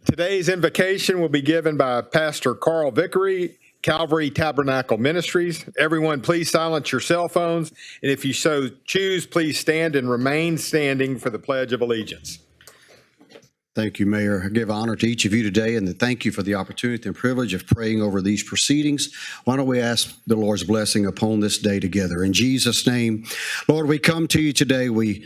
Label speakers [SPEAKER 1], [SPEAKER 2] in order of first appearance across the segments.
[SPEAKER 1] Today's invocation will be given by Pastor Carl Vickery, Calvary Tabernacle Ministries. Everyone, please silence your cell phones, and if you so choose, please stand and remain standing for the Pledge of Allegiance.
[SPEAKER 2] Thank you, Mayor. I give honor to each of you today, and thank you for the opportunity and privilege of praying over these proceedings. Why don't we ask the Lord's blessing upon this day together? In Jesus' name, Lord, we come to you today. We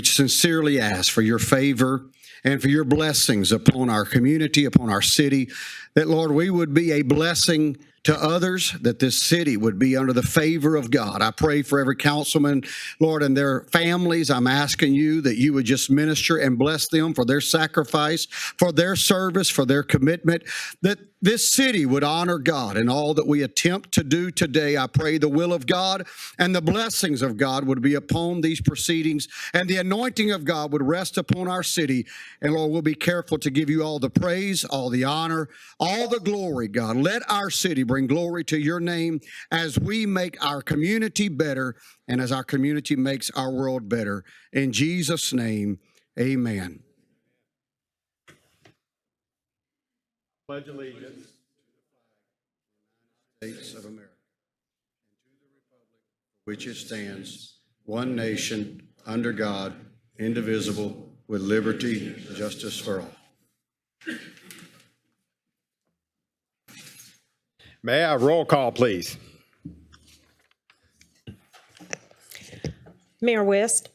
[SPEAKER 2] sincerely ask for your favor and for your blessings upon our community, upon our city, that, Lord, we would be a blessing to others, that this city would be under the favor of God. I pray for every councilman, Lord, and their families. I'm asking you that you would just minister and bless them for their sacrifice, for their service, for their commitment, that this city would honor God in all that we attempt to do today. I pray the will of God and the blessings of God would be upon these proceedings, and the anointing of God would rest upon our city. And Lord, we'll be careful to give you all the praise, all the honor, all the glory, God. Let our city bring glory to your name as we make our community better and as our community makes our world better. In Jesus' name, amen.
[SPEAKER 1] Pledge allegiance.
[SPEAKER 2] States of America, and to the republic for which it stands, one nation, under God, indivisible, with liberty and justice for all.
[SPEAKER 1] May I have roll call, please?
[SPEAKER 3] Mayor West.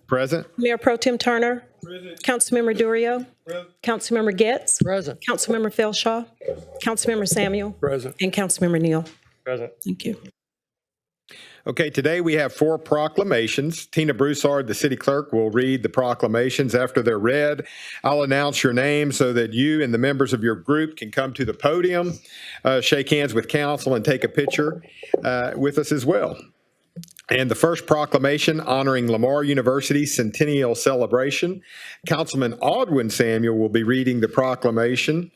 [SPEAKER 1] Present.
[SPEAKER 3] Mayor Pro Tem Turner. Present. Councilmember Durio. Present. Councilmember Getz.
[SPEAKER 4] Present.
[SPEAKER 3] Councilmember Felshaw. Councilmember Samuel.
[SPEAKER 4] Present.
[SPEAKER 3] And Councilmember Neal.
[SPEAKER 4] Present.
[SPEAKER 3] Thank you.
[SPEAKER 1] Okay, today we have 4 proclamations. Tina Broussard, the city clerk, will read the proclamations. After they're read, I'll announce your name so that you and the members of your group can come to the podium, shake hands with council, and take a picture with us as well. And the first proclamation honoring Lamar University's Centennial celebration, Councilman Audwin Samuel will be reading the proclamation.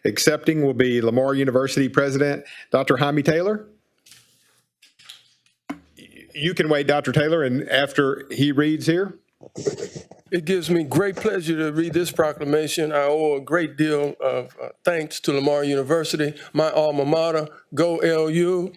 [SPEAKER 1] Accepting will be Lamar University President Dr. Jaime Taylor. You can wait, Dr. Taylor, and after he reads here.
[SPEAKER 4] It gives me great pleasure to read this proclamation. I owe a great deal of thanks to Lamar University, my alma mater. Go LU.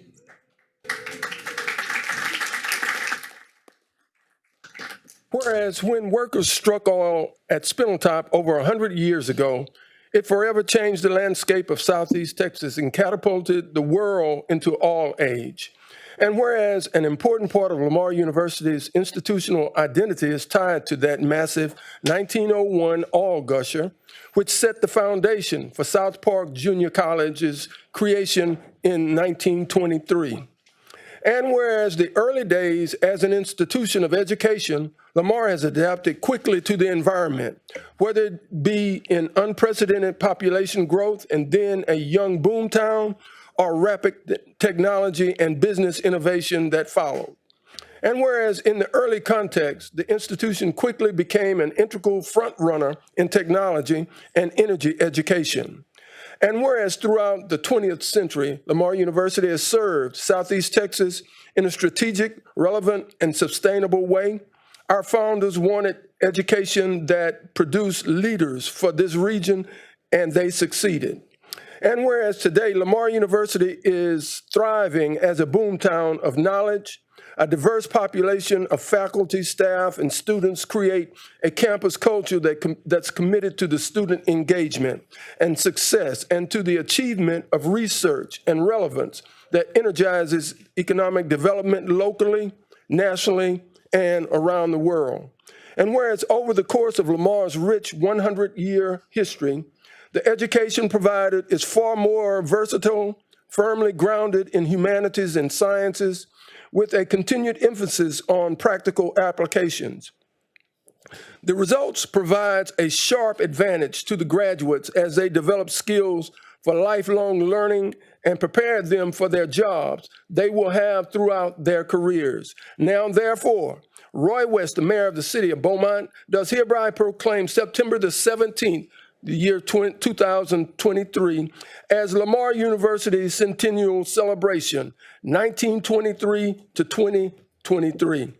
[SPEAKER 4] Whereas when workers struck oil at Spindletop over 100 years ago, it forever changed the landscape of Southeast Texas and catapulted the world into all age. And whereas an important part of Lamar University's institutional identity is tied to that massive 1901 oil gusher, which set the foundation for South Park Junior College's creation in 1923. And whereas the early days as an institution of education, Lamar has adapted quickly to the environment, whether it be in unprecedented population growth and then a young boomtown, or rapid technology and business innovation that followed. And whereas in the early context, the institution quickly became an integral front runner in technology and energy education. And whereas throughout the 20th century, Lamar University has served Southeast Texas in a strategic, relevant, and sustainable way, our founders wanted education that produced leaders for this region, and they succeeded. And whereas today Lamar University is thriving as a boomtown of knowledge, a diverse population of faculty, staff, and students create a campus culture that's committed to the student engagement and success and to the achievement of research and relevance that energizes economic development locally, nationally, and around the world. And whereas over the course of Lamar's rich 100-year history, the education provided is far more versatile, firmly grounded in humanities and sciences, with a continued emphasis on practical applications. The results provides a sharp advantage to the graduates as they develop skills for lifelong learning and prepare them for their jobs they will have throughout their careers. Now, therefore, Roy West, the mayor of the city of Beaumont, does hereby proclaim September the 17th, the year 2023, as Lamar University's Centennial Celebration, 1923 to 2023.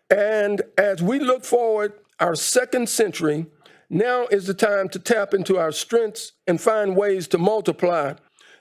[SPEAKER 4] And as we look forward our second century Now is the time to tap into our strengths and find ways to multiply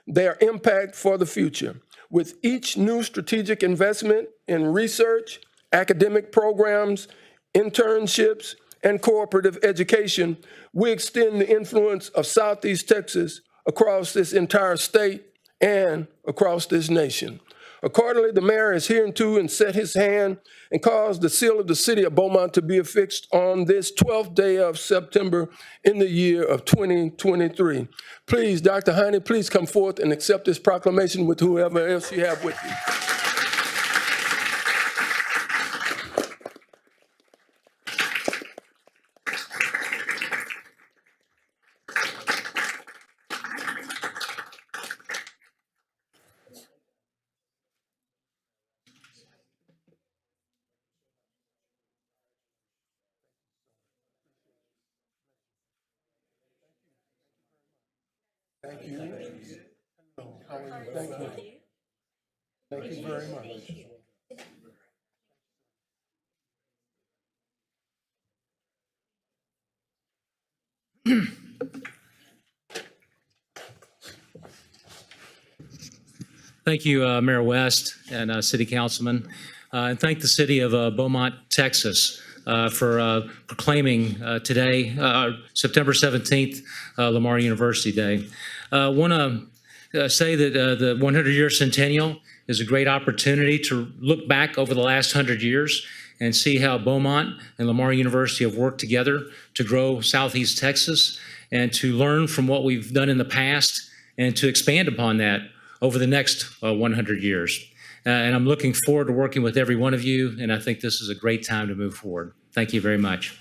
[SPEAKER 4] their impact for the future. With each new strategic investment in research, academic programs, internships, and cooperative education, we extend the influence of Southeast Texas across this entire state and across this nation. Accordingly, the mayor is hereunto and set his hand and caused the seal of the city of Beaumont to be affixed on this 12th day of September in the year of 2023. Please, Dr. Heine, please come forth and accept this proclamation with whoever else you have with you. Thank you. Thank you. Thank you very much.
[SPEAKER 5] Thank you, Mayor West and City Councilman. And thank the city of Beaumont, Texas, for proclaiming today, September 17th, Lamar University Day. I want to say that the 100-year Centennial is a great opportunity to look back over the last 100 years and see how Beaumont and Lamar University have worked together to grow Southeast Texas and to learn from what we've done in the past and to expand upon that over the next 100 years. And I'm looking forward to working with every one of you, and I think this is a great time to move forward. Thank you very much.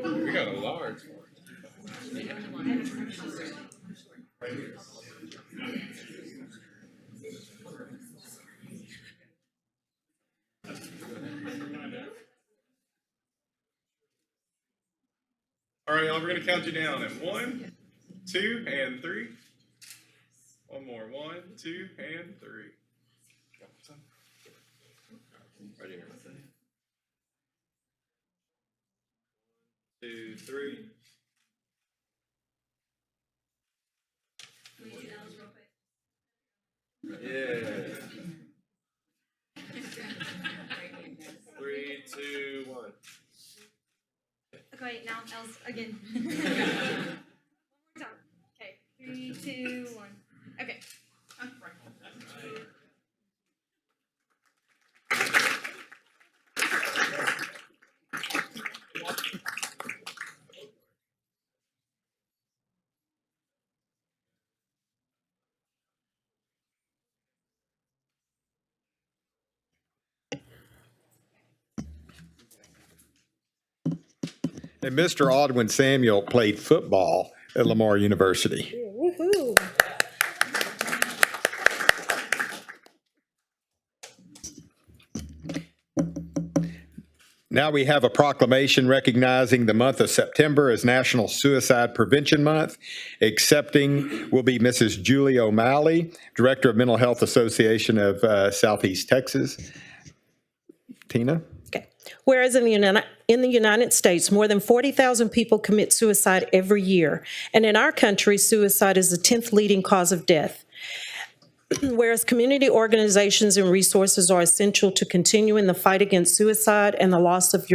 [SPEAKER 6] We got a large one. All right, y'all, we're going to count you down at 1, 2, and 3. One more. 1, 2, and 3. Right here. 2, 3. Yeah. 3, 2, 1.
[SPEAKER 7] Okay, now else again. One more time. Okay, 3, 2, 1. Okay.
[SPEAKER 1] And Mr. Audwin Samuel played football at Lamar University.
[SPEAKER 3] Woohoo.
[SPEAKER 1] Now we have a proclamation recognizing the month of September as National Suicide Prevention Month. Accepting will be Mrs. Julie O'Malley, Director of Mental Health Association of Southeast Texas. Tina?
[SPEAKER 3] Okay. Whereas in the United States, more than 40,000 people commit suicide every year. And in our country, suicide is the 10th leading cause of death. Whereas community organizations and resources are essential to continuing the fight against suicide and the loss of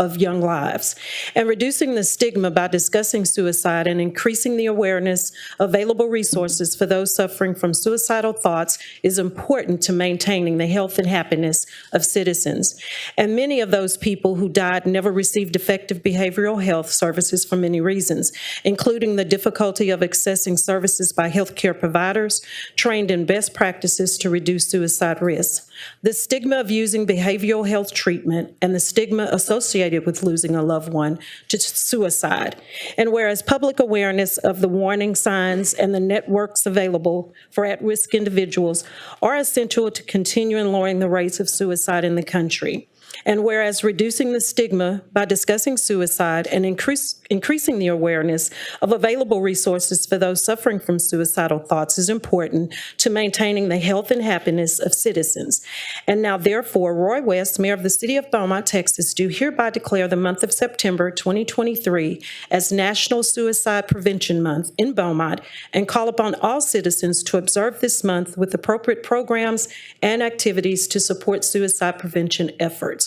[SPEAKER 3] of young lives. And reducing the stigma by discussing suicide and increasing the awareness of available resources for those suffering from suicidal thoughts is important to maintaining the health and happiness of citizens. And many of those people who died never received effective behavioral health services for many reasons, including the difficulty of accessing services by healthcare providers trained in best practices to reduce suicide risk. The stigma of using behavioral health treatment and the stigma associated with losing a loved one to suicide. And whereas public awareness of the warning signs and the networks available for at-risk individuals are essential to continuing lowering the rates of suicide in the country. And whereas reducing the stigma by discussing suicide and increasing the awareness of available resources for those suffering from suicidal thoughts is important to maintaining the health and happiness of citizens. And now, therefore, Roy West, Mayor of the City of Beaumont, Texas, do hereby declare the month of September 2023 as National Suicide Prevention Month in Beaumont and call upon all citizens to observe this month with appropriate programs and activities to support suicide prevention efforts.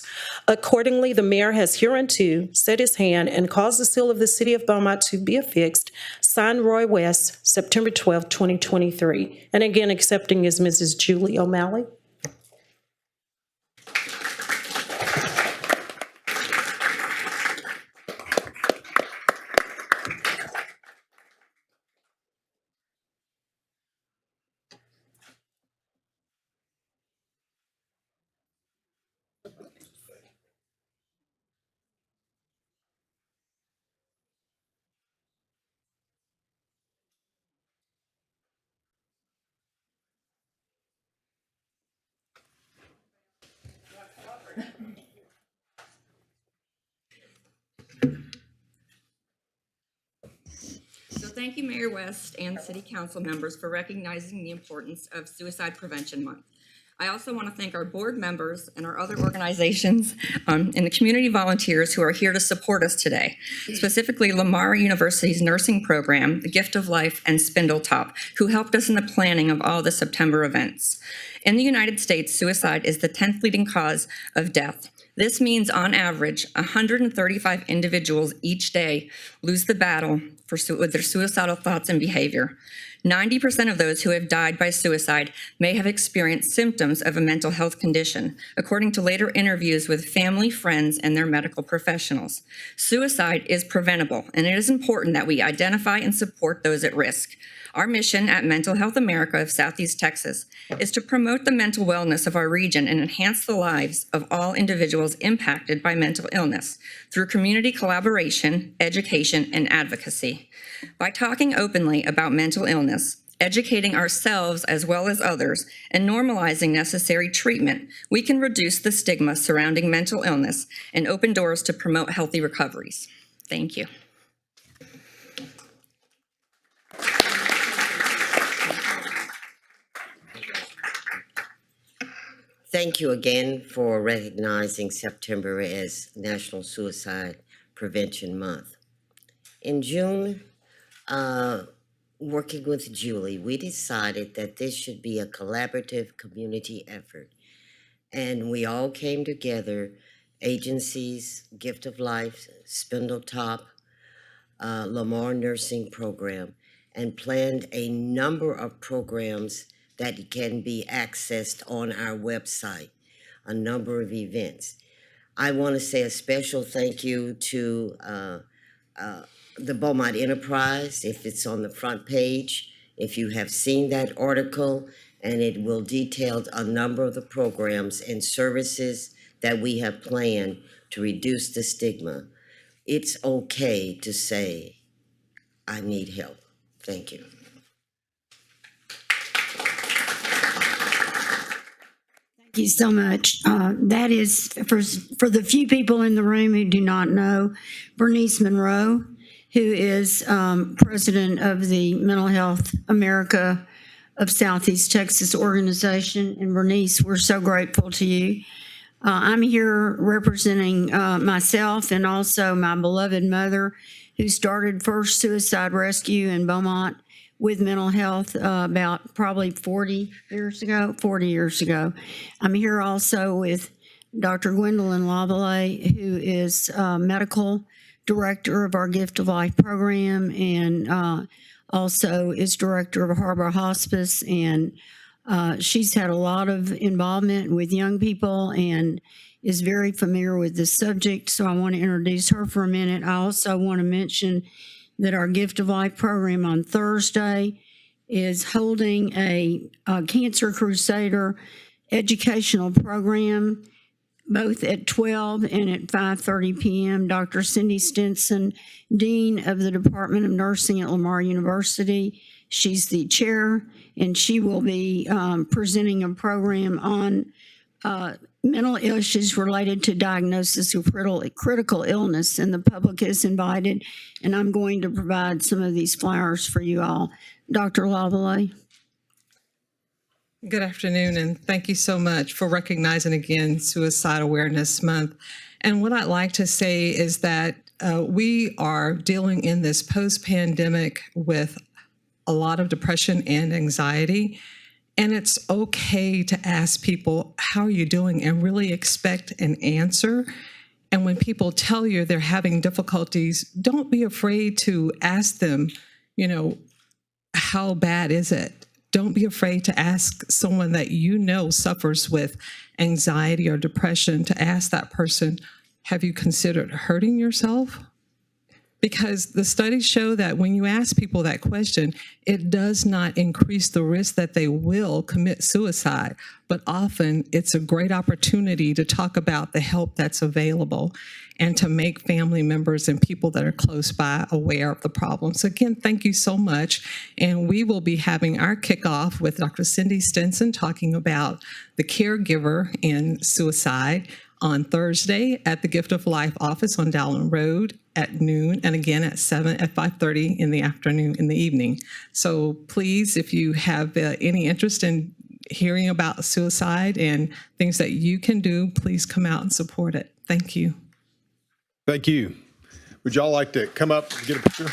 [SPEAKER 3] Accordingly, the mayor has hereunto set his hand and caused the seal of the City of Beaumont to be affixed. Signed, Roy West, September 12, 2023. And again, accepting is Mrs. Julie O'Malley.
[SPEAKER 8] So thank you, Mayor West and City Council members for recognizing the importance of Suicide Prevention Month. I also want to thank our board members and our other organizations and the community volunteers who are here to support us today, specifically Lamar University's nursing program, the Gift of Life, and Spindletop, who helped us in the planning of all the September events. In the United States, suicide is the 10th leading cause of death. This means, on average, 135 individuals each day lose the battle with their suicidal thoughts and behavior. 90% of those who have died by suicide may have experienced symptoms of a mental health condition, according to later interviews with family, friends, and their medical professionals. Suicide is preventable, and it is important that we identify and support those at risk. Our mission at Mental Health America of Southeast Texas is to promote the mental wellness of our region and enhance the lives of all individuals impacted by mental illness through community collaboration, education, and advocacy. By talking openly about mental illness, educating ourselves as well as others, and normalizing necessary treatment, we can reduce the stigma surrounding mental illness and open doors to promote healthy recoveries. Thank you.
[SPEAKER 9] Thank you again for recognizing September as National Suicide Prevention Month. In June, working with Julie, we decided that this should be a collaborative community effort. And we all came together, agencies, Gift of Life, Spindletop, Lamar Nursing Program, and planned a number of programs that can be accessed on our website, a number of events. I want to say a special thank you to the Beaumont Enterprise, if it's on the front page, if you have seen that article, and it will detail a number of the programs and services that we have planned to reduce the stigma. It's okay to say, I need help. Thank you.
[SPEAKER 10] Thank you so much. That is, for the few people in the room who do not know, Bernice Monroe, who is president of the Mental Health America of Southeast Texas organization. And Bernice, we're so grateful to you. I'm here representing myself and also my beloved mother, who started First Suicide Rescue in Beaumont with mental health about probably 40 years ago. I'm here also with Dr. Gwendolyn Lavallee, who is medical director of our Gift of Life program and also is director of Harbor Hospice. And she's had a lot of involvement with young people and is very familiar with this subject. So I want to introduce her for a minute. I also want to mention that our Gift of Life program on Thursday is holding a Cancer Crusader educational program, both at 12 and at 5:30 p.m. Dr. Cindy Stinson, Dean of the Department of Nursing at Lamar University, she's the chair, and she will be presenting a program on mental issues related to diagnosis of critical illness, and the public is invited, and I'm going to provide some of these flyers for you all. Dr. Lavallee.
[SPEAKER 11] Good afternoon, and thank you so much for recognizing again Suicide Awareness Month. And what I'd like to say is that we are dealing in this post-pandemic with a lot of depression and anxiety. And it's okay to ask people, how are you doing? And really expect an answer. And when people tell you they're having difficulties, don't be afraid to ask them, how bad is it? Don't be afraid to ask someone that you know suffers with anxiety or depression, to ask that person, have you considered hurting yourself? Because the studies show that when you ask people that question, it does not increase the risk that they will commit suicide, but often it's a great opportunity to talk about the help that's available and to make family members and people that are close by aware of the problem. So again, thank you so much. And we will be having our kickoff with Dr. Cindy Stinson talking about the caregiver and suicide on Thursday at the Gift of Life office on Dowling Road at noon, and again at 5:30 in the afternoon, in the evening. So please, if you have any interest in hearing about suicide and things that you can do, please come out and support it. Thank you.
[SPEAKER 1] Thank you. Would y'all like to come up and get a picture?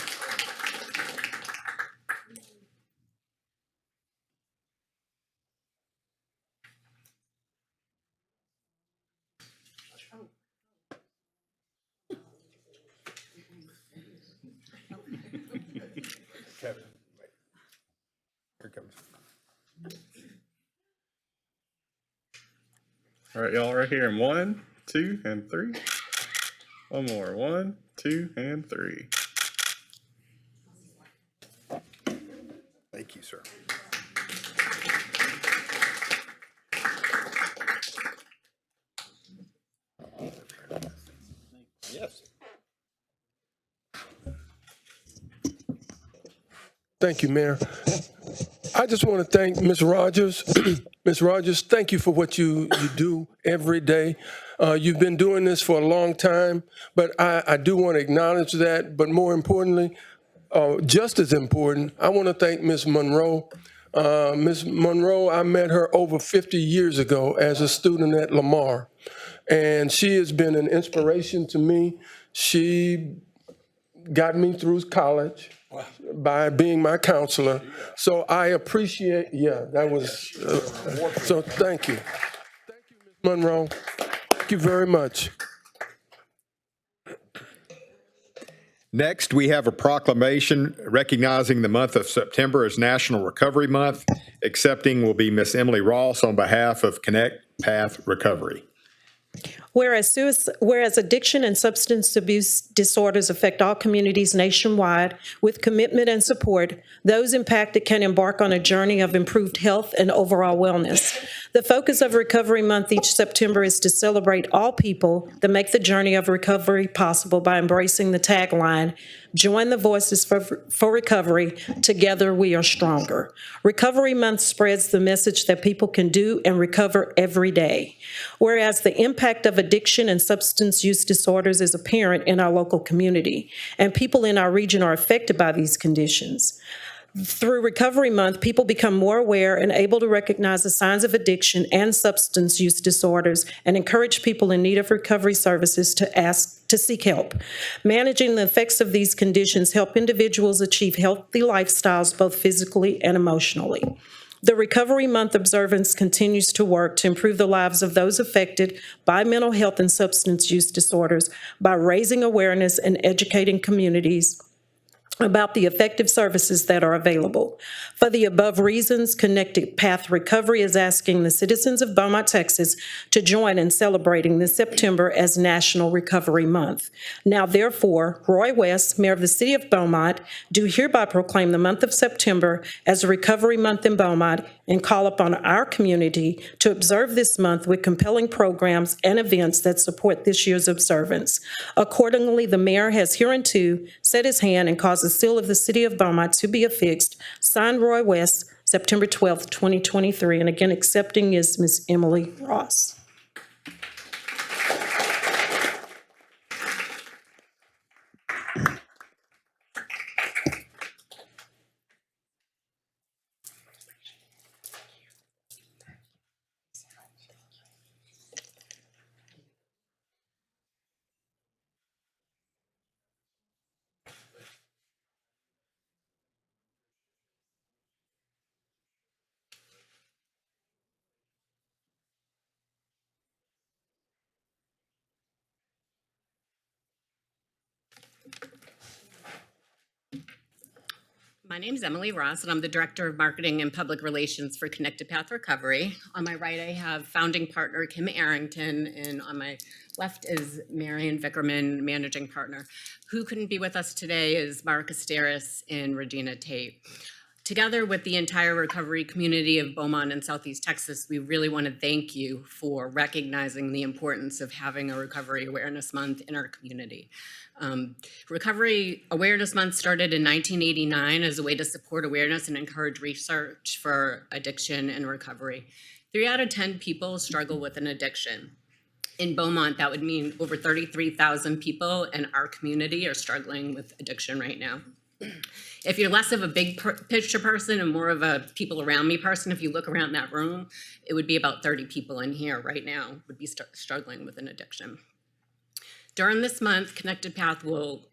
[SPEAKER 1] Kevin, wait. Here it comes.
[SPEAKER 6] All right, y'all, right here in 1, 2, and 3. One more. 1, 2, and 3.
[SPEAKER 1] Thank you, sir. Yes.
[SPEAKER 4] Thank you, Mayor. I just want to thank Ms. Rogers. Ms. Rogers, thank you for what you do every day. You've been doing this for a long time, but I do want to acknowledge that. But more importantly, just as important, I want to thank Ms. Monroe. Ms. Monroe, I met her over 50 years ago as a student at Lamar, and she has been an inspiration to me. She got me through college by being my counselor. So I appreciate, that was, so thank you. Thank you, Ms. Monroe. Thank you very much.
[SPEAKER 1] Next, we have a proclamation recognizing the month of September as National Recovery Month. Accepting will be Miss Emily Ross on behalf of Connect Path Recovery.
[SPEAKER 3] Whereas addiction and substance abuse disorders affect all communities nationwide, with commitment and support, those impacted can embark on a journey of improved health and overall wellness. The focus of Recovery Month each September is to celebrate all people that make the journey of recovery possible by embracing the tagline, "Join the Voices for Recovery. Together we are stronger." Recovery Month spreads the message that people can do and recover every day. Whereas the impact of addiction and substance use disorders is apparent in our local community, and people in our region are affected by these conditions. Through Recovery Month, people become more aware and able to recognize the signs of addiction and substance use disorders and encourage people in need of recovery services to seek help. Managing the effects of these conditions help individuals achieve healthy lifestyles, both physically and emotionally. The Recovery Month observance continues to work to improve the lives of those affected by mental health and substance use disorders by raising awareness and educating communities about the effective services that are available. For the above reasons, Connected Path Recovery is asking the citizens of Beaumont, Texas, to join in celebrating this September as National Recovery Month. Now, therefore, Roy West, Mayor of the City of Beaumont, do hereby proclaim the month of September as Recovery Month in Beaumont and call upon our community to observe this month with compelling programs and events that support this year's observance. Accordingly, the mayor has hereunto set his hand and caused the seal of the City of Beaumont to be affixed. Signed, Roy West, September 12th, 2023. And again, accepting is Ms. Emily Ross.
[SPEAKER 12] My name is Emily Ross, and I'm the Director of Marketing and Public Relations for Connected Path Recovery. On my right, I have founding partner Kim Arrington, and on my left is Marion Vickerman, managing partner. Who couldn't be with us today is Mark Asteris and Regina Tate. Together with the entire recovery community of Beaumont and Southeast Texas, we really want to thank you for recognizing the importance of having a Recovery Awareness Month in our community. Recovery Awareness Month started in 1989 as a way to support awareness and encourage research for addiction and recovery. 3 out of 10 people struggle with an addiction. In Beaumont, that would mean over 33,000 people in our community are struggling with addiction right now. If you're less of a big picture person and more of a people around me person, if you look around that room, it would be about 30 people in here right now would be struggling with an addiction. During this month, Connected Path will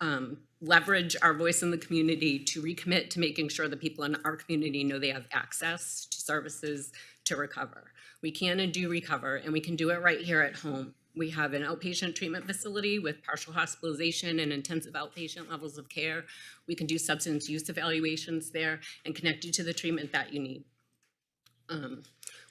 [SPEAKER 12] leverage our voice in the community to recommit to making sure the people in our community know they have access to services to recover. We can and do recover, and we can do it right here at home. We have an outpatient treatment facility with partial hospitalization and intensive outpatient levels of care. We can do substance use evaluations there and connect you to the treatment that you need.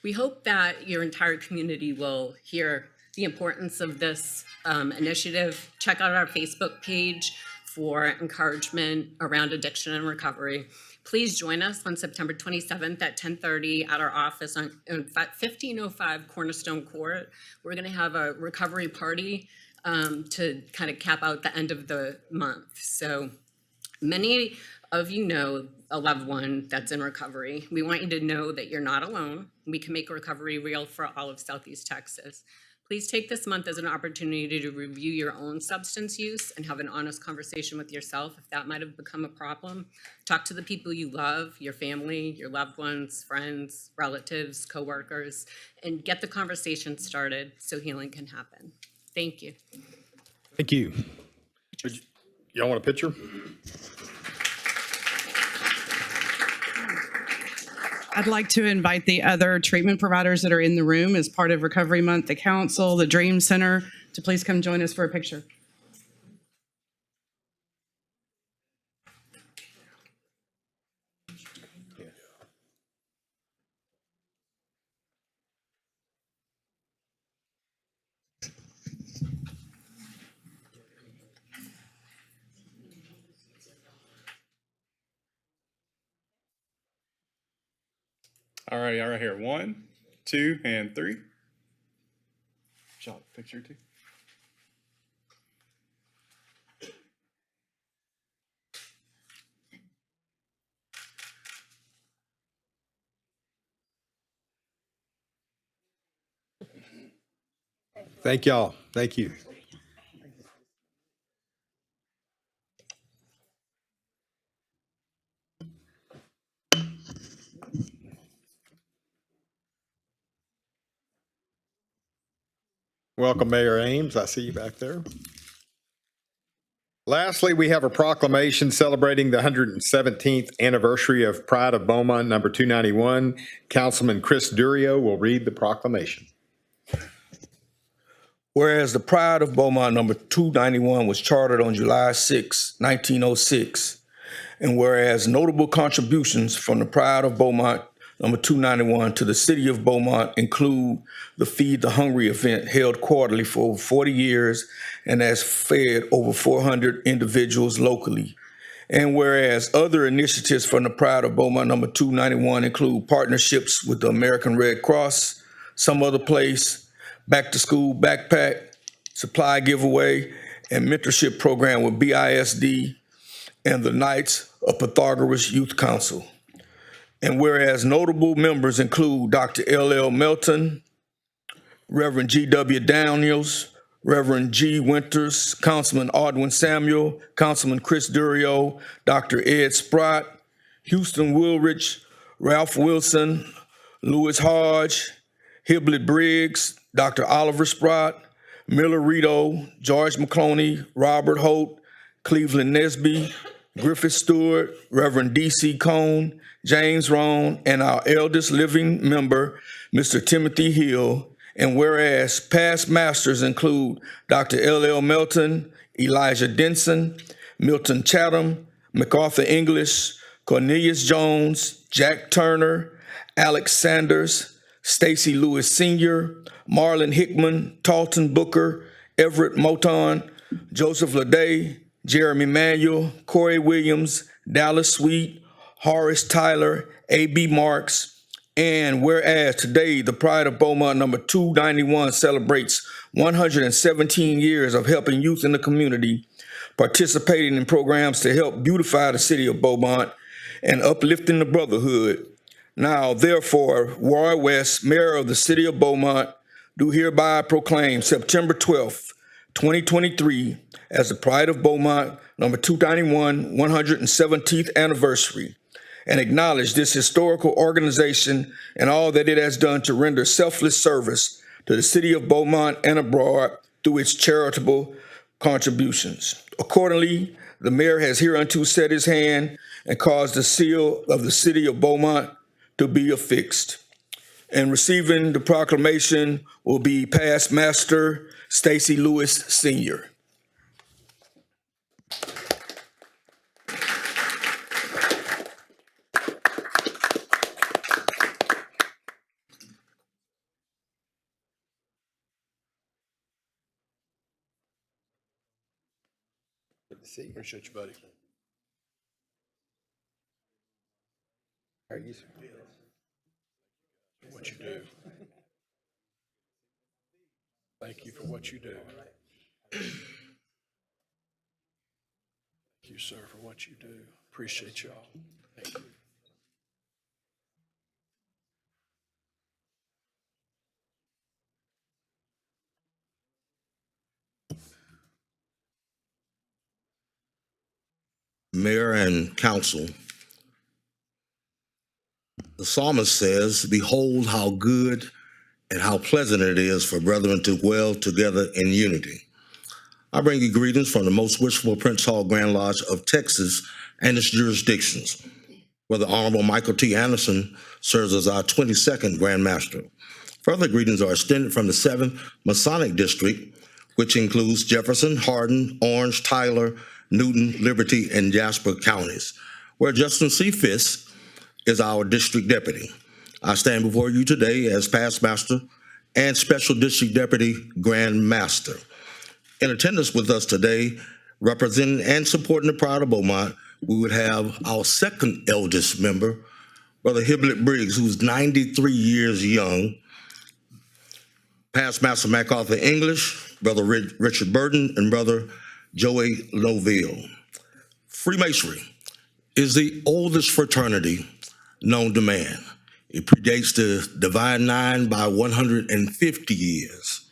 [SPEAKER 12] We hope that your entire community will hear the importance of this initiative. Check out our Facebook page for encouragement around addiction and recovery. Please join us on September 27th at 10:30 at our office on 1505 Cornerstone Court. We're going to have a recovery party to kind of cap out the end of the month. So many of you know a loved one that's in recovery. We want you to know that you're not alone. We can make recovery real for all of Southeast Texas. Please take this month as an opportunity to review your own substance use and have an honest conversation with yourself if that might have become a problem. Talk to the people you love, your family, your loved ones, friends, relatives, coworkers, and get the conversation started so healing can happen. Thank you.
[SPEAKER 1] Thank you. Y'all want a picture?
[SPEAKER 13] I'd like to invite the other treatment providers that are in the room as part of Recovery Month, the council, the Dream Center, to please come join us for a picture.
[SPEAKER 6] All right here. 1, 2, and 3. Shot picture 2.
[SPEAKER 1] Thank y'all. Thank you. Welcome, Mayor Ames. I see you back there. Lastly, we have a proclamation celebrating the 117th anniversary of Pride of Beaumont, number 291. Councilman Chris Durio will read the proclamation.
[SPEAKER 14] Whereas the Pride of Beaumont number 291 was chartered on July 6, 1906, and whereas notable contributions from the Pride of Beaumont number 291 to the city of Beaumont include the Feed the Hungry event held quarterly for over 40 years and has fed over 400 individuals locally. And whereas other initiatives from the Pride of Beaumont number 291 include partnerships with the American Red Cross, Some Other Place, Back to School Backpack, Supply Giveaway, and Mentorship Program with BISD and the Knights of Pythagoras Youth Council. And whereas notable members include Dr. L.L. Melton, Reverend G.W. Daniels, Reverend G. Winters, Councilman Aldwin Samuel, Councilman Chris Durio, Dr. Ed Sprott, Houston Woolridge, Ralph Wilson, Louis Hodge, Hiblet Briggs, Dr. Oliver Sprott, Miller Rito, George McCloney, Robert Holt, Cleveland Nesby, Griffith Stewart, Reverend D.C. Cone, James Rohn, and our eldest living member, Mr. Timothy Hill. And whereas past masters include Dr. L.L. Melton, Elijah Denson, Milton Chatham, MacArthur English, Cornelius Jones, Jack Turner, Alex Sanders, Stacy Lewis Sr., Marlon Hickman, Talton Booker, Everett Moton, Joseph Leday, Jeremy Manuel, Corey Williams, Dallas Sweet, Horace Tyler, A.B. Marks, and whereas today the Pride of Beaumont number 291 celebrates 117 years of helping youth in the community, participating in programs to help beautify the city of Beaumont, and uplifting the brotherhood. Now, therefore, Roy West, Mayor of the city of Beaumont, do hereby proclaim September 12th, 2023 as the Pride of Beaumont number 291 117th anniversary, and acknowledge this historical organization and all that it has done to render selfless service to the city of Beaumont and abroad through its charitable contributions. Accordingly, the mayor has hereunto set his hand and caused the seal of the city of Beaumont to be affixed. And receiving the proclamation will be past master Stacy Lewis Sr. Appreciate you, buddy. How are you? What you do. Thank you for what you do. Thank you, sir, for what you do. Appreciate y'all. Thank you.
[SPEAKER 15] Mayor and council, the psalmist says, "Behold how good and how pleasant it is for brethren to dwell together in unity." I bring you greetings from the most wishful Prince Hall Grand Lodge of Texas and its jurisdictions, where the Honorable Michael T. Anderson serves as our 22nd Grand Master. Further greetings are extended from the 7th Masonic District, which includes Jefferson, Hardin, Orange, Tyler, Newton, Liberty, and Jasper counties, where Justin C. Fisk is our district deputy. I stand before you today as past master and special district deputy grand master. In attendance with us today, representing and supporting the Pride of Beaumont, we would have our second eldest member, Brother Hiblet Briggs, who's 93 years young, past master MacArthur English, Brother Richard Burton, and Brother Joey Loville. Freemasonry is the oldest fraternity known to man. It predates the Divine Nine by 150 years.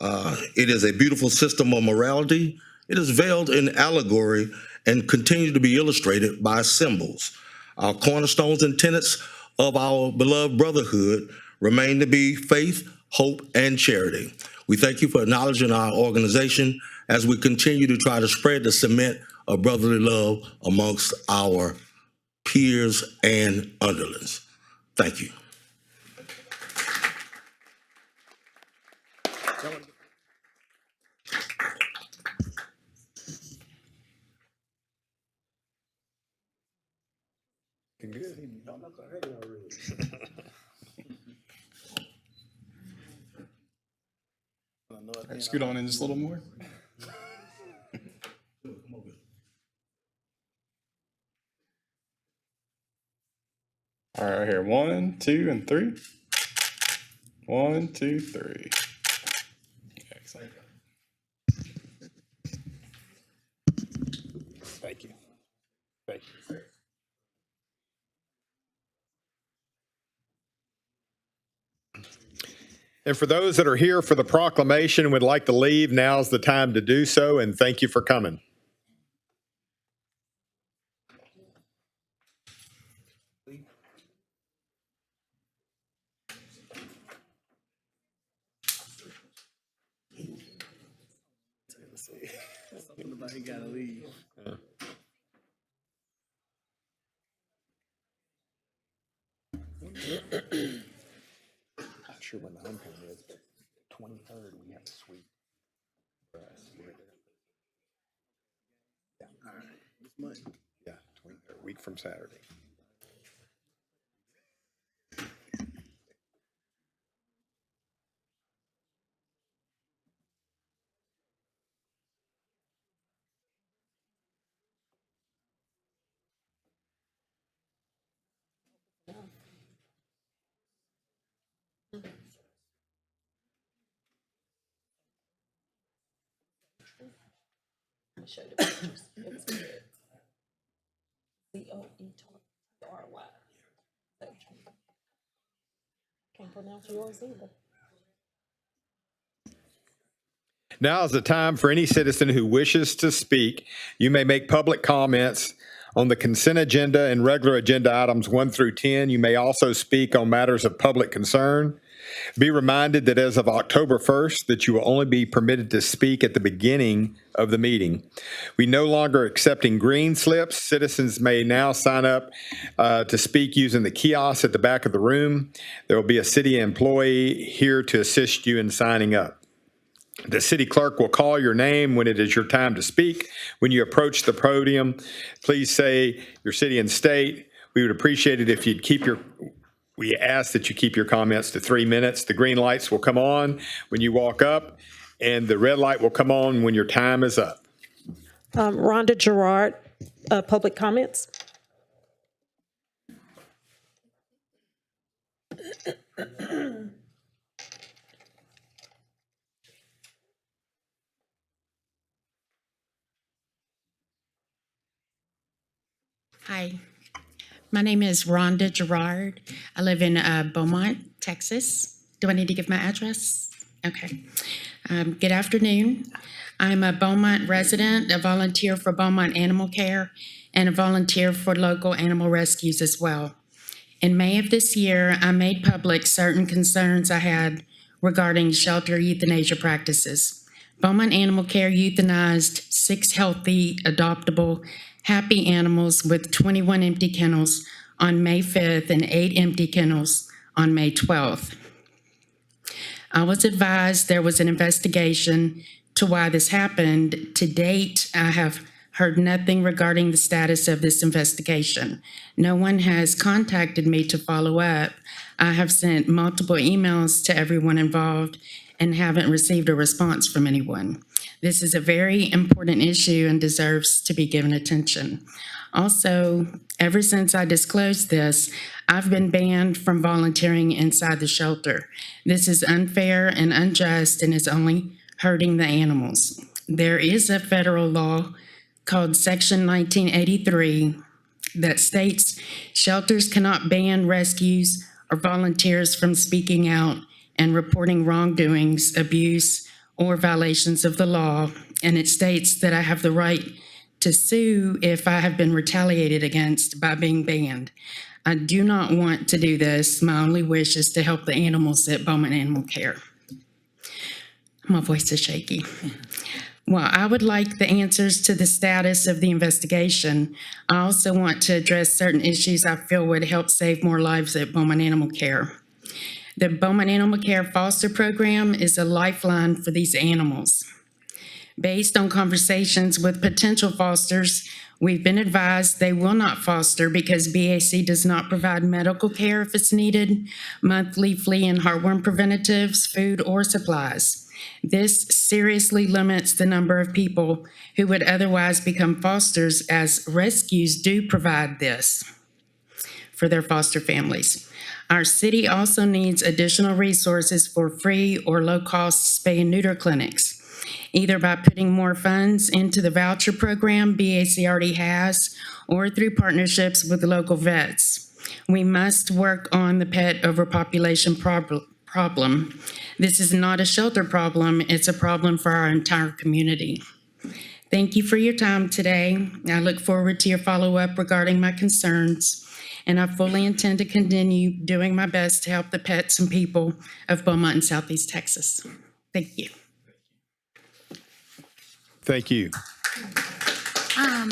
[SPEAKER 15] It is a beautiful system of morality. It is veiled in allegory and continues to be illustrated by symbols. Our cornerstones and tenets of our beloved brotherhood remain to be faith, hope, and charity. We thank you for acknowledging our organization as we continue to try to spread the cement of brotherly love amongst our peers and underlings. Thank you.
[SPEAKER 6] Scoot on in just a little more. All right, here. 1, 2, and 3. 1, 2, 3. Excellent.
[SPEAKER 1] Thank you. Thank you. And for those that are here for the proclamation and would like to leave, now's the time to do so, and thank you for coming.
[SPEAKER 16] Somebody gotta leave.
[SPEAKER 1] Not sure when the homecoming is, but 23rd we have a sweep for us. Yeah.
[SPEAKER 16] All right. This month.
[SPEAKER 1] Yeah, 23rd, week from Saturday.
[SPEAKER 3] Can't pronounce yours either.
[SPEAKER 1] Now is the time for any citizen who wishes to speak. You may make public comments on the consent agenda and regular agenda items 1 through 10. You may also speak on matters of public concern. Be reminded that as of October 1st, that you will only be permitted to speak at the beginning of the meeting. We no longer accepting green slips. Citizens may now sign up to speak using the kiosk at the back of the room. There will be a city employee here to assist you in signing up. The city clerk will call your name when it is your time to speak. When you approach the podium, please say your city and state. We would appreciate it if you'd we ask that you keep your comments to 3 minutes. The green lights will come on when you walk up, and the red light will come on when your time is up.
[SPEAKER 3] Rhonda Gerard, public comments.
[SPEAKER 17] Hi, my name is Rhonda Gerard. I live in Beaumont, Texas. Do I need to give my address? Okay. Good afternoon. I'm a Beaumont resident, a volunteer for Beaumont Animal Care, and a volunteer for local animal rescues as well. In May of this year, I made public certain concerns I had regarding shelter euthanasia practices. Beaumont Animal Care euthanized 6 healthy, adoptable, happy animals with 21 empty kennels on May 5th and 8 empty kennels on May 12th. I was advised there was an investigation to why this happened. To date, I have heard nothing regarding the status of this investigation. No one has contacted me to follow up. I have sent multiple emails to everyone involved and haven't received a response from anyone. This is a very important issue and deserves to be given attention. Also, ever since I disclosed this, I've been banned from volunteering inside the shelter. This is unfair and unjust and is only hurting the animals. There is a federal law called Section 1983 that states shelters cannot ban rescues or volunteers from speaking out and reporting wrongdoings, abuse, or violations of the law. And it states that I have the right to sue if I have been retaliated against by being banned. I do not want to do this. My only wish is to help the animals at Beaumont Animal Care. My voice is shaky. While I would like the answers to the status of the investigation, I also want to address certain issues I feel would help save more lives at Beaumont Animal Care. The Beaumont Animal Care Foster Program is a lifeline for these animals. Based on conversations with potential fosters, we've been advised they will not foster because BAC does not provide medical care if it's needed, monthly flea and heartworm preventatives, food, or supplies. This seriously limits the number of people who would otherwise become fosters, as rescues do provide this for their foster families. Our city also needs additional resources for free or low-cost spay and neuter clinics, either by putting more funds into the voucher program BAC already has, or through partnerships with local vets. We must work on the pet overpopulation problem. This is not a shelter problem, it's a problem for our entire community. Thank you for your time today. I look forward to your follow-up regarding my concerns, and I fully intend to continue doing my best to help the pets and people of Beaumont and Southeast Texas. Thank you.
[SPEAKER 1] Thank you.
[SPEAKER 18] I'm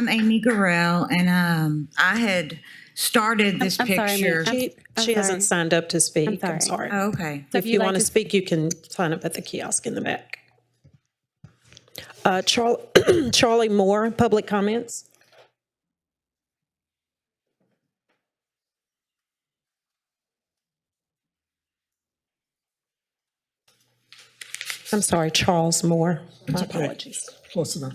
[SPEAKER 18] Amy Gorell, and I had started this
[SPEAKER 3] I'm sorry,
[SPEAKER 18] picture.
[SPEAKER 3] ma'am. She hasn't signed up to speak. I'm sorry.
[SPEAKER 18] Oh, okay.
[SPEAKER 3] If you want to speak, you can sign up at the kiosk in the back. Charlie Moore, public comments. I'm sorry, Charles Moore. My apologies.
[SPEAKER 19] Close enough.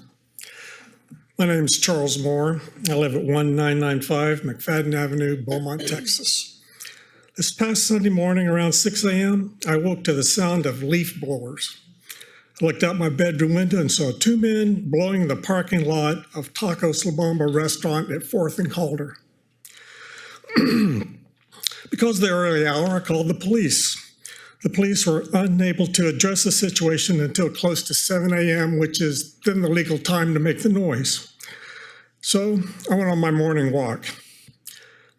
[SPEAKER 19] My name is Charles Moore. I live at 1995 McFadden Avenue, Beaumont, Texas. This past Sunday morning around 6 a.m., I woke to the sound of leaf blowers. I looked out my bedroom window and saw two men blowing in the parking lot of Tacos La Bamba restaurant at 4th and Calder. Because of the early hour, I called the police. The police were unable to address the situation until close to 7 a.m., which is then the legal time to make the noise. So I went on my morning walk.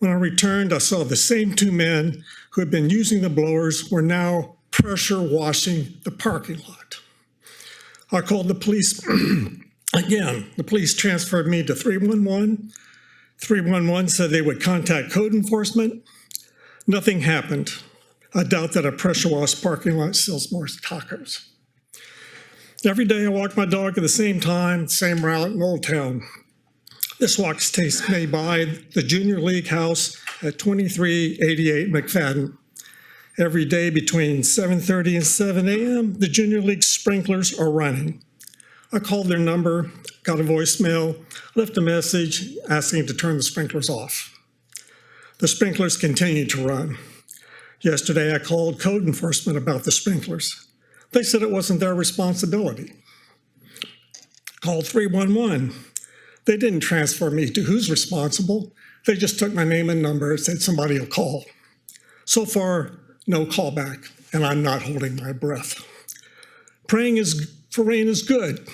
[SPEAKER 19] When I returned, I saw the same two men who had been using the blowers were now pressure washing the parking lot. I called the police again. The police transferred me to 311. 311 said they would contact code enforcement. Nothing happened. I doubt that a pressure wash parking lot sells more tacos. Every day I walk my dog at the same time, same route in Old Town. This walk takes me by the Junior League house at 2388 McFadden. Every day between 7:30 and 7 a.m., the Junior League sprinklers are running. I called their number, got a voicemail, left a message asking to turn the sprinklers off. The sprinklers continue to run. Yesterday, I called code enforcement about the sprinklers. They said it wasn't their responsibility. Called 311. They didn't transfer me to who's responsible. They just took my name and number and said somebody will call. So far, no callback, and I'm not holding my breath. Praying for rain is good,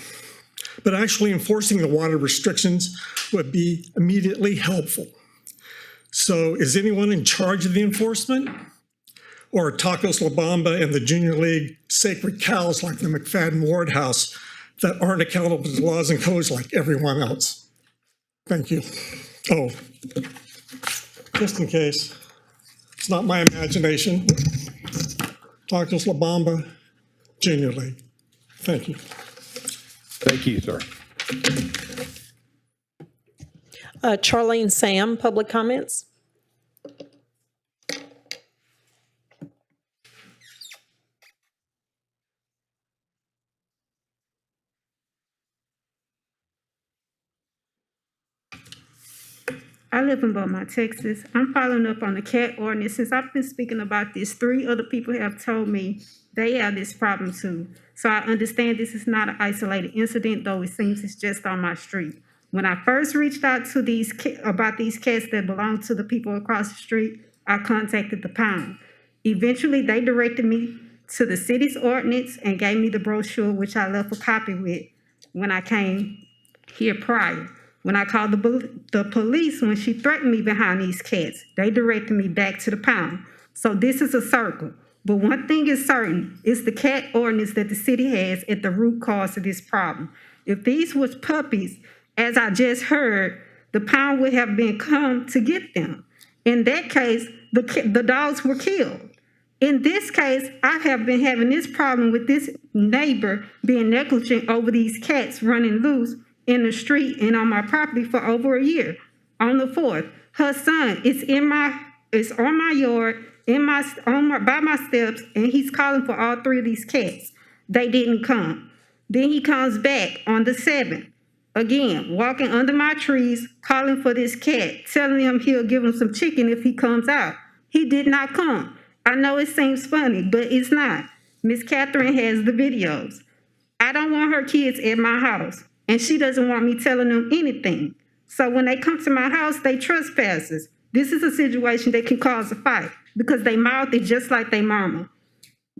[SPEAKER 19] but actually enforcing the water restrictions would be immediately helpful. So is anyone in charge of the enforcement? Or Tacos La Bamba and the Junior League sacred cows like the McFadden Ward House that aren't accountable to laws and codes like everyone else? Thank you. Oh, just in case, it's not my imagination. Tacos La Bamba, Junior League. Thank you.
[SPEAKER 1] Thank you, sir.
[SPEAKER 3] Charlene Sam, public comments.
[SPEAKER 20] I live in Beaumont, Texas. I'm following up on the cat ordinance. Since I've been speaking about this, 3 other people have told me they have this problem too. So I understand this is not an isolated incident, though it seems it's just on my street. When I first reached out to about these cats that belong to the people across the street, I contacted the pound. Eventually, they directed me to the city's ordinance and gave me the brochure, which I left a copy with when I came here prior. When I called the police, when she threatened me behind these cats, they directed me back to the pound. So this is a circle. But one thing is certain, it's the cat ordinance that the city has at the root cause of this problem. If these was puppies, as I just heard, the pound would have been come to get them. In that case, the dogs were killed. In this case, I have been having this problem with this neighbor being negligent over these cats running loose in the street and on my property for over a year. On the 4th, her son is on my yard, by my steps, and he's calling for all 3 of these cats. They didn't come. Then he comes back on the 7th, again, walking under my trees, calling for this cat, telling him he'll give him some chicken if he comes out. He did not come. I know it seems funny, but it's not. Miss Catherine has the videos. I don't want her kids at my house, and she doesn't want me telling them anything. So when they come to my house, they trespassers. This is a situation that can cause a fight because they mouth it just like they mama,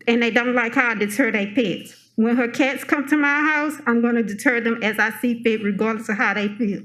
[SPEAKER 20] and they don't like how I deter their pets. When her cats come to my house, I'm going to deter them as I see fit, regardless of how they feel.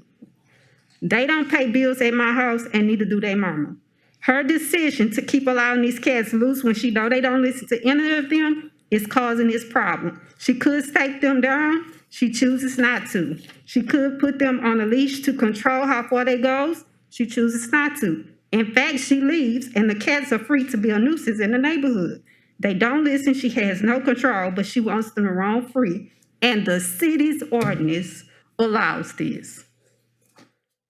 [SPEAKER 20] They don't pay bills at my house, and neither do their mama. Her decision to keep allowing these cats loose when she know they don't listen to any of them is causing this problem. She could take them down. She chooses not to. She could put them on a leash to control how far they goes. She chooses not to. In fact, she leaves, and the cats are free to be a nuisance in the neighborhood. They don't listen. She has no control, but she wants them to roam free. And the city's ordinance allows this.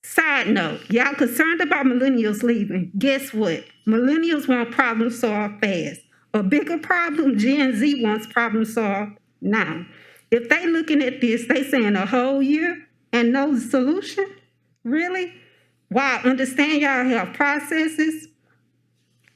[SPEAKER 20] Side note, y'all concerned about millennials leaving. Guess what? Millennials want problem solved fast. A bigger problem, Gen Z wants problem solved now. If they looking at this, they saying a whole year and no solution? Really? While I understand y'all have processes,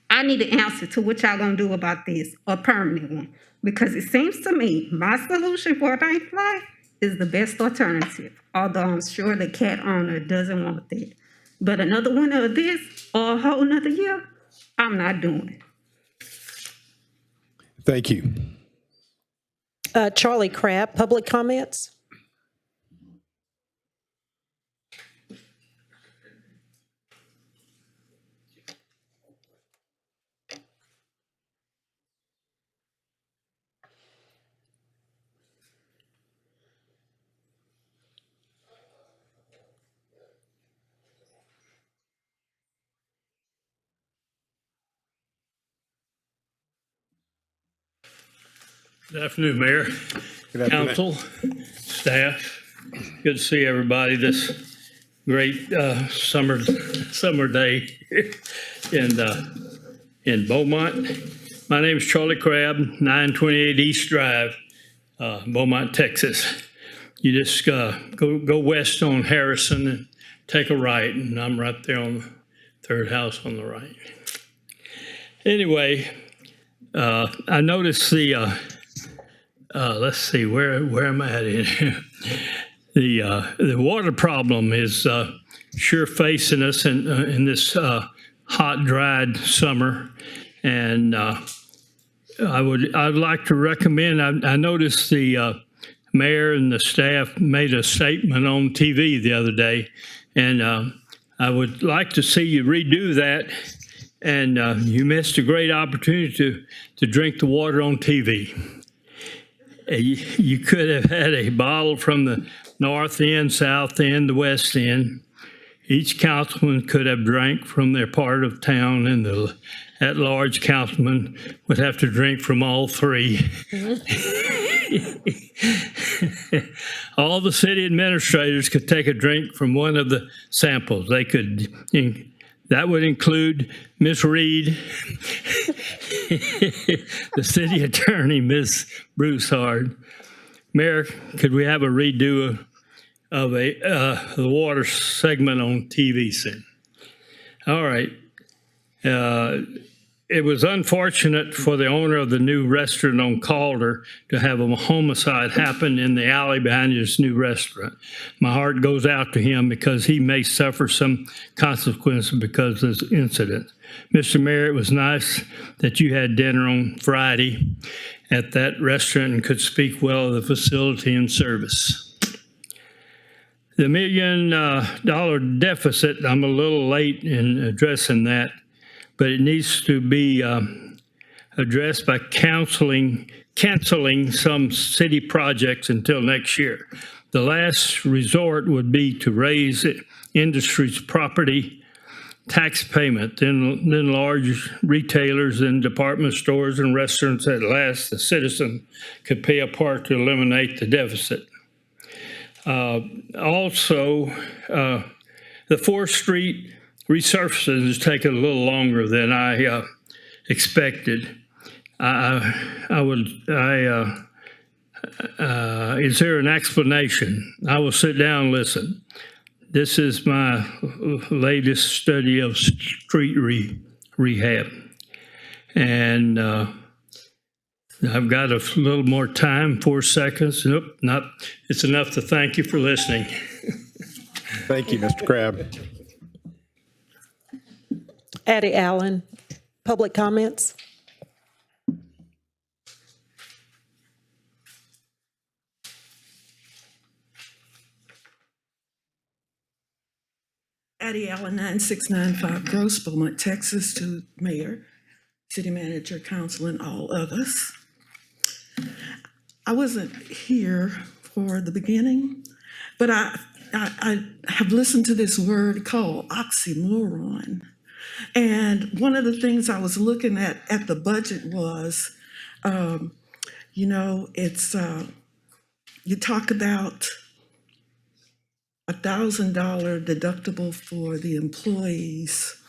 [SPEAKER 20] I need an answer to what y'all gonna do about this, a permanent one. Because it seems to me my solution for a night life is the best alternative. Although I'm sure the cat owner doesn't want that. But another one of this or a whole nother year, I'm not doing it.
[SPEAKER 1] Thank you.
[SPEAKER 3] Charlie Crabb, public comments?
[SPEAKER 21] Good afternoon, Mayor, Council, staff. Good to see everybody this great summer day in Beaumont. My name is Charlie Crabb, 928 East Drive, Beaumont, Texas. You just go west on Harrison and take a right, and I'm right there on the third house on the right. Anyway, I noticed the let's see, where am I at in here? The water problem is sure facing us in this hot, dried summer, and I'd like to recommend. I noticed the mayor and the staff made a statement on TV the other day, and I would like to see you redo that. And you missed a great opportunity to drink the water on TV. You could have had a bottle from the north end, south end, the west end. Each councilman could have drank from their part of town, and the at-large councilman would have to drink from all 3. All the city administrators could take a drink from one of the samples. They could. That would include Miss Reed, the city attorney, Miss Broussard. Mayor, could we have a redo of the water segment on TV soon? All right. It was unfortunate for the owner of the new restaurant on Calder to have a homicide happen in the alley behind his new restaurant. My heart goes out to him because he may suffer some consequences because of this incident. Mr. Mayor, it was nice that you had dinner on Friday at that restaurant and could speak well of the facility and service. The $1 million deficit, I'm a little late in addressing that, but it needs to be addressed by canceling some city projects until next year. The last resort would be to raise industry's property tax payment, then large retailers and department stores and restaurants. At last, the citizen could pay a part to eliminate the deficit. Also, the 4th Street resurfacing has taken a little longer than I expected. Is there an explanation? I will sit down and listen. This is my latest study of street rehab. And I've got a little more time, 4 seconds. Nope, not. It's enough to thank you for listening.
[SPEAKER 1] Thank you, Mr. Crabb.
[SPEAKER 3] Addie Allen, public comments.
[SPEAKER 2] Addie Allen, 9695 Gross, Beaumont, Texas, to Mayor, City Manager, Council, and all others. I wasn't here for the beginning, but I have listened to this word called oxymoron. And one of the things I was looking at the budget was, it's, you talk about $1,000 deductible for the employees'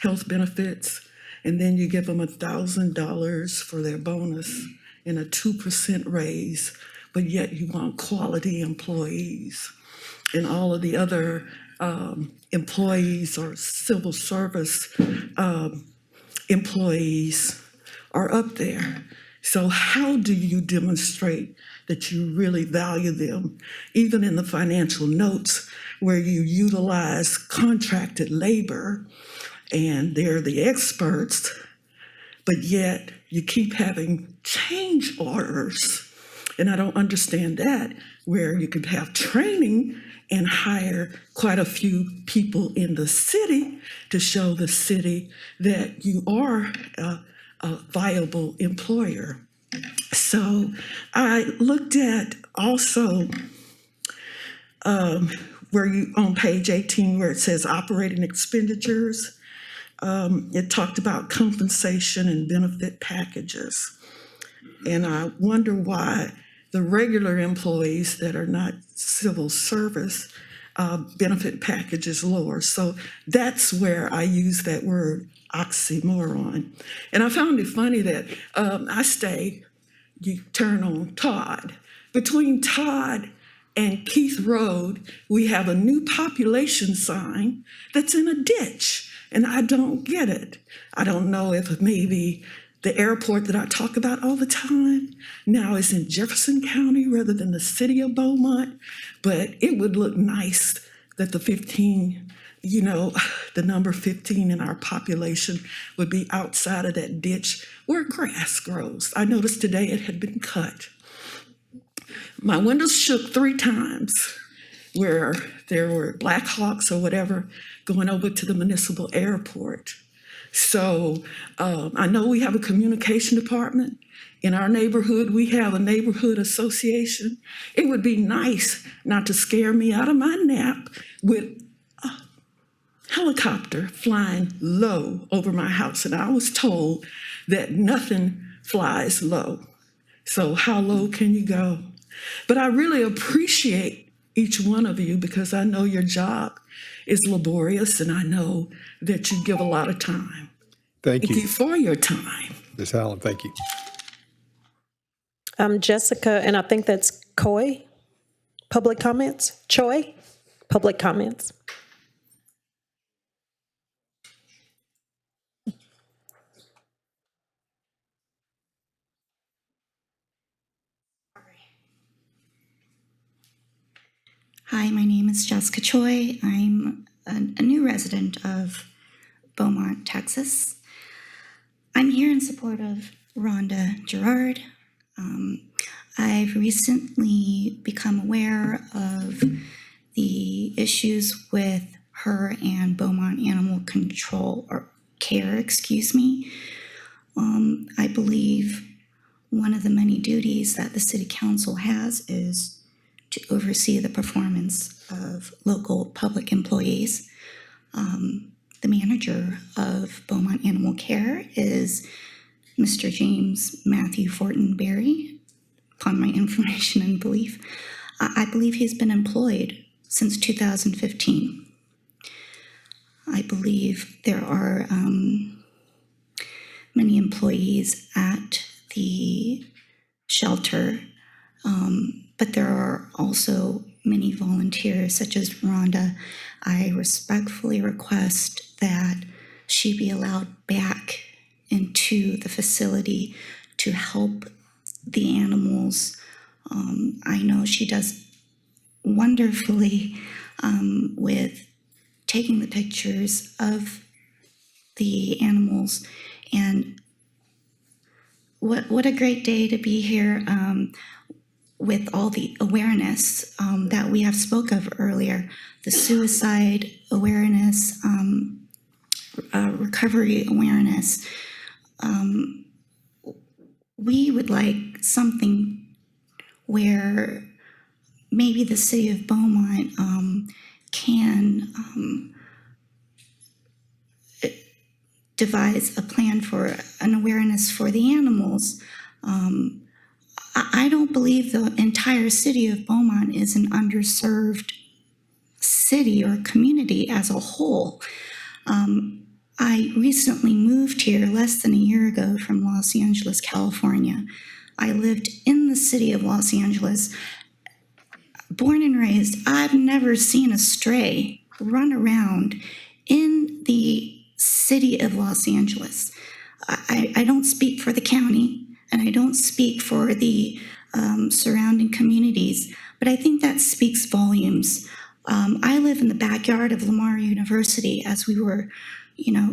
[SPEAKER 2] health benefits, and then you give them $1,000 for their bonus and a 2% raise, but yet you want quality employees. And all of the other employees or civil service employees are up there. So how do you demonstrate that you really value them, even in the financial notes where you utilize contracted labor and they're the experts, but yet you keep having change orders? And I don't understand that, where you could have training and hire quite a few people in the city to show the city that you are a viable employer. So I looked at also where you, on page 18, where it says operating expenditures, it talked about compensation and benefit packages. And I wonder why the regular employees that are not civil service benefit package is lower. So that's where I use that word oxymoron. And I found it funny that you turn on Todd. Between Todd and Keith Road, we have a new population sign that's in a ditch, and I don't get it. I don't know if maybe the airport that I talk about all the time now is in Jefferson County rather than the city of Beaumont, but it would look nice that the 15, the number 15 in our population would be outside of that ditch where grass grows. I noticed today it had been cut. My windows shook 3 times where there were Black Hawks or whatever going over to the municipal airport. So I know we have a communication department. In our neighborhood, we have a neighborhood association. It would be nice not to scare me out of my nap with a helicopter flying low over my house. And I was told that nothing flies low. So how low can you go? But I really appreciate each one of you because I know your job is laborious and I know that you give a lot of time.
[SPEAKER 1] Thank you.
[SPEAKER 2] Thank you for your time.
[SPEAKER 1] Ms. Allen, thank you.
[SPEAKER 3] Jessica, and I think that's Coy, public comments. Choi, public comments.
[SPEAKER 22] Hi, my name is Jessica Choi. I'm a new resident of Beaumont, Texas. I'm here in support of Rhonda Gerard. I've recently become aware of the issues with her and Beaumont Animal Control or Care, I believe one of the many duties that the city council has is to oversee the performance of local public employees. The manager of Beaumont Animal Care is Mr. James Matthew Fortenberry, upon my information and belief. I believe he's been employed since 2015. I believe there are many employees at the shelter, but there are also many volunteers, such as Rhonda. I respectfully request that she be allowed back into the facility to help the animals. I know she does wonderfully with taking the pictures of the animals. And what a great day to be here with all the awareness that we have spoke of earlier, the suicide awareness, recovery awareness. We would like something where maybe the city of Beaumont can devise a plan for an awareness for the animals. I don't believe the entire city of Beaumont is an underserved city or community as a whole. I recently moved here less than a year ago from Los Angeles, California. I lived in the city of Los Angeles. Born and raised, I've never seen a stray run around in the city of Los Angeles. I don't speak for the county, and I don't speak for the surrounding communities, but I think that speaks volumes. I live in the backyard of Lamar University, as we were,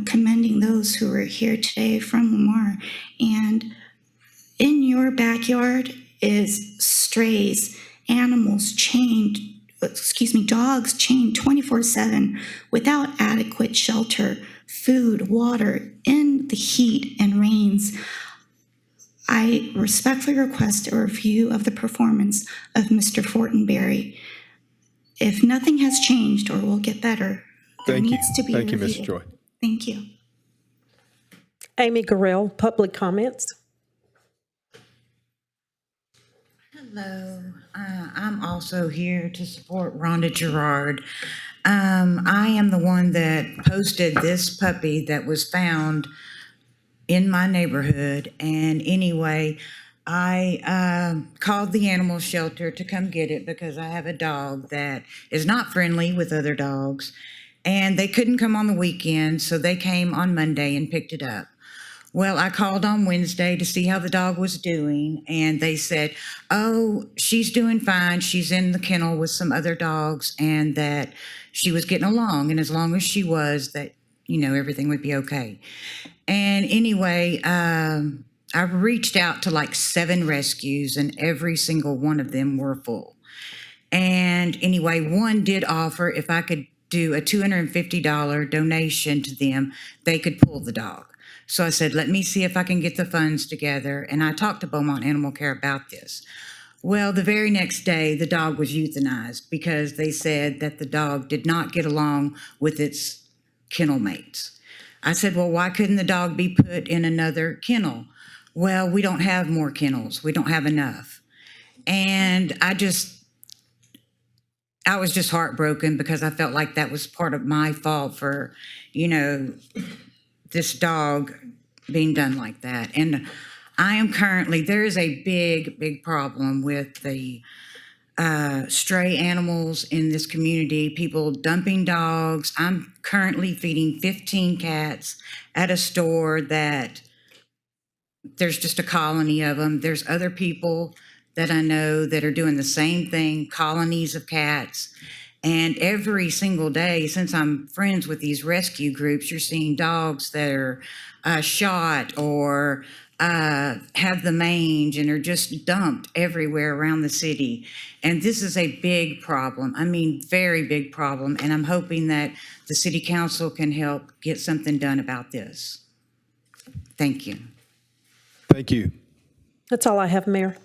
[SPEAKER 22] commending those who were here today from Lamar. And in your backyard is strays, animals chained, dogs chained 24/7 without adequate shelter, food, water, in the heat and rains. I respectfully request a review of the performance of Mr. Fortenberry. If nothing has changed or will get better, there
[SPEAKER 1] Thank you.
[SPEAKER 22] needs to be a
[SPEAKER 1] Thank you,
[SPEAKER 22] review.
[SPEAKER 1] Ms. Joy.
[SPEAKER 22] Thank you.
[SPEAKER 3] Amy Gorell, public comments.
[SPEAKER 18] Hello, I'm also here to support Rhonda Gerard. I am the one that posted this puppy that was found in my neighborhood. And anyway, I called the animal shelter to come get it because I have a dog that is not friendly with other dogs. And they couldn't come on the weekend, so they came on Monday and picked it up. Well, I called on Wednesday to see how the dog was doing, and they said, oh, she's doing fine. She's in the kennel with some other dogs, and that she was getting along, and as long as she was, that, everything would be okay. And anyway, I reached out to like 7 rescues, and every single one of them were full. And anyway, one did offer if I could do a $250 donation to them, they could pull the dog. So I said, let me see if I can get the funds together. And I talked to Beaumont Animal Care about this. Well, the very next day, the dog was euthanized because they said that the dog did not get along with its kennel mates. I said, well, why couldn't the dog be put in another kennel? Well, we don't have more kennels. We don't have enough. And I was just heartbroken because I felt like that was part of my fault for, this dog being done like that. And there is a big, big problem with the stray animals in this community, people dumping dogs. I'm currently feeding 15 cats at a store that there's just a colony of them. There's other people that I know that are doing the same thing, colonies of cats. And every single day, since I'm friends with these rescue groups, you're seeing dogs that are shot or have the mange and are just dumped everywhere around the city. And this is a big problem. I mean, very big problem. And I'm hoping that the city council can help get something done about this. Thank you.
[SPEAKER 1] Thank you.
[SPEAKER 3] That's all I have, Mayor.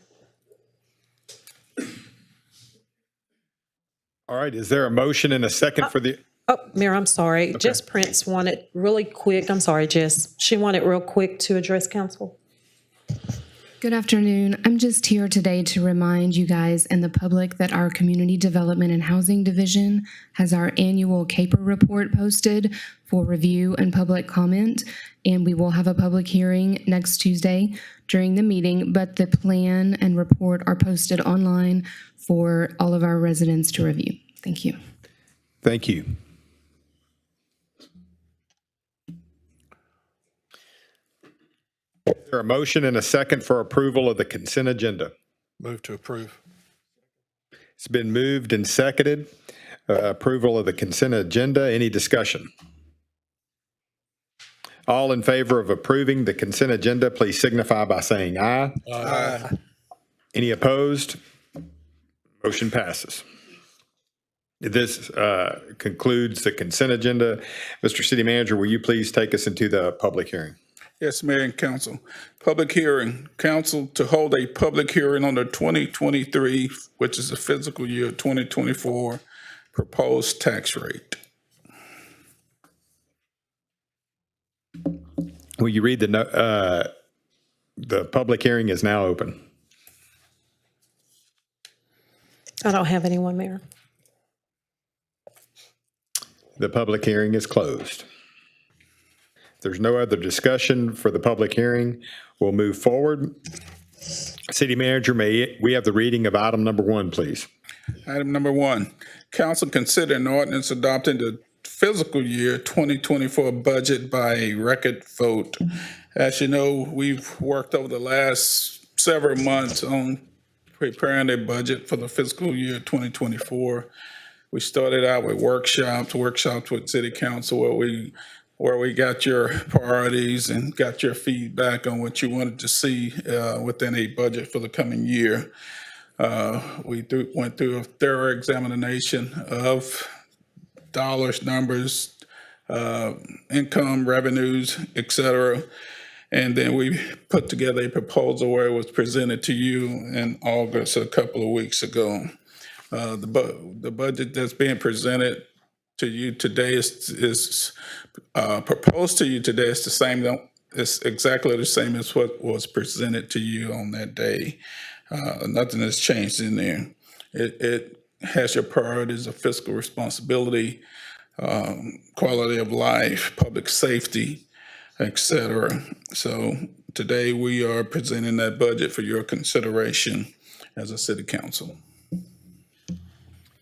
[SPEAKER 1] All right, is there a motion and a second for the,
[SPEAKER 3] Oh, Mayor, I'm sorry. Jess Prince wanted really quick. I'm sorry, Jess. She wanted real quick to address council.
[SPEAKER 5] Good afternoon. I'm just here today to remind you guys and the public that our Community Development and Housing Division has our annual CAPER report posted for review and public comment, and we will have a public hearing next Tuesday during the meeting, but the plan and report are posted online for all of our residents to review. Thank you.
[SPEAKER 1] thank you. Is there a motion and a second for approval of the consent agenda?
[SPEAKER 4] Move to approve.
[SPEAKER 1] It's been moved and seconded. Approval of the consent agenda. Any discussion? All in favor of approving the consent agenda, please signify by saying aye.
[SPEAKER 4] Aye.
[SPEAKER 1] Any opposed? Motion passes. This concludes the consent agenda. Mr. City Manager, will you please take us into the public hearing?
[SPEAKER 7] Yes, Mayor and Council. Public hearing. Council to hold a public hearing on the 2023, which is the fiscal year 2024, proposed tax rate.
[SPEAKER 1] Will you read the public hearing is now open.
[SPEAKER 3] I don't have anyone, Mayor.
[SPEAKER 1] The public hearing is closed. If there's no other discussion for the public hearing, we'll move forward. City Manager, may we have the reading of item number 1, please?
[SPEAKER 7] Item number 1, council consider an ordinance adopting the fiscal year 2024 budget by a record vote. As you know, we've worked over the last several months on preparing a budget for the fiscal year 2024. We started out with workshops with City Council where we got your priorities and got your feedback on what you wanted to see within a budget for the coming year. We went through a thorough examination of dollars, numbers, income, revenues, et cetera. And then we put together a proposal where it was presented to you in August a couple of weeks ago. The budget that's being presented to you today is proposed to you today is the same. It's exactly the same as what was presented to you on that day. Nothing has changed in there. It has your priorities of fiscal responsibility, quality of life, public safety, etc. So today we are presenting that budget for your consideration as a city council.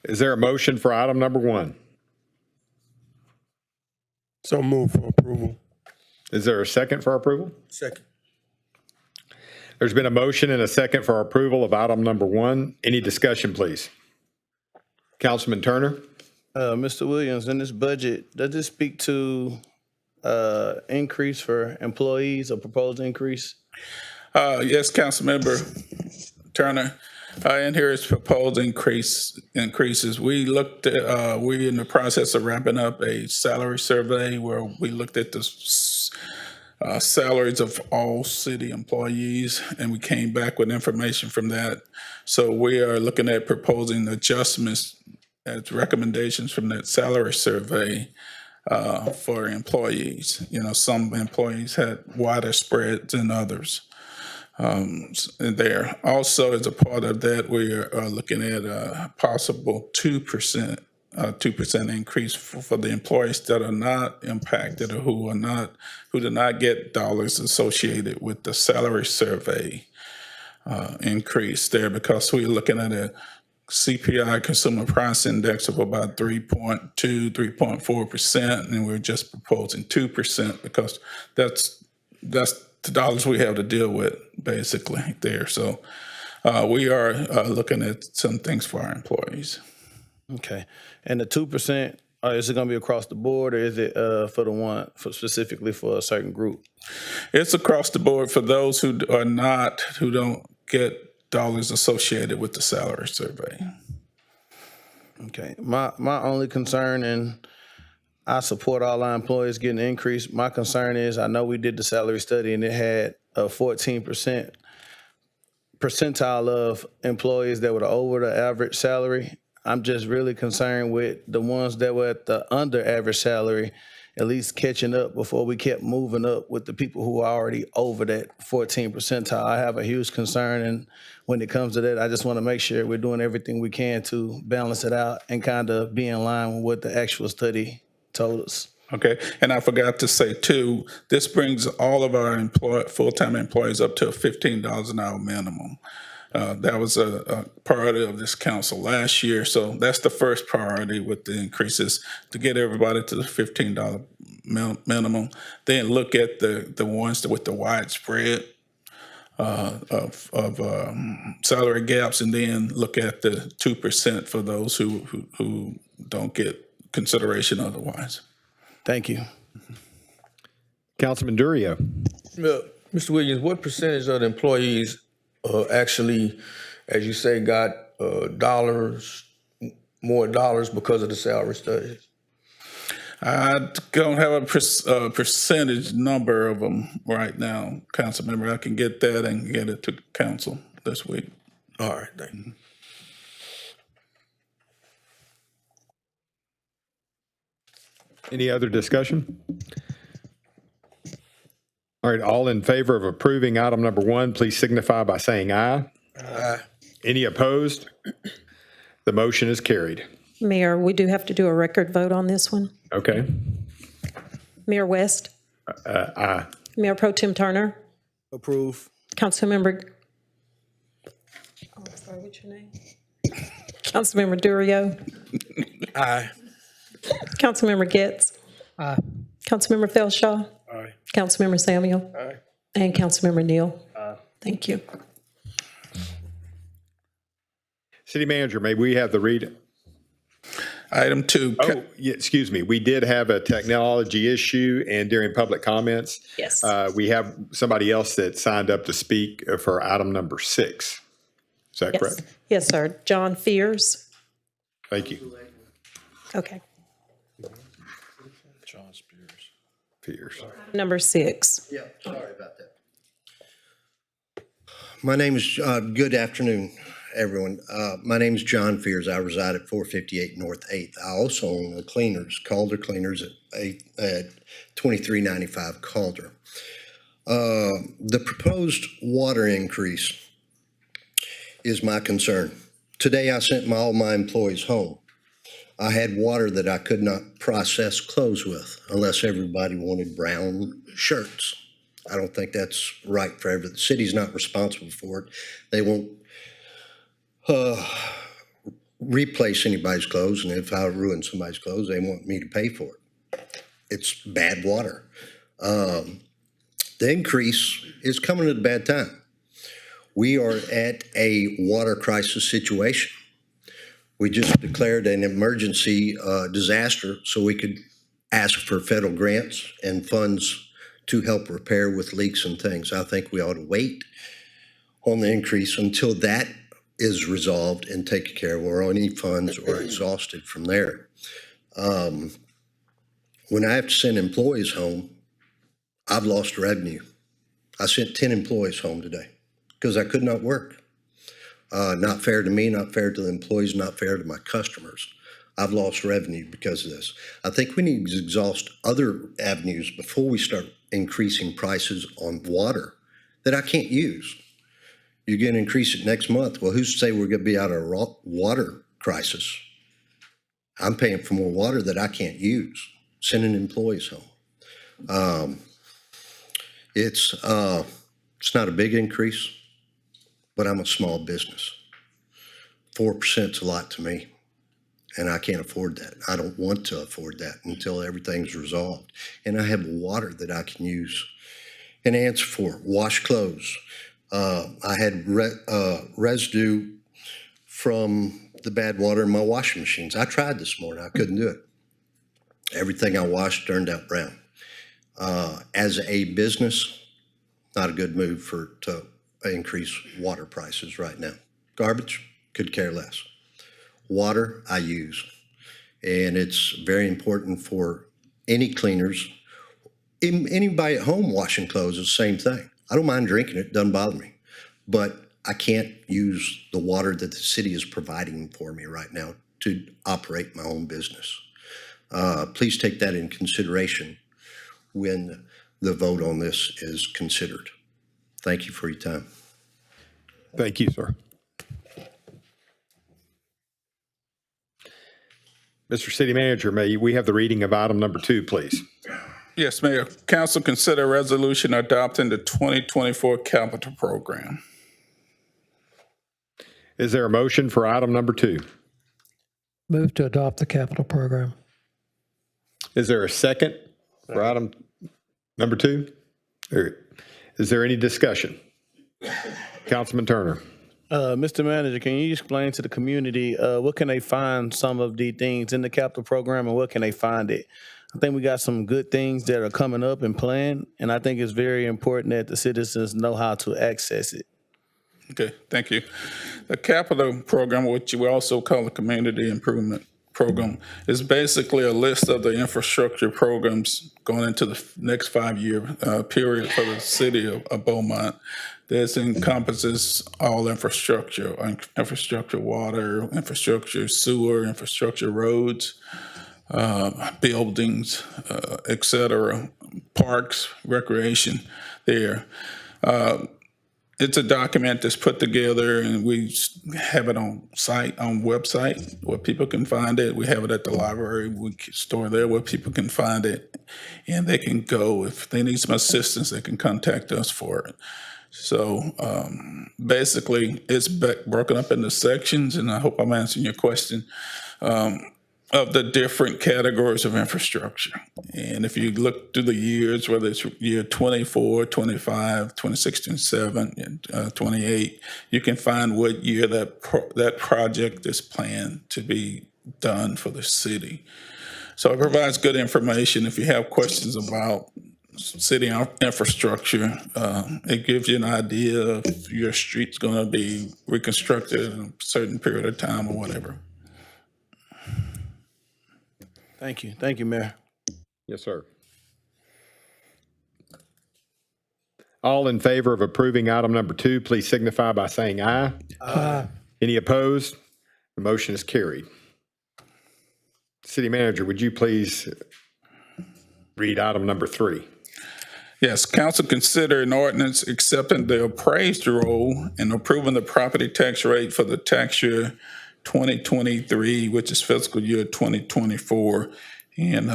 [SPEAKER 1] Is there a motion for item number 1?
[SPEAKER 4] So move for approval.
[SPEAKER 1] Is there a second for approval?
[SPEAKER 14] Second.
[SPEAKER 1] There's been a motion and a second for approval of item number 1. Any discussion, please? Councilman Turner?
[SPEAKER 23] Mr. Williams, in this budget, does this speak to increase for employees, a proposed increase?
[SPEAKER 7] Yes, Councilmember Turner. In here is proposed increases. We looked at, we're in the process of wrapping up a salary survey where we looked at the salaries of all city employees, and we came back with information from that. So we are looking at proposing adjustments as recommendations from that salary survey for employees. You know, some employees had wider spreads than others. There also, as a part of that, we are looking at a possible 2% increase for the employees that are not impacted or who do not get dollars associated with the salary survey increase there, because we're looking at a CPI, Consumer Price Index, of about 3.2, 3.4%, and we're just proposing 2% because that's the dollars we have to deal with basically there. So we are looking at some things for our employees.
[SPEAKER 23] Okay. And the 2%, is it going to be across the board, or is it specifically for a certain group?
[SPEAKER 7] It's across the board for those who don't get dollars associated with the salary survey.
[SPEAKER 23] Okay. My only concern, and I support all our employees getting an increase. My concern is, I know we did the salary study and it had a 14% percentile of employees that were over the average salary. I'm just really concerned with the ones that were at the under average salary, at least catching up before we kept moving up with the people who are already over that 14 percentile. I have a huge concern, and when it comes to that, I just want to make sure we're doing everything we can to balance it out and kind of be in line with what the actual study told us.
[SPEAKER 7] Okay, and I forgot to say too, this brings all of our full-time employees up to a $15 an hour minimum. That was a priority of this council last year, so that's the first priority with the increases, to get everybody to the $15 minimum. Then look at the ones with the widespread of salary gaps, and then look at the 2% for those who don't get consideration otherwise.
[SPEAKER 23] Thank you.
[SPEAKER 1] Councilman Durio.
[SPEAKER 14] Mr. Williams, what percentage of the employees actually, as you say, got more dollars because of the salary studies?
[SPEAKER 7] I don't have a percentage number of them right now, council member. I can get that and get it to council this week.
[SPEAKER 14] All right, thank you.
[SPEAKER 1] Any other discussion? All right, all in favor of approving item number 1, please signify by saying aye.
[SPEAKER 14] Aye.
[SPEAKER 1] Any opposed? The motion is carried.
[SPEAKER 3] Mayor, we do have to do a record vote on this one.
[SPEAKER 1] Okay.
[SPEAKER 3] Mayor West,
[SPEAKER 1] Aye.
[SPEAKER 3] Mayor Pro Tem Turner,
[SPEAKER 23] Approve.
[SPEAKER 3] Councilmember, I'm sorry, what's your name? Councilmember Durio,
[SPEAKER 14] Aye.
[SPEAKER 3] Councilmember Getz,
[SPEAKER 16] Aye.
[SPEAKER 3] Councilmember Felshaw,
[SPEAKER 23] Aye.
[SPEAKER 3] Councilmember Samuel,
[SPEAKER 23] Aye.
[SPEAKER 3] and Councilmember Neal.
[SPEAKER 23] Aye.
[SPEAKER 3] Thank you.
[SPEAKER 1] City Manager, may we have the read?
[SPEAKER 7] Item 2.
[SPEAKER 1] Oh, yeah, excuse me. We did have a technology issue, and during public comments,
[SPEAKER 3] Yes.
[SPEAKER 1] we have somebody else that signed up to speak for item number 6. Is that
[SPEAKER 3] Yes.
[SPEAKER 1] correct?
[SPEAKER 3] Yes, sir. John Fears.
[SPEAKER 1] Thank you.
[SPEAKER 3] Okay.
[SPEAKER 23] John Spears.
[SPEAKER 1] Fears.
[SPEAKER 3] Number 6.
[SPEAKER 8] Yeah, sorry about that. My name is, good afternoon, everyone. My name is John Fears. I reside at 458 North 8th. I also own a cleaners, Calder Cleaners at 2395 Calder. The proposed water increase is my concern. Today, I sent all my employees home. I had water that I could not process clothes with unless everybody wanted brown shirts. I don't think that's right for everyone. The city's not responsible for it. They won't replace anybody's clothes, and if I ruin somebody's clothes, they want me to pay for it. It's bad water. The increase is coming at a bad time. We are at a water crisis situation. We just declared an emergency disaster so we could ask for federal grants and funds to help repair with leaks and things. I think we ought to wait on the increase until that is resolved and taken care of, or any funds are exhausted from there. When I have to send employees home, I've lost revenue. I sent 10 employees home today because I could not work. Not fair to me, not fair to the employees, not fair to my customers. I've lost revenue because of this. I think we need to exhaust other avenues before we start increasing prices on water that I can't use. You're going to increase it next month. Well, who's to say we're going to be out of a water crisis? I'm paying for more water that I can't use, sending employees home. It's not a big increase, but I'm a small business. 4% is a lot to me, and I can't afford that. I don't want to afford that until everything's resolved. And I have water that I can use and answer for, wash clothes. I had residue from the bad water in my washing machines. I tried this morning. I couldn't do it. Everything I washed turned out brown. As a business, not a good move to increase water prices right now. Garbage, could care less. Water, I use. And it's very important for any cleaners. Anybody at home washing clothes is the same thing. I don't mind drinking it, doesn't bother me. But I can't use the water that the city is providing for me right now to operate my own business. Please take that in consideration when the vote on this is considered. Thank you for your time.
[SPEAKER 1] Thank you, sir. Mr. City Manager, may we have the reading of item number 2, please?
[SPEAKER 7] Yes, Mayor. Council consider resolution adopting the 2024 capital program.
[SPEAKER 1] Is there a motion for item number 2?
[SPEAKER 9] Move to adopt the capital program.
[SPEAKER 1] Is there a second for item number 2? Or is there any discussion? Councilman Turner.
[SPEAKER 23] Mr. Manager, can you explain to the community what can they find some of the things in the capital program and what can they find it? I think we got some good things that are coming up and planned, and I think it's very important that the citizens know how to access it.
[SPEAKER 7] Okay, thank you. The capital program, which we also call the community improvement program, is basically a list of the infrastructure programs going into the next 5-year period for the city of Beaumont. This encompasses all infrastructure, water, infrastructure, sewer, infrastructure, roads, buildings, et cetera, parks, recreation there. It's a document that's put together, and we have it on website where people can find it. We have it at the library. We store there where people can find it, and they can go. If they need some assistance, they can contact us for it. So basically, it's broken up into sections, and I hope I'm answering your question, of the different categories of infrastructure. And if you look through the years, whether it's year 24, 25, 26, 27, and 28, you can find what year that project is planned to be done for the city. So it provides good information. If you have questions about city infrastructure, it gives you an idea if your street's going to be reconstructed in a certain period of time or whatever.
[SPEAKER 23] Thank you. Thank you, Mayor.
[SPEAKER 1] Yes, sir. All in favor of approving item number 2, please signify by saying aye.
[SPEAKER 9] Aye.
[SPEAKER 1] Any opposed? The motion is carried. City Manager, would you please read item number 3?
[SPEAKER 7] Yes, council consider an ordinance accepting the appraised role and approving the property tax rate for the tax year 2023, which is fiscal year 2024. And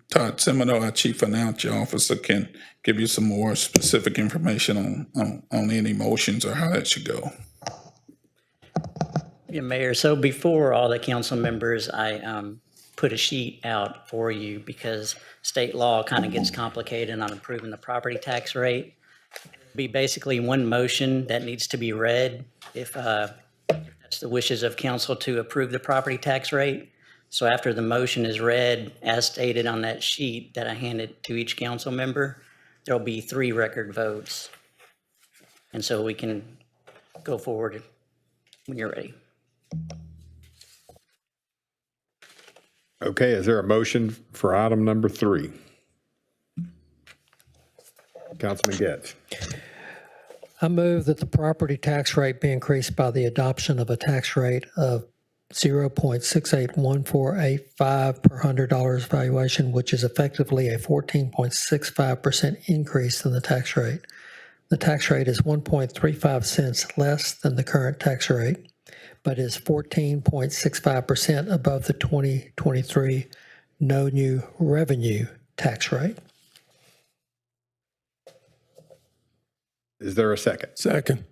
[SPEAKER 7] Todd Semino, our Chief Financial Officer, can give you some more specific information on any motions or how that should go.
[SPEAKER 10] Yeah, Mayor, so before all the council members, I put a sheet out for you because state law kind of gets complicated on approving the property tax rate. It'd be basically one motion that needs to be read if that's the wishes of council to approve the property tax rate. So after the motion is read, as stated on that sheet that I handed to each council member, there'll be 3 record votes. And so we can go forward when you're ready.
[SPEAKER 1] Okay, is there a motion for item number 3? Councilman Getz.
[SPEAKER 9] I move that the property tax rate be increased by the adoption of a tax rate of 0.681485 per $100 valuation, which is effectively a 14.65% increase in the tax rate. The tax rate is 1.35 cents less than the current tax rate, but is 14.65% above the 2023 no new revenue tax rate.
[SPEAKER 1] Is there a second?
[SPEAKER 4] Second.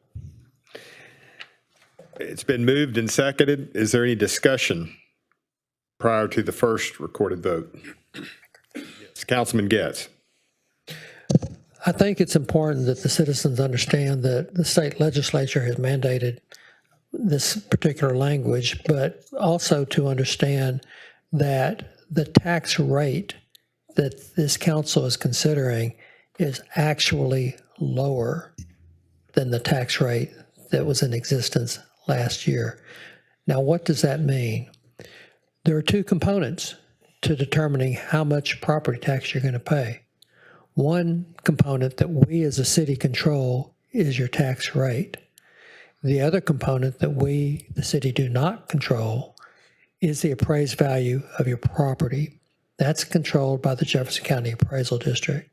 [SPEAKER 1] It's been moved and seconded. Is there any discussion prior to the first recorded vote? Yes, Councilman Getz.
[SPEAKER 9] I think it's important that the citizens understand that the state legislature has mandated this particular language, but also to understand that the tax rate that this council is considering is actually lower than the tax rate that was in existence last year. Now, what does that mean? There are 2 components to determining how much property tax you're going to pay. One component that we as a city control is your tax rate. The other component that we, the city, do not control is the appraised value of your property. That's controlled by the Jefferson County Appraisal District.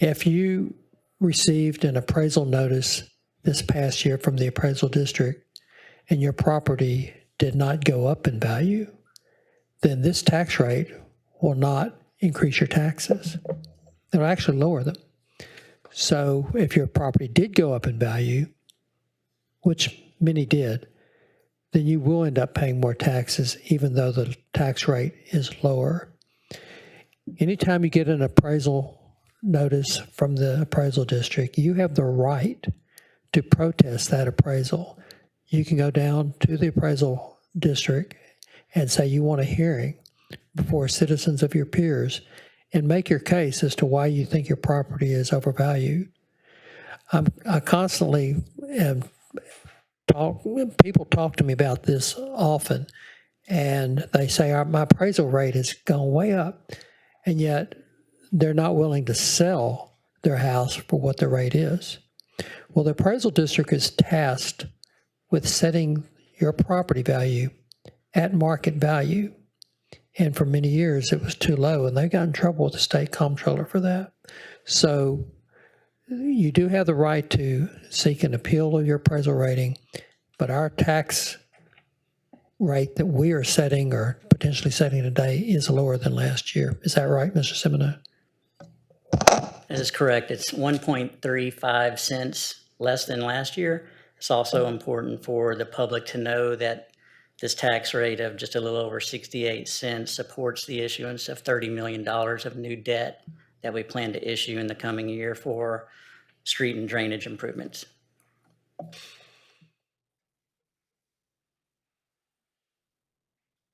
[SPEAKER 9] If you received an appraisal notice this past year from the appraisal district and your property did not go up in value, then this tax rate will not increase your taxes. It'll actually lower them. So if your property did go up in value, which many did, then you will end up paying more taxes even though the tax rate is lower. Anytime you get an appraisal notice from the appraisal district, you have the right to protest that appraisal. You can go down to the appraisal district and say you want a hearing before citizens of your peers and make your case as to why you think your property is overvalued. I constantly people talk to me about this often, and they say my appraisal rate has gone way up, and yet they're not willing to sell their house for what the rate is. Well, the appraisal district is tasked with setting your property value at market value. And for many years, it was too low, and they got in trouble with the state comptroller for that. So you do have the right to seek an appeal of your appraisal rating, but our tax rate that we are setting or potentially setting today is lower than last year. Is that right, Mr. Semino?
[SPEAKER 10] That is correct. It's 1.35 cents less than last year. It's also important for the public to know that this tax rate of just a little over 68 cents supports the issuance of $30 million of new debt that we plan to issue in the coming year for street and drainage improvements.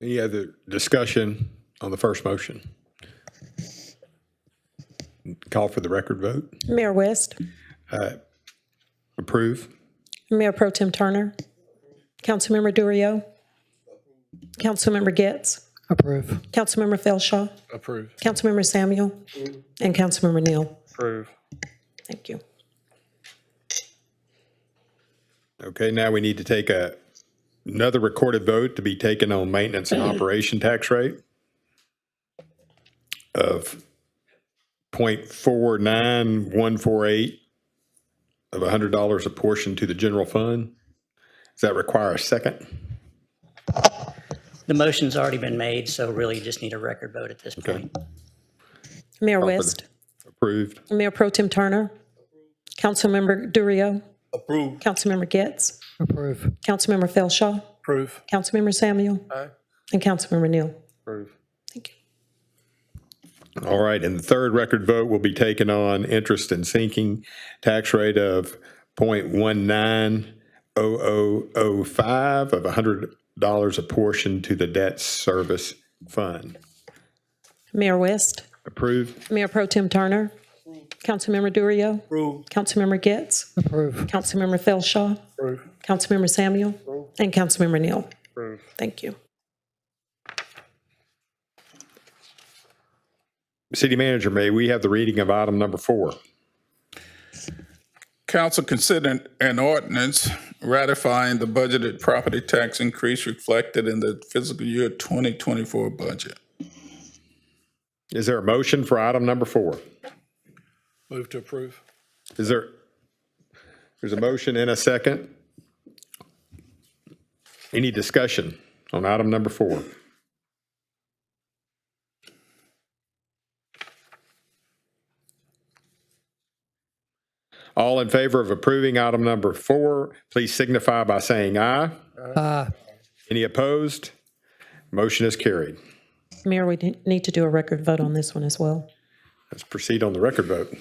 [SPEAKER 1] Any other discussion on the first motion? Call for the record vote.
[SPEAKER 3] Mayor West,
[SPEAKER 1] Approve.
[SPEAKER 3] Mayor Pro Tem Turner, Councilmember Durio, Councilmember Getz,
[SPEAKER 9] Approve.
[SPEAKER 3] Councilmember Felshaw,
[SPEAKER 4] Approve.
[SPEAKER 3] Councilmember Samuel, and Councilmember Neal.
[SPEAKER 4] Approve.
[SPEAKER 3] Thank you.
[SPEAKER 1] Okay, now we need to take another recorded vote to be taken on maintenance and operation tax rate of 0.49148 of $100 apportioned to the general fund. Does that require a second?
[SPEAKER 10] The motion's already been made, so really just need a record vote at this point.
[SPEAKER 3] Mayor
[SPEAKER 1] Call for
[SPEAKER 3] West,
[SPEAKER 1] Approved.
[SPEAKER 3] Mayor Pro Tem Turner, Councilmember Durio,
[SPEAKER 14] Approve.
[SPEAKER 3] Councilmember Getz,
[SPEAKER 9] Approve.
[SPEAKER 3] Councilmember Felshaw,
[SPEAKER 4] Approve.
[SPEAKER 3] Councilmember Samuel,
[SPEAKER 4] Aye.
[SPEAKER 3] and Councilmember Neal.
[SPEAKER 4] Approve.
[SPEAKER 3] Thank you.
[SPEAKER 1] All right, and the third record vote will be taken on interest and sinking tax rate of 0.190005 of $100 apportioned to the debt service fund.
[SPEAKER 3] Mayor West,
[SPEAKER 1] Approved.
[SPEAKER 3] Mayor Pro Tem Turner, Councilmember Durio,
[SPEAKER 14] Approve.
[SPEAKER 3] Councilmember Getz,
[SPEAKER 9] Approve.
[SPEAKER 3] Councilmember Felshaw,
[SPEAKER 4] Approve.
[SPEAKER 3] Councilmember Samuel, and Councilmember Neal.
[SPEAKER 4] Approve.
[SPEAKER 3] Thank you.
[SPEAKER 1] City Manager, may we have the reading of item number 4?
[SPEAKER 7] Council considered an ordinance ratifying the budgeted property tax increase reflected in the fiscal year 2024 budget.
[SPEAKER 1] Is there a motion for item number 4?
[SPEAKER 4] Move to approve.
[SPEAKER 1] There's a motion and a second. Any discussion on item number 4? All in favor of approving item number 4, please signify by saying aye.
[SPEAKER 9] Aye.
[SPEAKER 1] Any opposed? Motion is carried.
[SPEAKER 3] Mayor, we need to do a record vote on this one as well.
[SPEAKER 1] Let's proceed on the record vote.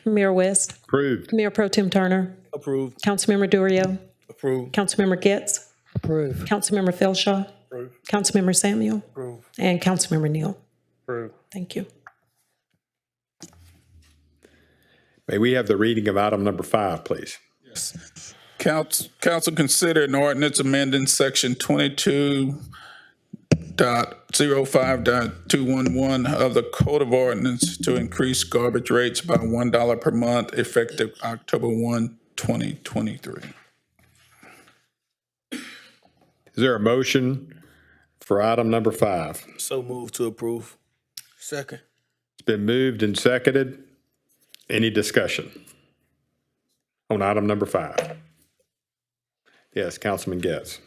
[SPEAKER 3] Mayor West,
[SPEAKER 1] Approved.
[SPEAKER 3] Mayor Pro Tem Turner,
[SPEAKER 14] Approve.
[SPEAKER 3] Councilmember Durio,
[SPEAKER 14] Approve.
[SPEAKER 3] Councilmember Getz,
[SPEAKER 9] Approve.
[SPEAKER 3] Councilmember Felshaw,
[SPEAKER 4] Approve.
[SPEAKER 3] Councilmember Samuel,
[SPEAKER 4] Approve.
[SPEAKER 3] and Councilmember Neal.
[SPEAKER 4] Approve.
[SPEAKER 3] Thank you.
[SPEAKER 1] May we have the reading of item number 5, please?
[SPEAKER 7] Council considered an ordinance amending section 22 22.05.211 of the Code of Ordinance to increase garbage rates by $1 per month effective October 1, 2023.
[SPEAKER 1] Is there a motion for item number 5?
[SPEAKER 14] So move to approve. Second.
[SPEAKER 1] It's been moved and seconded. Any discussion on item number 5? Yes, Councilman Getz.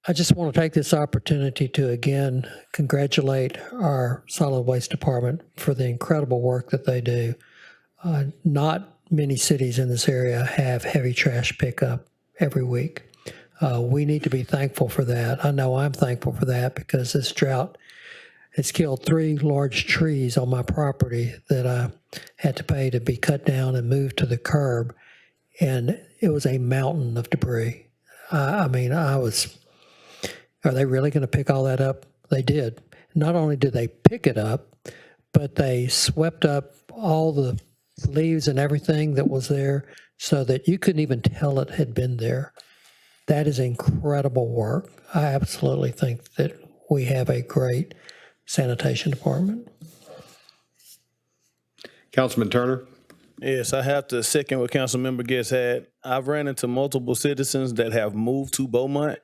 [SPEAKER 9] I just want to take this opportunity to again congratulate our solid waste department for the incredible work that they do. Not many cities in this area have heavy trash pickup every week. We need to be thankful for that. I know I'm thankful for that because this drought has killed 3 large trees on my property that I had to pay to be cut down and moved to the curb. And it was a mountain of debris. I mean, are they really going to pick all that up? They did. Not only did they pick it up, but they swept up all the leaves and everything that was there so that you couldn't even tell it had been there. That is incredible work. I absolutely think that we have a great sanitation department.
[SPEAKER 1] Councilman Turner?
[SPEAKER 23] Yes, I have to second what Councilmember Getz had. I've ran into multiple citizens that have moved to Beaumont,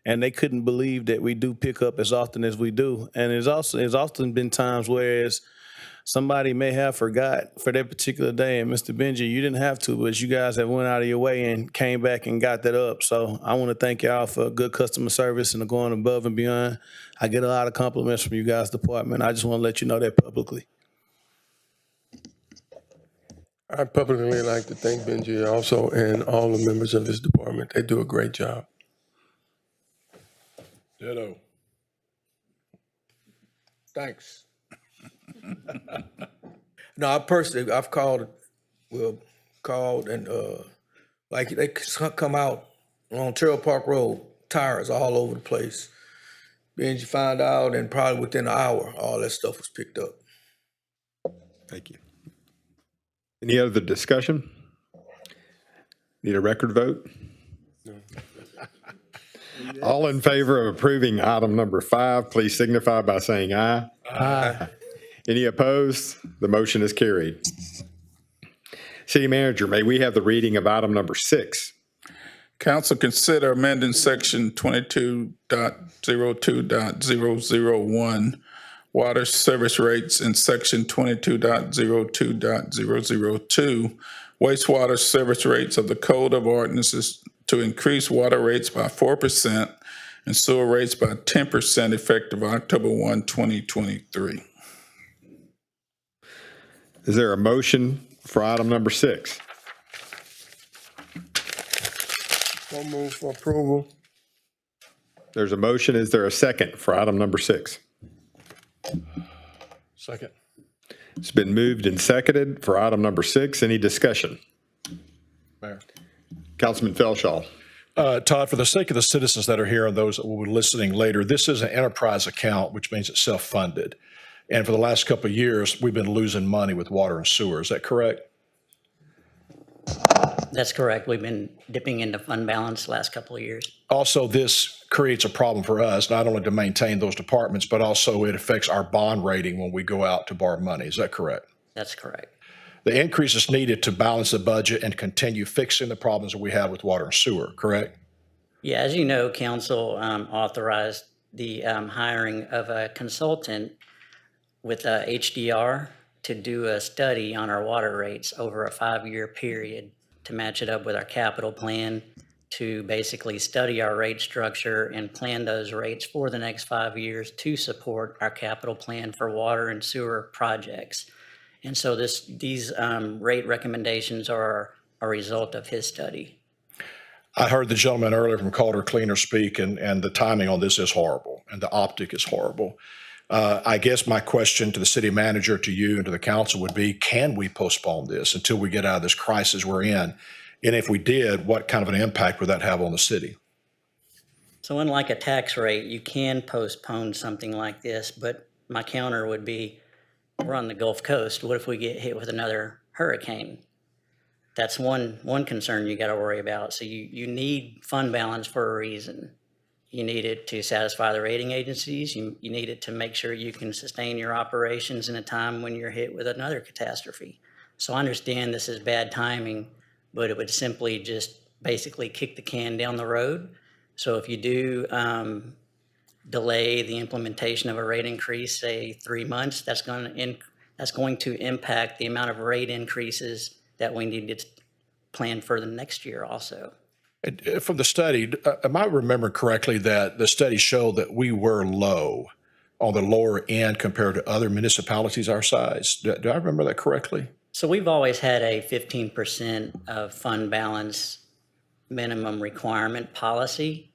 [SPEAKER 23] and they couldn't believe that we do pick up as often as we do. And it's often been times where somebody may have forgot for that particular day. And Mr. Benji, you didn't have to, but you guys have went out of your way and came back and got that up. So I want to thank y'all for good customer service and going above and beyond. I get a lot of compliments from you guys' department. I just want to let you know that publicly.
[SPEAKER 4] I publicly like to thank Benji also and all the members of this department. They do a great job.
[SPEAKER 7] Ditto.
[SPEAKER 14] Thanks. No, I've called and like they come out on Terrell Park Road, tires all over the place. Then you find out, and probably within an hour, all that stuff was picked up.
[SPEAKER 1] Thank you. Any other discussion? Need a record vote? No. All in favor of approving item number 5, please signify by saying aye.
[SPEAKER 9] Aye.
[SPEAKER 1] Any opposed? The motion is carried. City Manager, may we have the reading of item number 6?
[SPEAKER 7] Council consider amending section 22.02.001 water service rates and section 22.02.002 wastewater service rates of the Code of Ordinances to increase water rates by 4% and sewer rates by 10% effective October 1, 2023.
[SPEAKER 1] Is there a motion for item number 6?
[SPEAKER 4] So move for approval.
[SPEAKER 1] There's a motion. Is there a second for item number 6?
[SPEAKER 4] Second.
[SPEAKER 1] It's been moved and seconded for item number 6. Any discussion?
[SPEAKER 11] Mayor.
[SPEAKER 1] Councilman Felshaw.
[SPEAKER 11] Todd, for the sake of the citizens that are here and those that will be listening later, this is an enterprise account, which means it's self-funded. And for the last couple of years, we've been losing money with water and sewer. Is that correct?
[SPEAKER 10] That's correct. We've been dipping into fund balance the last couple of years.
[SPEAKER 11] Also, this creates a problem for us, not only to maintain those departments, but also it affects our bond rating when we go out to borrow money. Is that correct?
[SPEAKER 10] That's correct.
[SPEAKER 11] The increase is needed to balance the budget and continue fixing the problems that we have with water and sewer, correct?
[SPEAKER 10] Yeah, as you know, council authorized the hiring of a consultant with HDR to do a study on our water rates over a 5-year period to match it up with our capital plan, to basically study our rate structure and plan those rates for the next 5 years to support our capital plan for water and sewer projects. And so these rate recommendations are a result of his study.
[SPEAKER 11] I heard the gentleman earlier from Calder Cleaner speak, and the timing on this is horrible, and the optic is horrible. I guess my question to the city manager, to you, and to the council would be, can we postpone this until we get out of this crisis we're in? And if we did, what kind of an impact would that have on the city?
[SPEAKER 10] So unlike a tax rate, you can postpone something like this, but my counter would be, we're on the Gulf Coast. What if we get hit with another hurricane? That's one concern you got to worry about. So you need fund balance for a reason. You need it to satisfy the rating agencies. You need it to make sure you can sustain your operations in a time when you're hit with another catastrophe. So I understand this is bad timing, but it would simply just basically kick the can down the road. So if you do delay the implementation of a rate increase, say 3 months, that's going to impact the amount of rate increases that we need to plan for the next year also.
[SPEAKER 11] From the study, am I remembering correctly that the study showed that we were low on the lower end compared to other municipalities our size? Do I remember that correctly?
[SPEAKER 10] So we've always had a 15% of fund balance minimum requirement policy,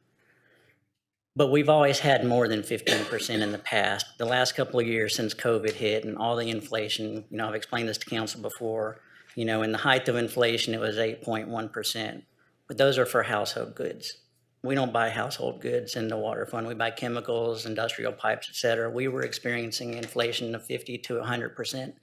[SPEAKER 10] but we've always had more than 15% in the past. The last couple of years since COVID hit and all the inflation, I've explained this to council before, in the height of inflation, it was 8.1%. But those are for household goods. We don't buy household goods in the water fund. We buy chemicals, industrial pipes, et cetera. We were experiencing inflation of 50 to 100%.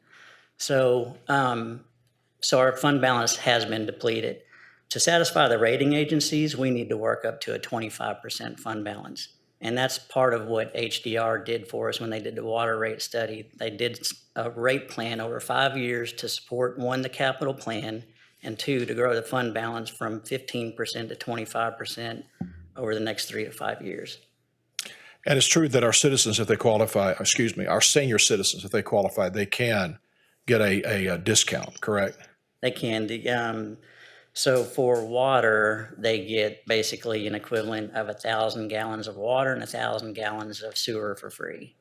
[SPEAKER 10] So our fund balance has been depleted. To satisfy the rating agencies, we need to work up to a 25% fund balance. And that's part of what HDR did for us when they did the water rate study. They did a rate plan over 5 years to support, 1, the capital plan, and 2, to grow the fund balance from 15% to 25% over the next 3 to 5 years.
[SPEAKER 11] And it's true that our citizens, if they qualify, our senior citizens, if they qualify, they can get a discount, correct?
[SPEAKER 10] They can. So for water, they get basically an equivalent of 1,000 gallons of water and 1,000 gallons of sewer for free.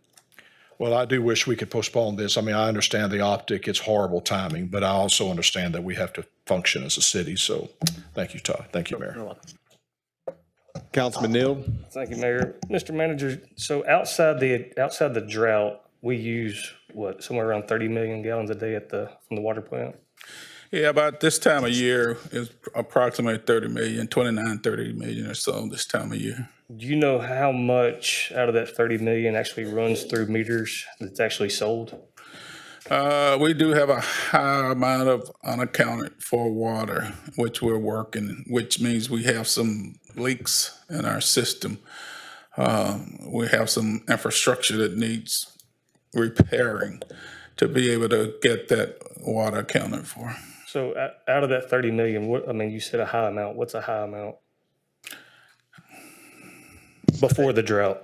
[SPEAKER 11] Well, I do wish we could postpone this. I mean, I understand the optic, it's horrible timing, but I also understand that we have to function as a city. So thank you, Todd. Thank you, Mayor.
[SPEAKER 10] You're welcome.
[SPEAKER 1] Councilman Neal?
[SPEAKER 12] Thank you, Mayor. Mr. Manager, so outside the drought, we use somewhere around 30 million gallons a day from the water plant?
[SPEAKER 7] Yeah, about this time of year is approximately 30 million, 29, 30 million or so this time of year.
[SPEAKER 12] Do you know how much out of that 30 million actually runs through meters that's actually sold?
[SPEAKER 7] We do have a high amount of unaccounted for water, which we're working, which means we have some leaks in our system. We have some infrastructure that needs repairing to be able to get that water accounted for.
[SPEAKER 12] So out of that 30 million, you said a high amount. What's a high amount? Before the drought.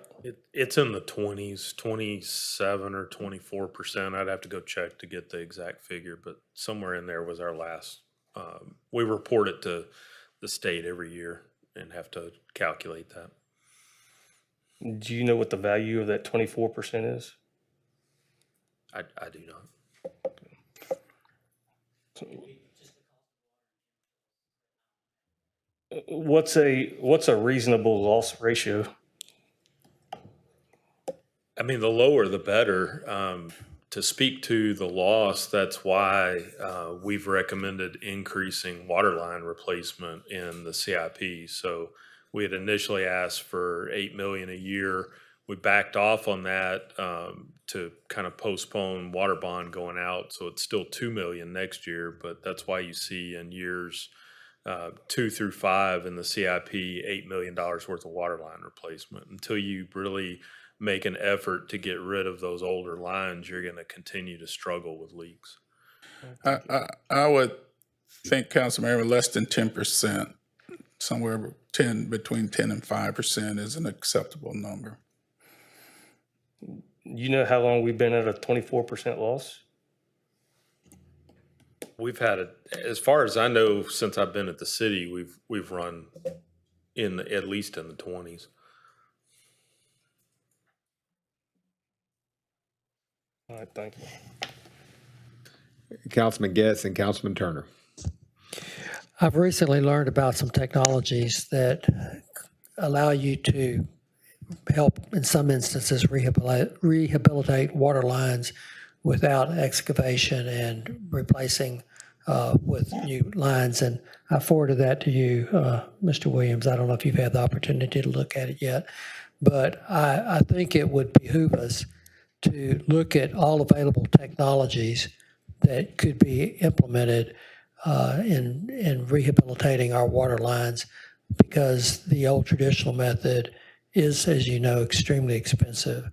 [SPEAKER 13] It's in the 20s, 27 or 24%. I'd have to go check to get the exact figure, but somewhere in there was our last. We report it to the state every year and have to calculate that.
[SPEAKER 12] Do you know what the value of that 24% is?
[SPEAKER 13] I do not.
[SPEAKER 12] What's a reasonable loss ratio?
[SPEAKER 13] I mean, the lower the better. To speak to the loss, that's why we've recommended increasing water line replacement in the CIP. So we had initially asked for $8 million a year. We backed off on that to kind of postpone water bond going out. So it's still $2 million next year, but that's why you see in years 2 through 5 in the CIP, $8 million worth of water line replacement. Until you really make an effort to get rid of those older lines, you're going to continue to struggle with leaks.
[SPEAKER 7] I would think, Councilman, less than 10%, somewhere between 10 and 5% is an acceptable number.
[SPEAKER 12] You know how long we've been at a 24% loss?
[SPEAKER 13] We've had it, as far as I know, since I've been at the city, we've run at least in the 20s.
[SPEAKER 12] All right, thank you.
[SPEAKER 1] Councilman Getz and Councilman Turner.
[SPEAKER 9] I've recently learned about some technologies that allow you to help, in some instances, rehabilitate water lines without excavation and replacing with new lines. And I forwarded that to you, Mr. Williams. I don't know if you've had the opportunity to look at it yet, but I think it would behoove us to look at all available technologies that could be implemented in rehabilitating our water lines, because the old traditional method is, as you know, extremely expensive.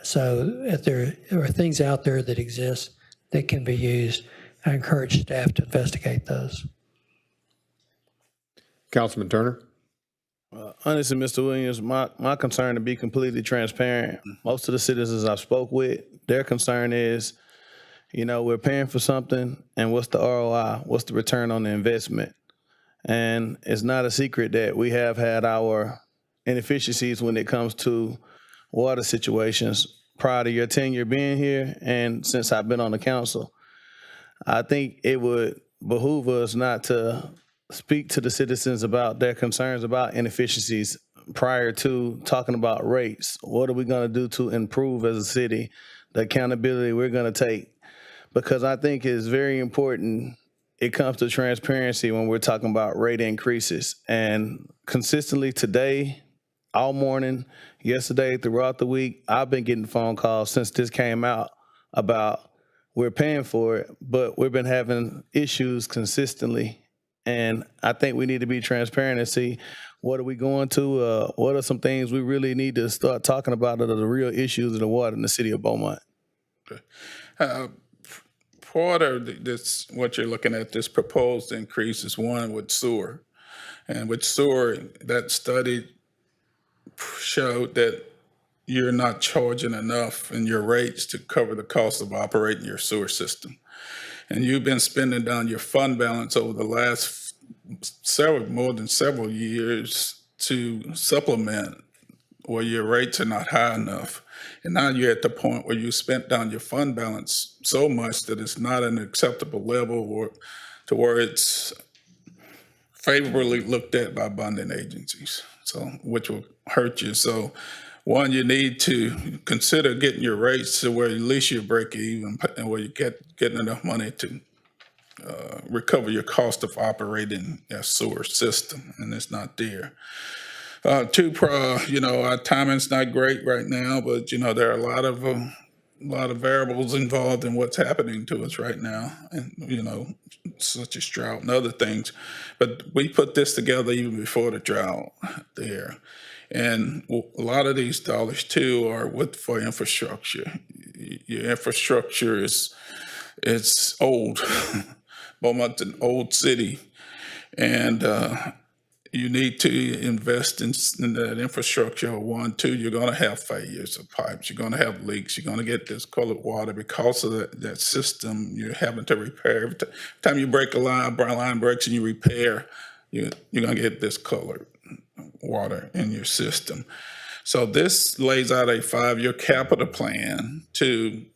[SPEAKER 9] So if there are things out there that exist that can be used, I encourage staff to investigate those.
[SPEAKER 1] Councilman Turner?
[SPEAKER 23] Honestly, Mr. Williams, my concern, to be completely transparent, most of the citizens I've spoke with, their concern is, we're paying for something, and what's the ROI? What's the return on the investment? And it's not a secret that we have had our inefficiencies when it comes to water situations prior to your tenure being here and since I've been on the council. I think it would behoove us not to speak to the citizens about their concerns about inefficiencies prior to talking about rates. What are we going to do to improve as a city, the accountability we're going to take? Because I think it's very important it comes to transparency when we're talking about rate increases. And consistently today, all morning, yesterday, throughout the week, I've been getting phone calls since this came out about we're paying for it, but we've been having issues consistently. And I think we need to be transparent and see what are we going to, what are some things we really need to start talking about that are the real issues of the water in the city of Beaumont.
[SPEAKER 7] Part of this, what you're looking at, this proposed increase is one with sewer. And with sewer, that study showed that you're not charging enough in your rates to cover the cost of operating your sewer system. And you've been spending down your fund balance over the last more than several years to supplement where your rates are not high enough. And now you're at the point where you spent down your fund balance so much that it's not an acceptable level to where it's favorably looked at by bonding agencies, so which will hurt you. So one, you need to consider getting your rates to where at least you break even and where you getting enough money to recover your cost of operating a sewer system, and it's not there. Two, our timing's not great right now, but there are a lot of variables involved in what's happening to us right now, and such as drought and other things. But we put this together even before the drought there. And a lot of these dollars too are for infrastructure. Your infrastructure it's old. Beaumont's an old city, and you need to invest in that infrastructure. One, two, you're going to have failures of pipes. You're going to have leaks. You're going to get discolored water because of that system. You're having to repair. Every time you break a line breaks and you repair, you're going to get discolored water in your system. So this lays out a 5-year capital plan to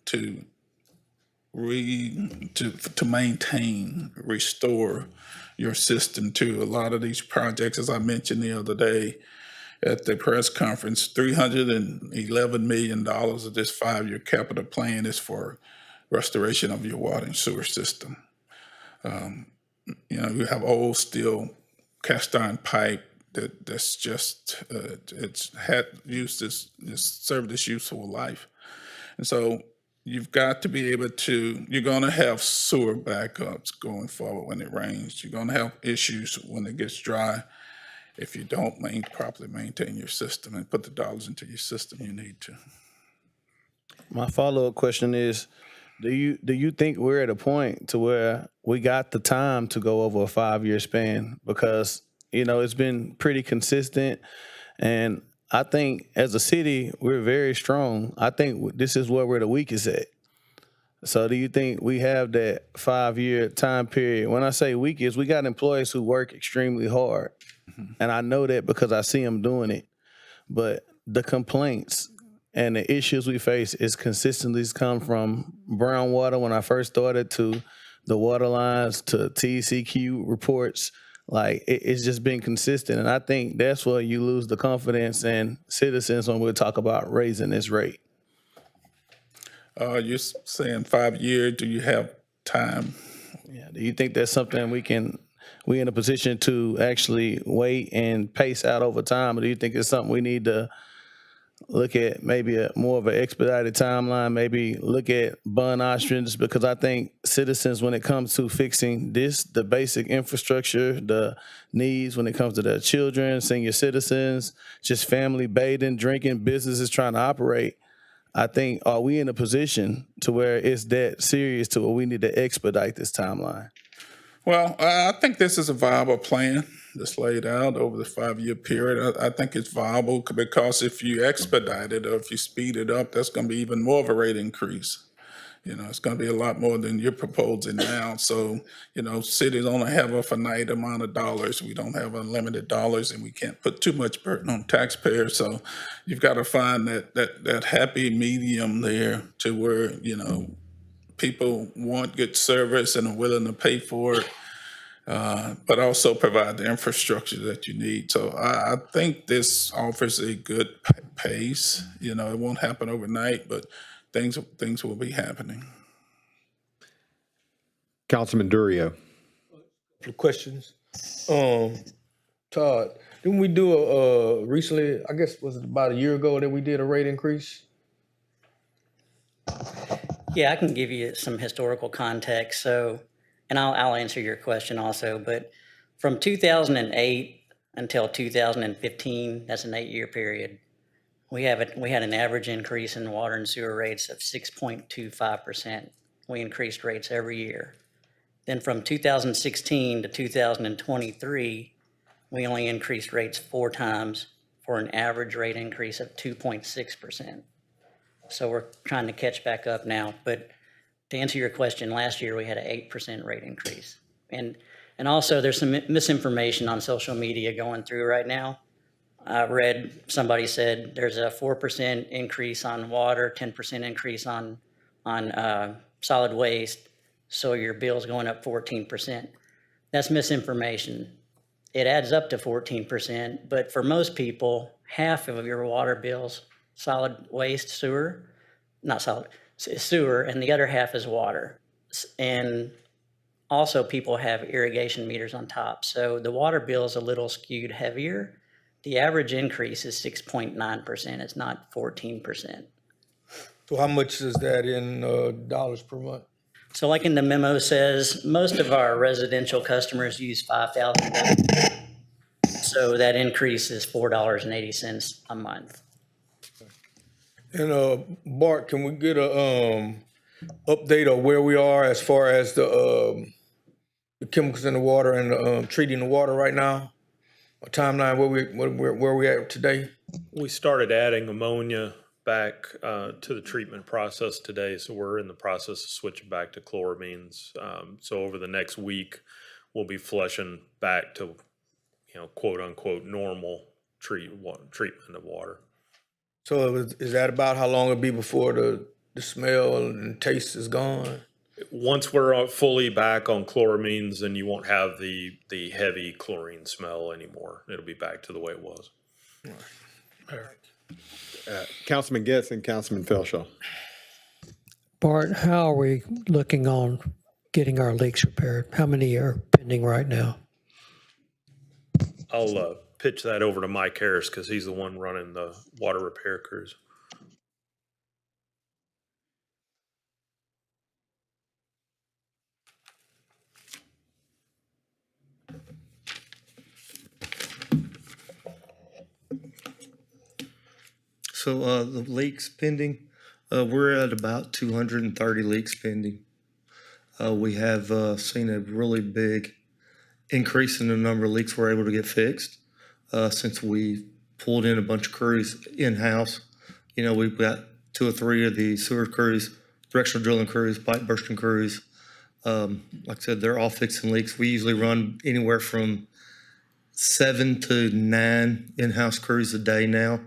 [SPEAKER 7] maintain, restore your system to a lot of these projects. As I mentioned the other day at the press conference, $311 million of this 5-year capital plan is for restoration of your water and sewer system. You have old steel cast iron pipe that's just it's had used this served its useful life, and so you've got to be able to. You're going to have sewer backups going forward when it rains. You're going to have issues when it gets dry if you don't properly maintain your system and put the dollars into your system you need to.
[SPEAKER 23] My follow-up question is, do you think we're at a point to where we got the time to go over a 5-year span? Because it's been pretty consistent, and I think as a city, we're very strong. I think this is where we're the weakest at. So do you think we have that 5-year time period? When I say weakest, we got employees who work extremely hard. Mm-hmm. And I know that because I see them doing it. But the complaints and the issues we face is consistently come from brown water when I first started to the water lines to TCQ reports. Like, it's just been consistent. And I think that's where you lose the confidence in citizens when we talk about raising this rate.
[SPEAKER 7] You're saying 5 years. Do you have time?
[SPEAKER 23] Yeah. Do you think that's something we in a position to actually wait and pace out over time? Or do you think it's something we need to look at maybe more of an expedited timeline, maybe look at bond options, because I think citizens, when it comes to fixing this, the basic infrastructure, the needs when it comes to their children, senior citizens, just family bathing, drinking, businesses trying to operate, I think, are we in a position to where it's that serious to where we need to expedite this timeline?
[SPEAKER 7] Well, I think this is a viable plan that's laid out over the 5-year period. I think it's viable because if you expedite it or if you speed it up, that's going to be even more of a rate increase. You know, it's going to be a lot more than you're proposing now. So, you know, cities only have a finite amount of dollars. We don't have unlimited dollars, and we can't put too much burden on taxpayers. So you've got to find that happy medium there to where, you know, people want good service and are willing to pay for it, but also provide the infrastructure that you need. So I think this offers a good pace. You know, it won't happen overnight, but things will be happening.
[SPEAKER 1] Councilman Durio.
[SPEAKER 14] Questions. Todd, didn't we do recently, I guess, was it about a year ago that we did a rate increase?
[SPEAKER 10] Yeah, I can give you some historical context. So, and I'll answer your question also, but from 2008 until 2015, that's an 8-year period, we had an average increase in water and sewer rates of 6.25%. We increased rates every year. Then from 2016 to 2023, we only increased rates 4 times for an average rate increase of 2.6%. So we're trying to catch back up now. But to answer your question, last year we had an 8% rate increase. And also there's some misinformation on social media going through right now. I read somebody said there's a 4% increase on water, 10% increase on solid waste, so your bill's going up 14%. That's misinformation. It adds up to 14%, but for most people, half of your water bills, solid waste, sewer, not solid, sewer, and the other half is water. And also people have irrigation meters on top. So the water bill is a little skewed heavier. The average increase is 6.9%. It's not 14%.
[SPEAKER 14] So how much is that in dollars per month?
[SPEAKER 10] So like in the memo says, most of our residential customers use 5,000. So that increase is $4.80 a month.
[SPEAKER 14] And Bart, can we get a update on where we are as far as the chemicals in the water and treating the water right now? A timeline where we at today?
[SPEAKER 13] We started adding ammonia back to the treatment process today, so we're in the process of switching back to chloramines. So over the next week, we'll be flushing back to, you know, quote unquote normal treatment of water.
[SPEAKER 14] So is that about how long it'll be before the smell and taste is gone?
[SPEAKER 13] Once we're fully back on chloramines, then you won't have the heavy chlorine smell anymore. It'll be back to the way it was.
[SPEAKER 14] All right.
[SPEAKER 1] Councilman Getz and Councilman Felshaw.
[SPEAKER 9] Bart, how are we looking on getting our leaks repaired? How many are pending right now?
[SPEAKER 13] I'll pitch that over to Mike Harris because he's the one running the water repair crews.
[SPEAKER 6] So the leaks pending, we're at about 230 leaks pending. We have seen a really big increase in the number of leaks we're able to get fixed since we pulled in a bunch of crews in-house. You know, we've got 2 or 3 of the sewer crews, directional drilling crews, pipe bursting crews. Like I said, they're all fixing leaks. We usually run anywhere from 7 to 9 in-house crews a day now.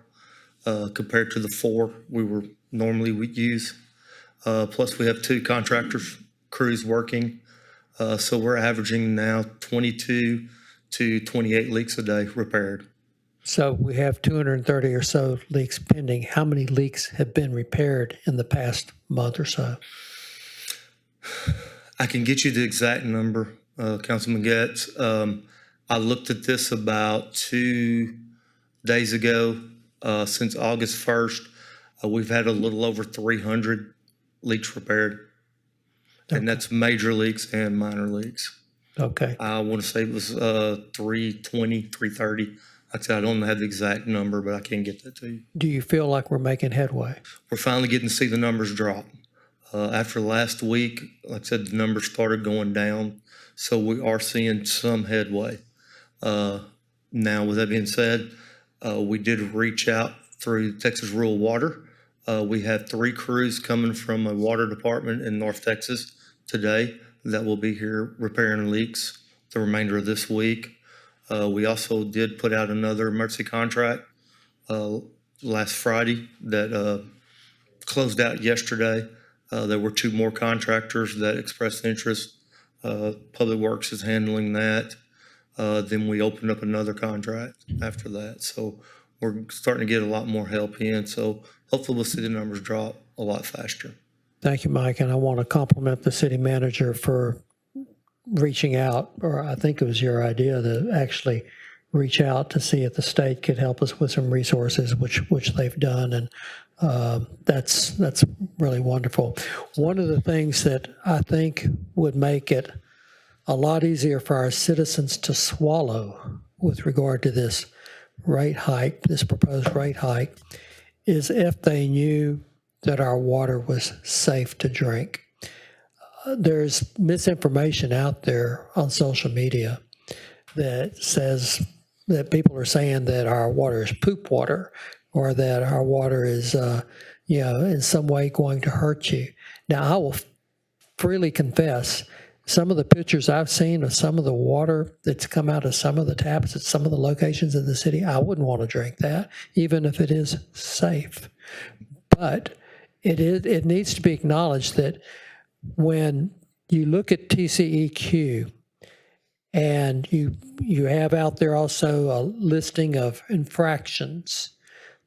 [SPEAKER 6] Compared to the 4 we would use. Plus we have 2 contractors crews working. So we're averaging now 22 to 28 leaks a day repaired.
[SPEAKER 9] So we have 230 or so leaks pending. How many leaks have been repaired in the past month or so?
[SPEAKER 6] I can get you the exact number, Councilman Getz. I looked at this about 2 days ago. Since August 1st, we've had a little over 300 leaks repaired. And that's major leaks and minor leaks.
[SPEAKER 9] Okay.
[SPEAKER 6] I want to say it was 320, 330. Like I said, I don't have the exact number, but I can get that to you.
[SPEAKER 9] Do you feel like we're making headway?
[SPEAKER 6] We're finally getting to see the numbers drop. After last week, like I said, the numbers started going down. So we are seeing some headway. Now, with that being said, we did reach out through Texas Rural Water. We have 3 crews coming from a water department in North Texas today that will be here repairing leaks the remainder of this week. We also did put out another emergency contract last Friday that closed out yesterday. There were 2 more contractors that expressed interest. Public Works is handling that. Then we opened up another contract after that. So we're starting to get a lot more help in. So hopefully we'll see the numbers drop a lot faster.
[SPEAKER 9] Thank you, Mike. And I want to compliment the city manager for reaching out, or I think it was your idea to actually reach out to see if the state could help us with some resources, which they've done. And that's really wonderful. One of the things that I think would make it a lot easier for our citizens to swallow with regard to this rate hike, this proposed rate hike, is if they knew that our water was safe to drink. There's misinformation out there on social media that says that people are saying that our water is poop water, or that our water is, in some way going to hurt you. Now, I will freely confess, some of the pictures I've seen of some of the water that's come out of some of the taps at some of the locations in the city, I wouldn't want to drink that, even if it is safe. But it needs to be acknowledged that when you look at TCEQ, and you have out there also a listing of infractions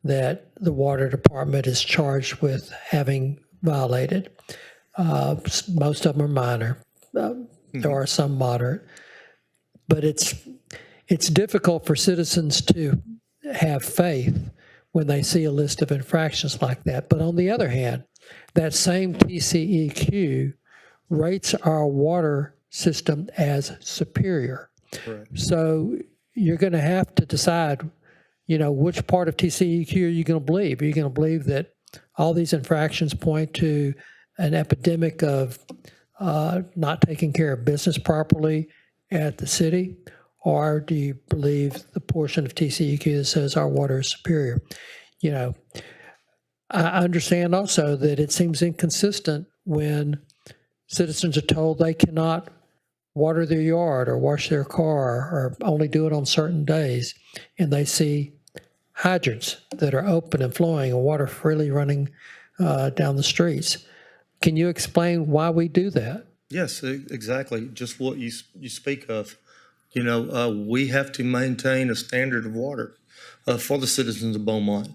[SPEAKER 9] that the water department is charged with having violated. Most of them are minor. There are some moderate. But it's difficult for citizens to have faith when they see a list of infractions like that. But on the other hand, that same TCEQ rates our water system as superior.
[SPEAKER 6] Correct.
[SPEAKER 9] So you're going to have to decide, which part of TCEQ are you going to believe? Are you going to believe that all these infractions point to an epidemic of not taking care of business properly at the city? Or do you believe the portion of TCEQ that says our water is superior? I understand also that it seems inconsistent when citizens are told they cannot water their yard or wash their car or only do it on certain days, and they see hydrants that are open and flowing and water freely running down the streets. Can you explain why we do that?
[SPEAKER 6] Yes, exactly. Just what you speak of. We have to maintain a standard of water for the citizens of Beaumont.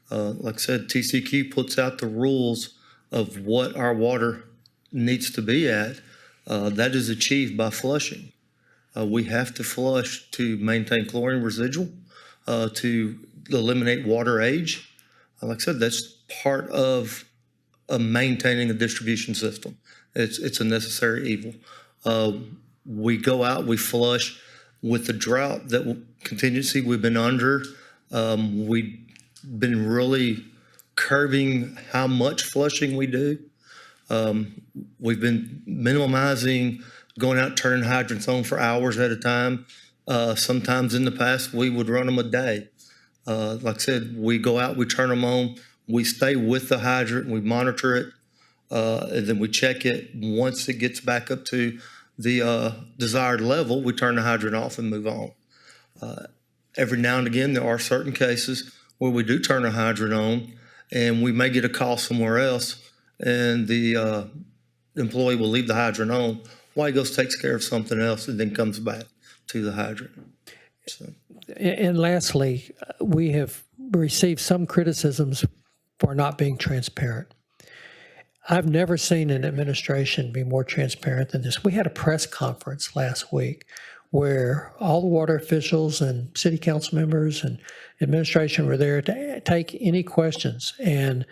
[SPEAKER 6] Like I said, TCQ puts out the rules of what our water needs to be at. That is achieved by flushing. We have to flush to maintain chlorine residual, to eliminate water age. Like I said, that's part of maintaining a distribution system. It's a necessary evil. We go out, we flush. With the drought contingency we've been under, we've been really curbing how much flushing we do. We've been minimizing going out turning hydrants on for hours at a time. Sometimes in the past we would run them a day. Like I said, we go out, we turn them on, we stay with the hydrant, we monitor it, and then we check it. Once it gets back up to the desired level, we turn the hydrant off and move on. Every now and again, there are certain cases where we do turn a hydrant on and we may get a call somewhere else, and the employee will leave the hydrant on while he goes takes care of something else and then comes back to the hydrant. So.
[SPEAKER 9] And lastly, we have received some criticisms for not being transparent. I've never seen an administration be more transparent than this. We had a press conference last week where all the water officials and city council members and administration were there to take any questions. And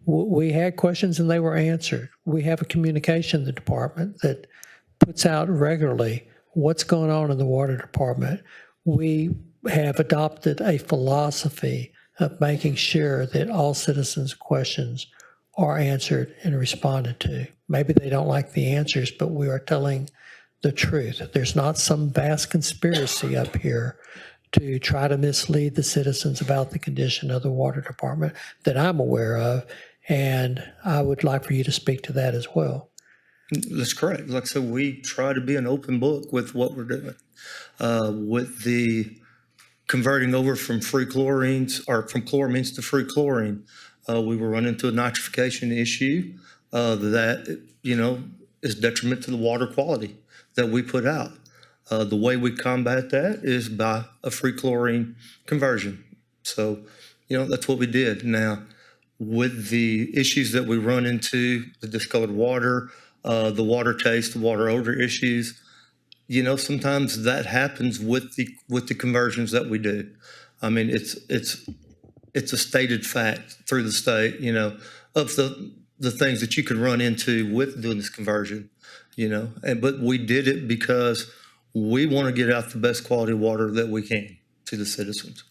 [SPEAKER 9] we had questions and they were answered. We have a communication in the department that puts out regularly what's going on in the water department. We have adopted a philosophy of making sure that all citizens' questions are answered and responded to. Maybe they don't like the answers, but we are telling the truth. There's not some vast conspiracy up here to try to mislead the citizens about the condition of the water department that I'm aware of, and I would like for you to speak to that as well.
[SPEAKER 6] That's correct. Like I said, we try to be an open book with what we're doing. With the converting over from free chlorines or from chloramines to free chlorine, we were running into a nitrification issue that, is detriment to the water quality that we put out. The way we combat that is by a free chlorine conversion. So, that's what we did. Now, with the issues that we run into, the discolored water, the water taste, the water odor issues, sometimes that happens with the conversions that we do. I mean, it's a stated fact through the state, of the things that you could run into with doing this conversion, but we did it because we want to get out the best quality water that we can to the citizens.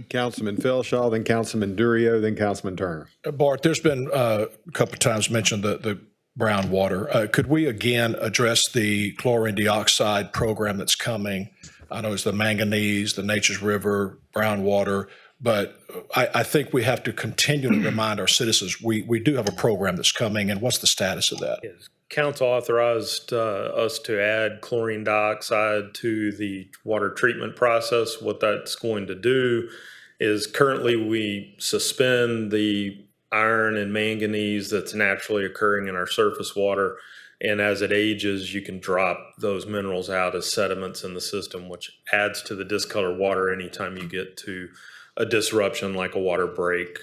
[SPEAKER 1] Councilman Philshaw, then Councilman Durio, then Councilman Turner.
[SPEAKER 11] Bart, there's been a couple of times mentioned the brown water. Could we again address the chlorine dioxide program that's coming? I know it's the manganese, the Nature's River, brown water, but I think we have to continually remind our citizens we do have a program that's coming, and what's the status of that?
[SPEAKER 13] Yes. Council authorized us to add chlorine dioxide to the water treatment process. What that's going to do is currently we suspend the iron and manganese that's naturally occurring in our surface water. And as it ages, you can drop those minerals out as sediments in the system, which adds to the discolored water anytime you get to a disruption like a water break,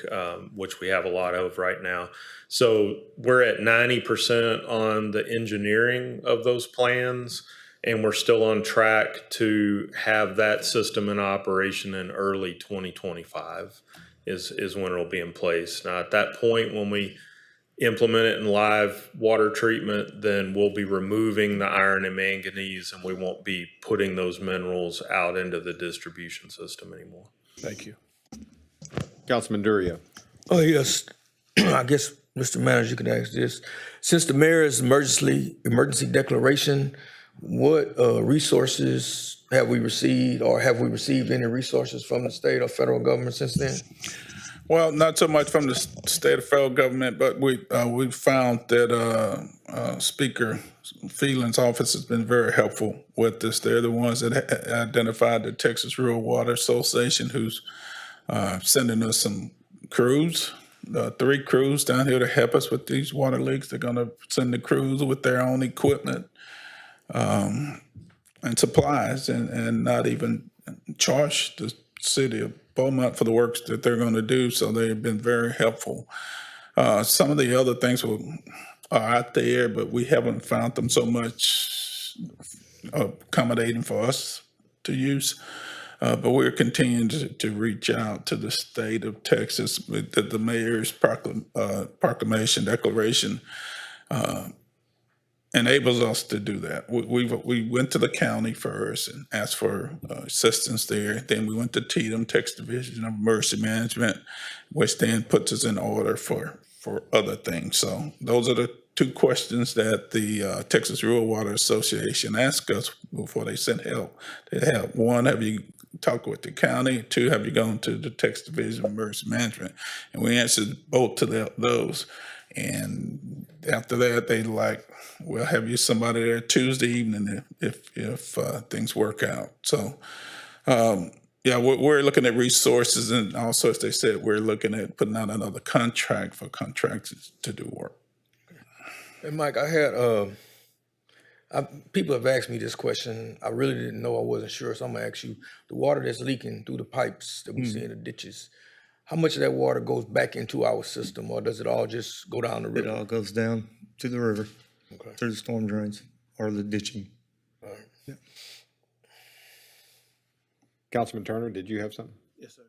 [SPEAKER 13] which we have a lot of right now. So we're at 90% on the engineering of those plans, and we're still on track to have that system in operation in early 2025 is when it'll be in place. Now, at that point, when we implement it in live water treatment, then we'll be removing the iron and manganese, and we won't be putting those minerals out into the distribution system anymore.
[SPEAKER 11] Thank you.
[SPEAKER 1] Councilman Durio.
[SPEAKER 14] Oh, yes. I guess, Mr. Manager, you could ask this. Since the mayor's emergency declaration, what resources have we received, or have we received any resources from the state or federal government since then?
[SPEAKER 7] Well, not so much from the state or federal government, but we found that Speaker Phelan's office has been very helpful with this. They're the ones that identified the Texas Rural Water Association, who's sending us some crews, 3 crews down here to help us with these water leaks. They're going to send the crews with their own equipment and supplies, and not even charge the city of Beaumont for the works that they're going to do. So they've been very helpful. Some of the other things are out there, but we haven't found them so much accommodating for us to use. But we're continuing to reach out to the state of Texas with the mayor's proclamation declaration enables us to do that. We went to the county first and asked for assistance there. Then we went to Tatum, Texas Division of Emergency Management, which then puts us in order for other things. So those are the 2 questions that the Texas Rural Water Association asked us before they sent help. They help. 1, have you talked with the county? 2, have you gone to the Texas Division of Emergency Management? And we answered both to those. And after that, they like, we'll have you somebody there Tuesday evening if things work out. So, yeah, we're looking at resources, and also, as they said, we're looking at putting out another contract for contractors to do work.
[SPEAKER 14] And Mike, I had people have asked me this question. I really didn't know. I wasn't sure, so I'm gonna ask you: the water that's leaking through the pipes that we see in the ditches, how much of that water goes back into our system, or does it all just go down the river?
[SPEAKER 6] It all goes down to the river through the storm drains or the ditching.
[SPEAKER 14] All right.
[SPEAKER 1] Councilman Turner, did you have something?
[SPEAKER 23] Yes, sir.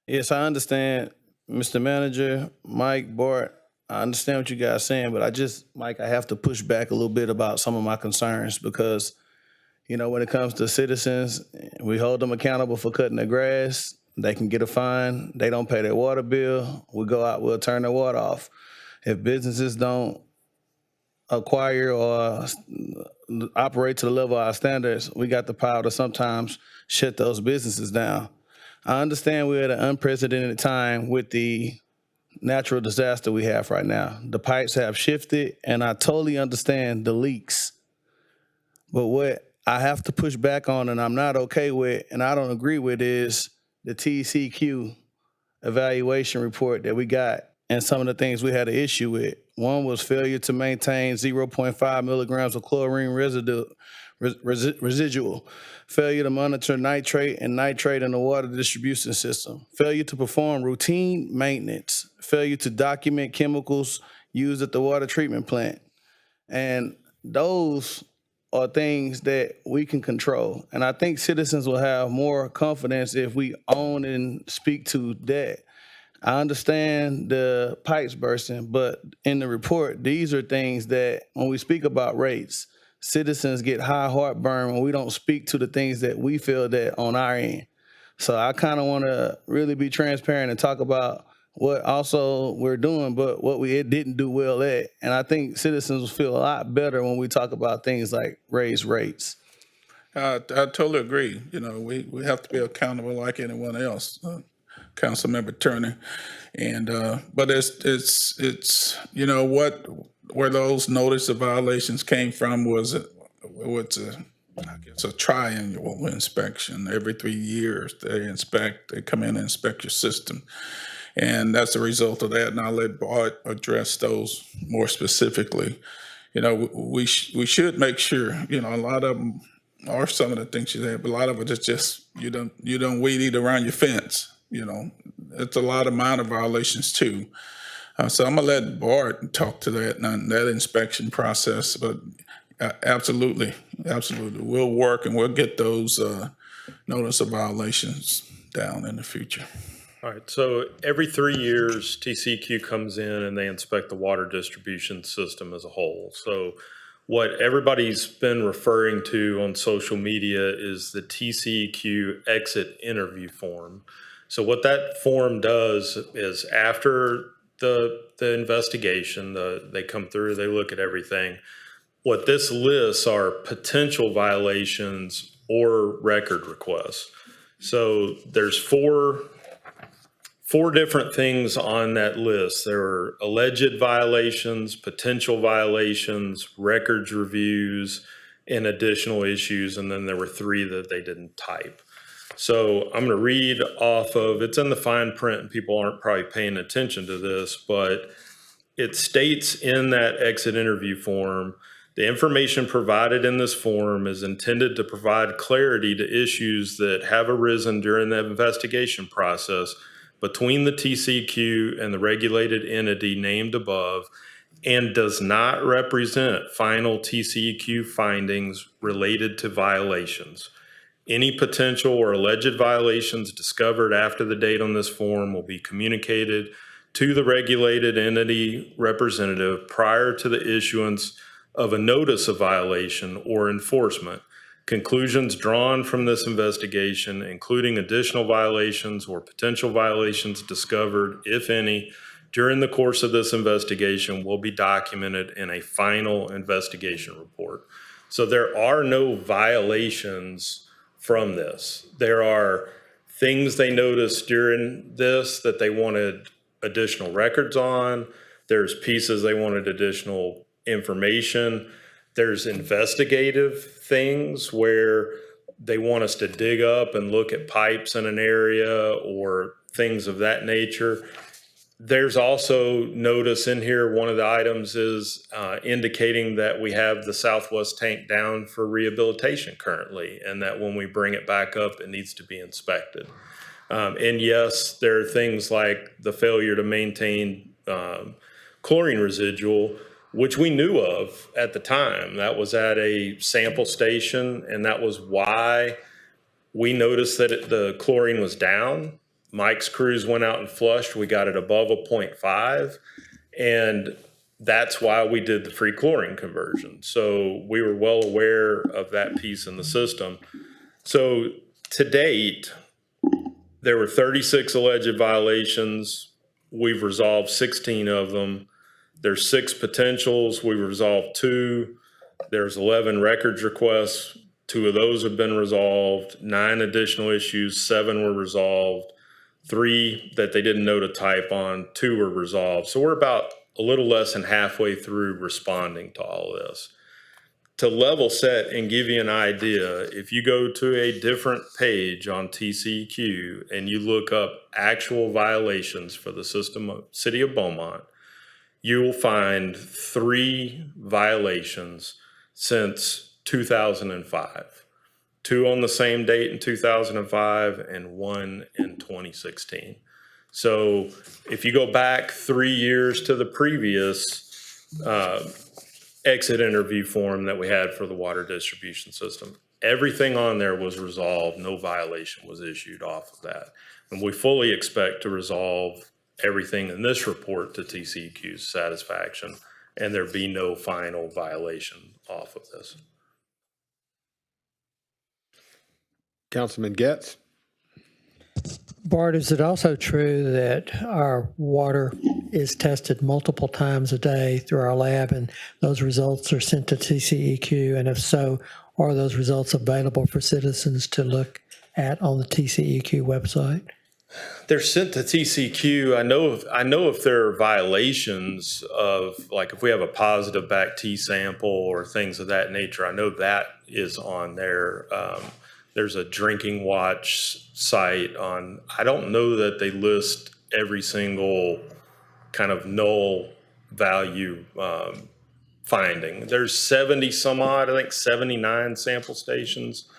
[SPEAKER 23] Yes, I understand, Mr. Manager, Mike, Bart. I understand what you guys are saying, but Mike, I have to push back a little bit about some of my concerns because, when it comes to citizens, we hold them accountable for cutting the grass. They can get a fine. They don't pay their water bill. We go out, we'll turn their water off. If businesses don't acquire or operate to the level of our standards, we got the power to sometimes shut those businesses down. I understand we're at an unprecedented time with the natural disaster we have right now. The pipes have shifted, and I totally understand the leaks. But what I have to push back on, and I'm not okay with, and I don't agree with, is the TCQ evaluation report that we got and some of the things we had an issue with. One was failure to maintain 0.5 milligrams of chlorine residual, failure to monitor nitrate and nitrate in the water distribution system, failure to perform routine maintenance, failure to document chemicals used at the water treatment plant. And those are things that we can control. And I think citizens will have more confidence if we own and speak to that. I understand the pipes bursting, but in the report, these are things that when we speak about rates, citizens get high heartburn when we don't speak to the things that we feel that on our end. So I kind of want to really be transparent and talk about what also we're doing, but what we didn't do well at. And I think citizens will feel a lot better when we talk about things like raised rates.
[SPEAKER 7] I totally agree. We have to be accountable like anyone else, Councilmember Turner. And but it's where those notice of violations came from was a triannual inspection. Every 3 years they come in and inspect your system. And that's a result of that. And I'll let Bart address those more specifically. We should make sure, a lot of them are some of the things you said, but a lot of it is just, you don't weed eat around your fence. It's a lot of minor violations too. So I'm gonna let Bart talk to that and that inspection process, but absolutely. We'll work and we'll get those notice of violations down in the future.
[SPEAKER 13] All right, so every 3 years, TCQ comes in and they inspect the water distribution system as a whole. So what everybody's been referring to on social media is the TCQ exit interview form. So what that form does is after the investigation, they come through, they look at everything. What this lists are potential violations or record requests. So there's four different things on that list. There are alleged violations, potential violations, records reviews, and additional issues. And then there were 3 that they didn't type. So I'm going to read off of, it's in the fine print and people aren't probably paying attention to this, but it states in that exit interview form, the information provided in this form is intended to provide clarity to issues that have arisen during the investigation process between the TCQ and the regulated entity named above, and does not represent final TCQ findings related to violations. Any potential or alleged violations discovered after the date on this form will be communicated to the regulated entity representative prior to the issuance of a notice of violation or enforcement. Conclusions drawn from this investigation, including additional violations or potential violations discovered, if any, during the course of this investigation, will be documented in a final investigation report. So there are no violations from this. There are things they noticed during this that they wanted additional records on. There's pieces they wanted additional information. There's investigative things where they want us to dig up and look at pipes in an area or things of that nature. There's also notice in here, one of the items is indicating that we have the southwest tank down for rehabilitation currently, and that when we bring it back up, it needs to be inspected. And yes, there are things like the failure to maintain chlorine residual, which we knew of at the time. That was at a sample station, and that was why we noticed that the chlorine was down. Mike's crews went out and flushed. We got it above a 0.5, and that's why we did the free chlorine conversion. So we were well aware of that piece in the system. So to date, there were 36 alleged violations. We've resolved 16 of them. There's 6 potentials. We've resolved 2. There's 11 records requests. 2 of those have been resolved. 9 additional issues, 7 were resolved. 3 that they didn't know to type on, 2 were resolved. So we're about a little less than halfway through responding to all of this. To level set and give you an idea, if you go to a different page on TCEQ and you look up actual violations for the city of Beaumont, you will find 3 violations since 2005. 2 on the same date in 2005 and 1 in 2016. So if you go back 3 years to the previous exit interview form that we had for the water distribution system, everything on there was resolved. No violation was issued off of that. And we fully expect to resolve everything in this report to TCEQ's satisfaction, and there be no final violation off of this.
[SPEAKER 1] Councilman Getz?
[SPEAKER 9] Bart, is it also true that our water is tested multiple times a day through our lab and those results are sent to TCEQ? And if so, are those results available for citizens to look at on the TCEQ website?
[SPEAKER 13] They're sent to TCEQ. I know if there are violations of, like if we have a positive back T sample or things of that nature, I know that is on there. There's a drinking watch site on, I don't know that they list every single kind of null value finding. There's 70 some odd, I think 79 sample stations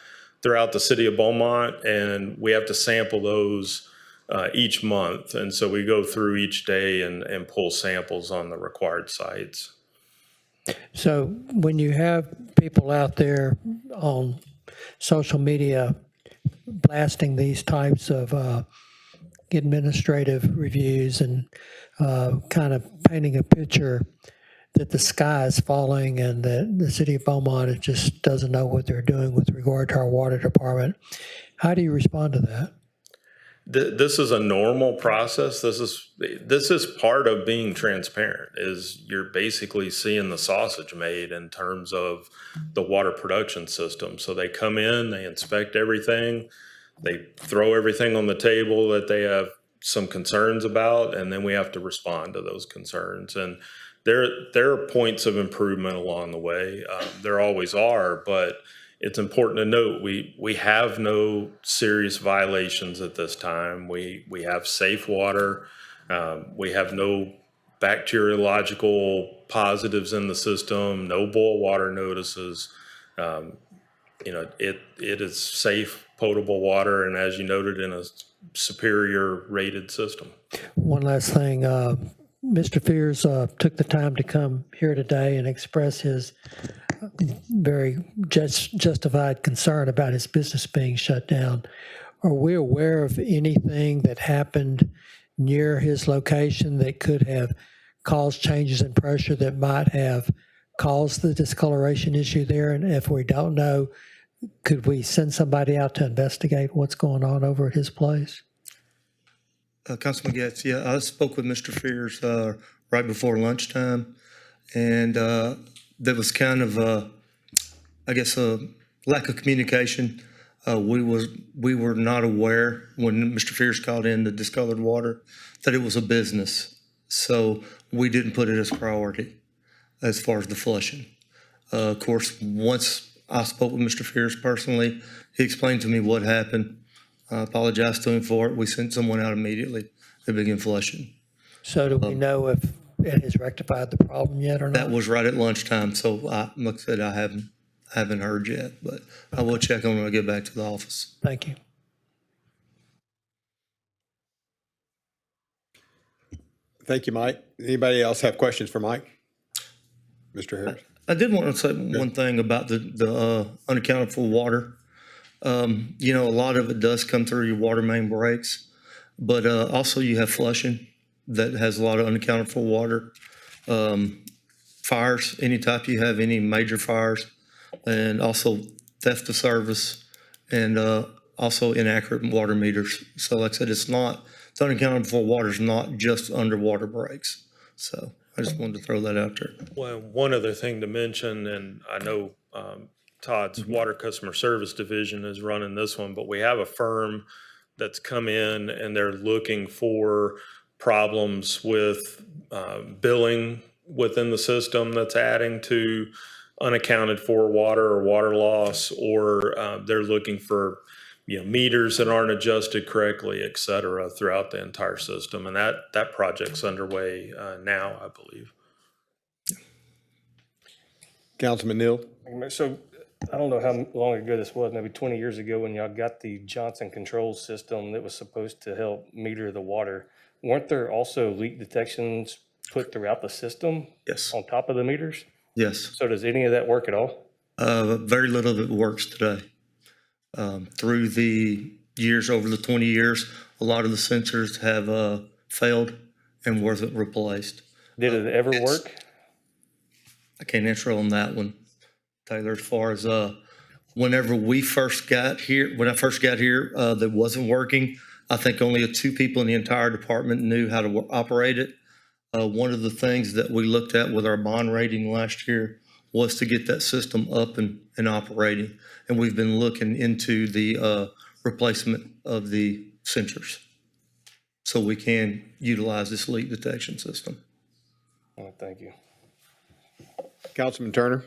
[SPEAKER 13] throughout the city of Beaumont, and we have to sample those each month. And so we go through each day and pull samples on the required sites.
[SPEAKER 9] So when you have people out there on social media blasting these types of administrative reviews and kind of painting a picture that the sky is falling and that the city of Beaumont just doesn't know what they're doing with regard to our water department, how do you respond to that?
[SPEAKER 13] This is a normal process. This is part of being transparent, is you're basically seeing the sausage made in terms of the water production system. So they come in, they inspect everything, they throw everything on the table that they have some concerns about, and then we have to respond to those concerns. And there are points of improvement along the way. There always are, but it's important to note we have no serious violations at this time. We have safe water. We have no bacteriological positives in the system, no boil water notices. It is safe, potable water, and as you noted, in a superior rated system.
[SPEAKER 9] One last thing, Mr. Fears took the time to come here today and express his very justified concern about his business being shut down. Are we aware of anything that happened near his location that could have caused changes in pressure that might have caused the discoloration issue there? And if we don't know, could we send somebody out to investigate what's going on over at his place?
[SPEAKER 6] Councilman Getz, yeah, I spoke with Mr. Fears right before lunchtime, and there was kind of, I guess, a lack of communication. We were not aware when Mr. Fears called in the discolored water that it was a business, so we didn't put it as priority as far as the flushing. Of course, once I spoke with Mr. Fears personally, he explained to me what happened. I apologized to him for it. We sent someone out immediately to begin flushing.
[SPEAKER 9] So do we know if it has rectified the problem yet or not?
[SPEAKER 6] That was right at lunchtime, so like I said, I haven't heard yet, but I will check on when I get back to the office.
[SPEAKER 9] Thank you.
[SPEAKER 1] Thank you, Mike. Anybody else have questions for Mike? Mr. Harris?
[SPEAKER 6] I did want to say one thing about the unaccounted for water. You know, a lot of it does come through your water main breaks, but also you have flushing that has a lot of unaccounted for water. Fires, any type you have any major fires, and also theft of service, and also inaccurate water meters. So like I said, it's unaccounted for water is not just underwater breaks. So I just wanted to throw that out there.
[SPEAKER 13] Well, one other thing to mention, and I know Todd's Water Customer Service Division is running this one, but we have a firm that's come in and they're looking for problems with billing within the system that's adding to unaccounted for water or water loss, or they're looking for meters that aren't adjusted correctly, et cetera, throughout the entire system. And that project's underway now, I believe.
[SPEAKER 1] Councilman Neal?
[SPEAKER 12] So I don't know how long ago this was, maybe 20 years ago, when y'all got the Johnson control system that was supposed to help meter the water. Weren't there also leak detections put throughout the system?
[SPEAKER 6] Yes.
[SPEAKER 12] On top of the meters?
[SPEAKER 6] Yes.
[SPEAKER 12] So does any of that work at all?
[SPEAKER 6] Very little of it works today. Through the years, over the 20 years, a lot of the sensors have failed and wasn't replaced.
[SPEAKER 12] Did it ever work?
[SPEAKER 6] I can't answer on that one, Taylor. As far as whenever we first got here, when I first got here, that wasn't working. I think only 2 people in the entire department knew how to operate it. One of the things that we looked at with our bond rating last year was to get that system up and operating. And we've been looking into the replacement of the sensors so we can utilize this leak detection system.
[SPEAKER 12] Oh, thank you.
[SPEAKER 1] Councilman Turner?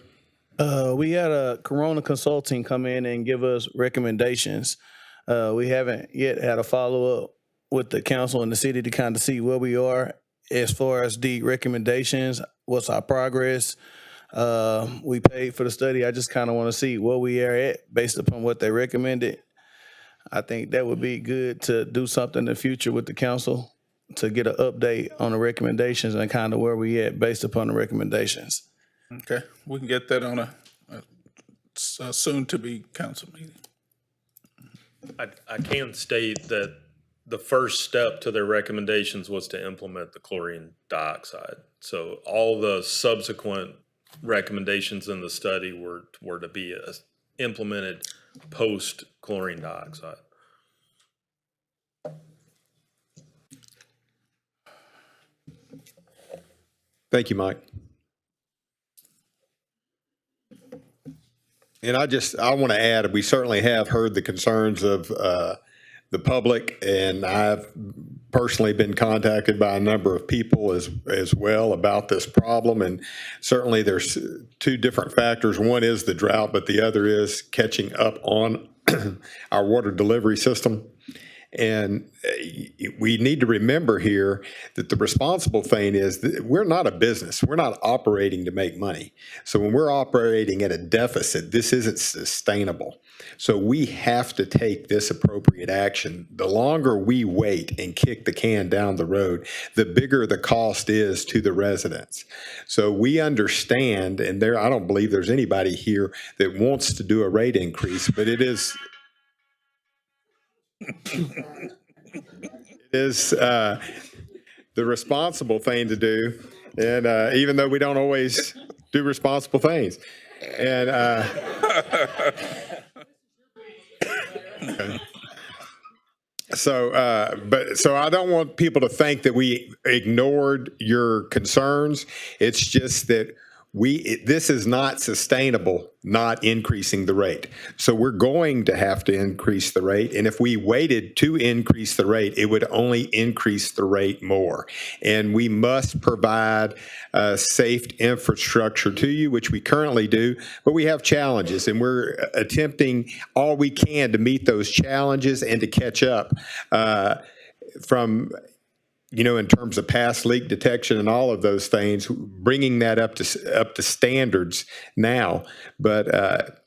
[SPEAKER 23] We had a Corona Consulting come in and give us recommendations. We haven't yet had a follow-up with the council and the city to kind of see where we are as far as the recommendations, what's our progress. We paid for the study. I just kind of want to see where we are at based upon what they recommended. I think that would be good to do something in the future with the council to get an update on the recommendations and kind of where we at based upon the recommendations.
[SPEAKER 7] Okay, we can get that on a soon-to-be council meeting.
[SPEAKER 13] I can state that the first step to their recommendations was to implement the chlorine dioxide. So all the subsequent recommendations in the study were to be implemented post chlorine dioxide.
[SPEAKER 1] Thank you, Mike. And I want to add, we certainly have heard the concerns of the public, and I've personally been contacted by a number of people as well about this problem. And certainly there's 2 different factors. One is the drought, but the other is catching up on our water delivery system. And we need to remember here that the responsible thing is that we're not a business. We're not operating to make money. So when we're operating at a deficit, this isn't sustainable. So we have to take this appropriate action. The longer we wait and kick the can down the road, the bigger the cost is to the residents. So we understand, and I don't believe there's anybody here that wants to do a rate increase, but it is the responsible thing to do, and even though we don't always do responsible things, and so I don't want people to think that we ignored your concerns. It's just that this is not sustainable, not increasing the rate. So we're going to have to increase the rate. And if we waited to increase the rate, it would only increase the rate more. And we must provide safe infrastructure to you, which we currently do, but we have challenges, and we're attempting all we can to meet those challenges and to catch up from in terms of past leak detection and all of those things, bringing that up to standards now. But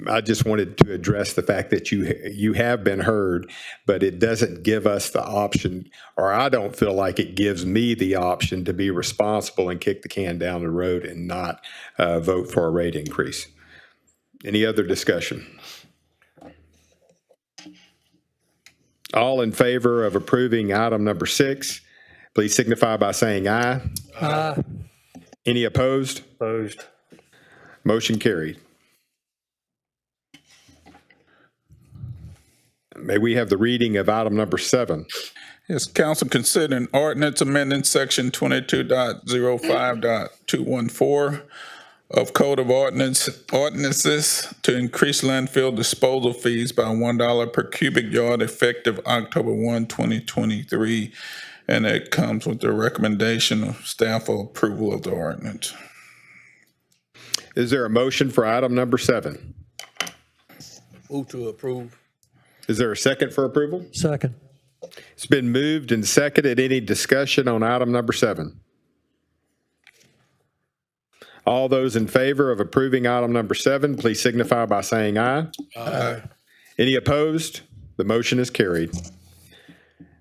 [SPEAKER 1] I just wanted to address the fact that you have been heard, but it doesn't give us the option, or I don't feel like it gives me the option to be responsible and kick the can down the road and not vote for a rate increase. Any other discussion? All in favor of approving item number 6, please signify by saying aye.
[SPEAKER 9] Aye.
[SPEAKER 1] Any opposed?
[SPEAKER 12] Opposed.
[SPEAKER 1] Motion carried. May we have the reading of item number 7?
[SPEAKER 7] Yes, council consider an ordinance amending section 22.05.214 of Code of Ordinances to increase landfill disposal fees by $1 per cubic yard effective October 1, 2023. And it comes with the recommendation of staff for approval of the ordinance.
[SPEAKER 1] Is there a motion for item number 7?
[SPEAKER 14] Move to approve.
[SPEAKER 1] Is there a second for approval?
[SPEAKER 9] Second.
[SPEAKER 1] It's been moved and seconded. Any discussion on item number 7? All those in favor of approving item number 7, please signify by saying aye.
[SPEAKER 14] Aye.
[SPEAKER 1] Any opposed? The motion is carried.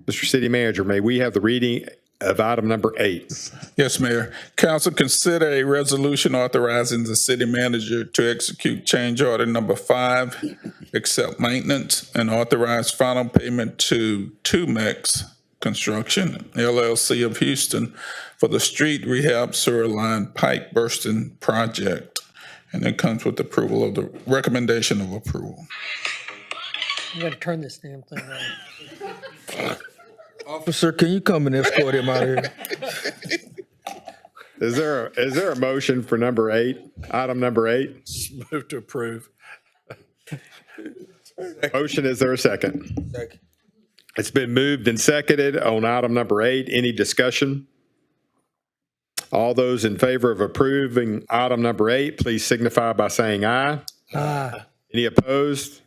[SPEAKER 1] Mr. City Manager, may we have the reading of item number 8?
[SPEAKER 7] Yes, Mayor. Council consider a resolution authorizing the city manager to execute change order number 5, accept maintenance, and authorize final payment to 2MEX Construction, LLC of Houston, for the street rehab sewer line pipe bursting project. And it comes with approval of the recommendation of approval.
[SPEAKER 9] You got to turn this damn thing on.
[SPEAKER 14] Officer, can you come and escort him out of here?
[SPEAKER 1] Is there a motion for number 8, item number 8?
[SPEAKER 11] Move to approve.
[SPEAKER 1] Motion, is there a second?
[SPEAKER 14] Second.
[SPEAKER 1] It's been moved and seconded on item number 8. Any discussion? All those in favor of approving item number 8, please signify by saying aye.
[SPEAKER 9] Aye.
[SPEAKER 1] Any opposed?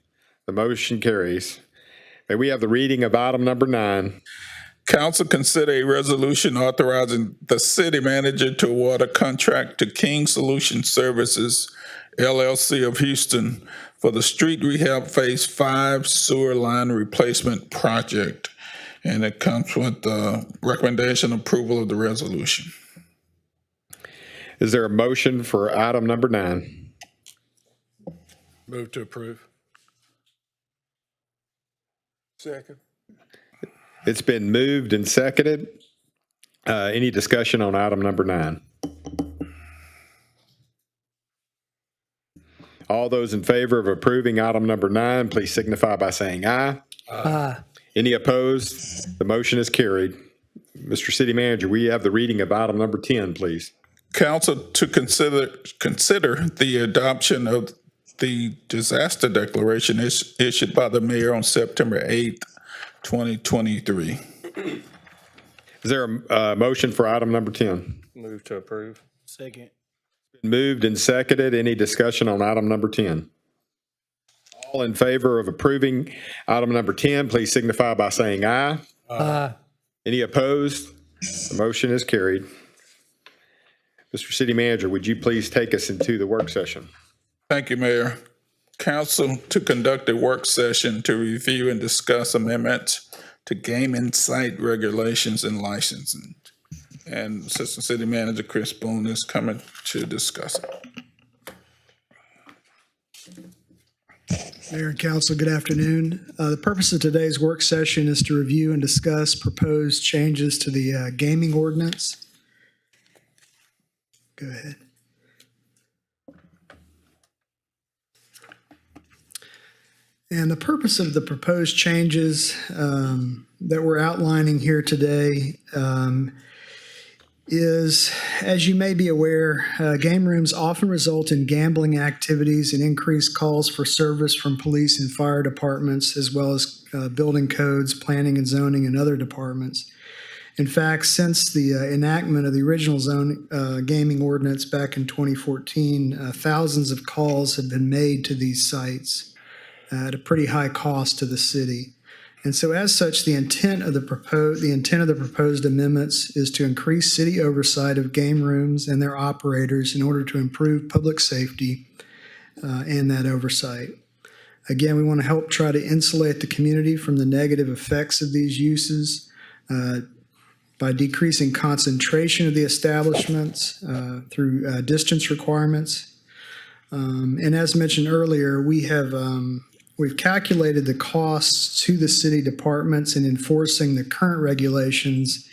[SPEAKER 1] The motion carries. May we have the reading of item number 9?
[SPEAKER 7] Council consider a resolution authorizing the city manager to award a contract to King Solution Services, LLC of Houston, for the street rehab phase 5 sewer line replacement project. And it comes with the recommendation approval of the resolution.
[SPEAKER 1] Is there a motion for item number 9?
[SPEAKER 11] Move to approve.
[SPEAKER 14] Second.
[SPEAKER 1] It's been moved and seconded. Any discussion on item number 9? All those in favor of approving item number 9, please signify by saying aye.
[SPEAKER 9] Aye.
[SPEAKER 1] Any opposed? The motion is carried. Mr. City Manager, we have the reading of item number 10, please.
[SPEAKER 7] Council to consider the adoption of the disaster declaration issued by the mayor on September 8th, 2023.
[SPEAKER 1] Is there a motion for item number 10?
[SPEAKER 12] Move to approve.
[SPEAKER 16] Second.
[SPEAKER 1] Moved and seconded. Any discussion on item number 10? All in favor of approving item number 10, please signify by saying aye.
[SPEAKER 9] Aye.
[SPEAKER 1] Any opposed? The motion is carried. Mr. City Manager, would you please take us into the work session?
[SPEAKER 7] Thank you, Mayor. Council to conduct a work session to review and discuss amendments to gaming site regulations and licensing. And Assistant City Manager Chris Boone is coming to discuss it.
[SPEAKER 15] Mayor and Council, good afternoon. The purpose of today's work session is to review and discuss proposed changes to the gaming ordinance. Go ahead. And the purpose of the proposed changes that we're outlining here today is, as you may be aware, game rooms often result in gambling activities and increased calls for service from police and fire departments, as well as building codes, planning and zoning, and other departments. In fact, since the enactment of the original gaming ordinance back in 2014, thousands of calls have been made to these sites at a pretty high cost to the city. And so as such, the intent of the proposed amendments is to increase city oversight of game rooms and their operators in order to improve public safety, and that oversight. Again, we want to help try to insulate the community from the negative effects of these uses by decreasing concentration of the establishments through distance requirements. And as mentioned earlier, we've calculated the costs to the city departments in enforcing the current regulations,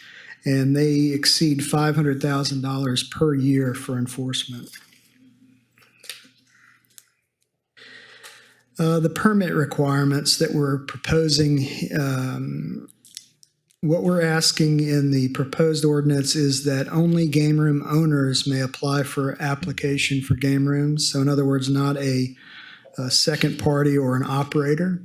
[SPEAKER 15] and they exceed $500,000 per year for enforcement. The permit requirements that we're proposing, what we're asking in the proposed ordinance is that only game room owners may apply for application for game rooms. So in other words, not a second party or an operator.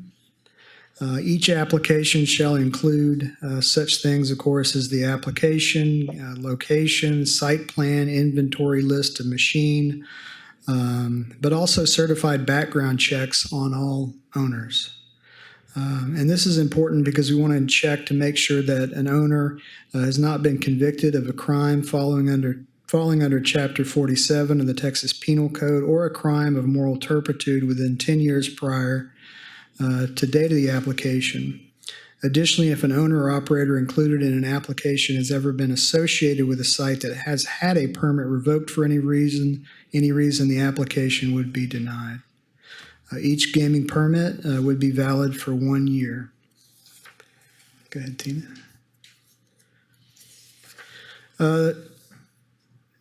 [SPEAKER 15] Each application shall include such things, of course, as the application, location, site plan, inventory list of machine, but also certified background checks on all owners. And this is important because we want to check to make sure that an owner has not been convicted of a crime falling under Chapter 47 of the Texas Penal Code or a crime of moral turpitude within 10 years prior to date of the application. Additionally, if an owner or operator included in an application has ever been associated with a site that has had a permit revoked for any reason, the application would be denied. Each gaming permit would be valid for 1 year. Go ahead, Tina.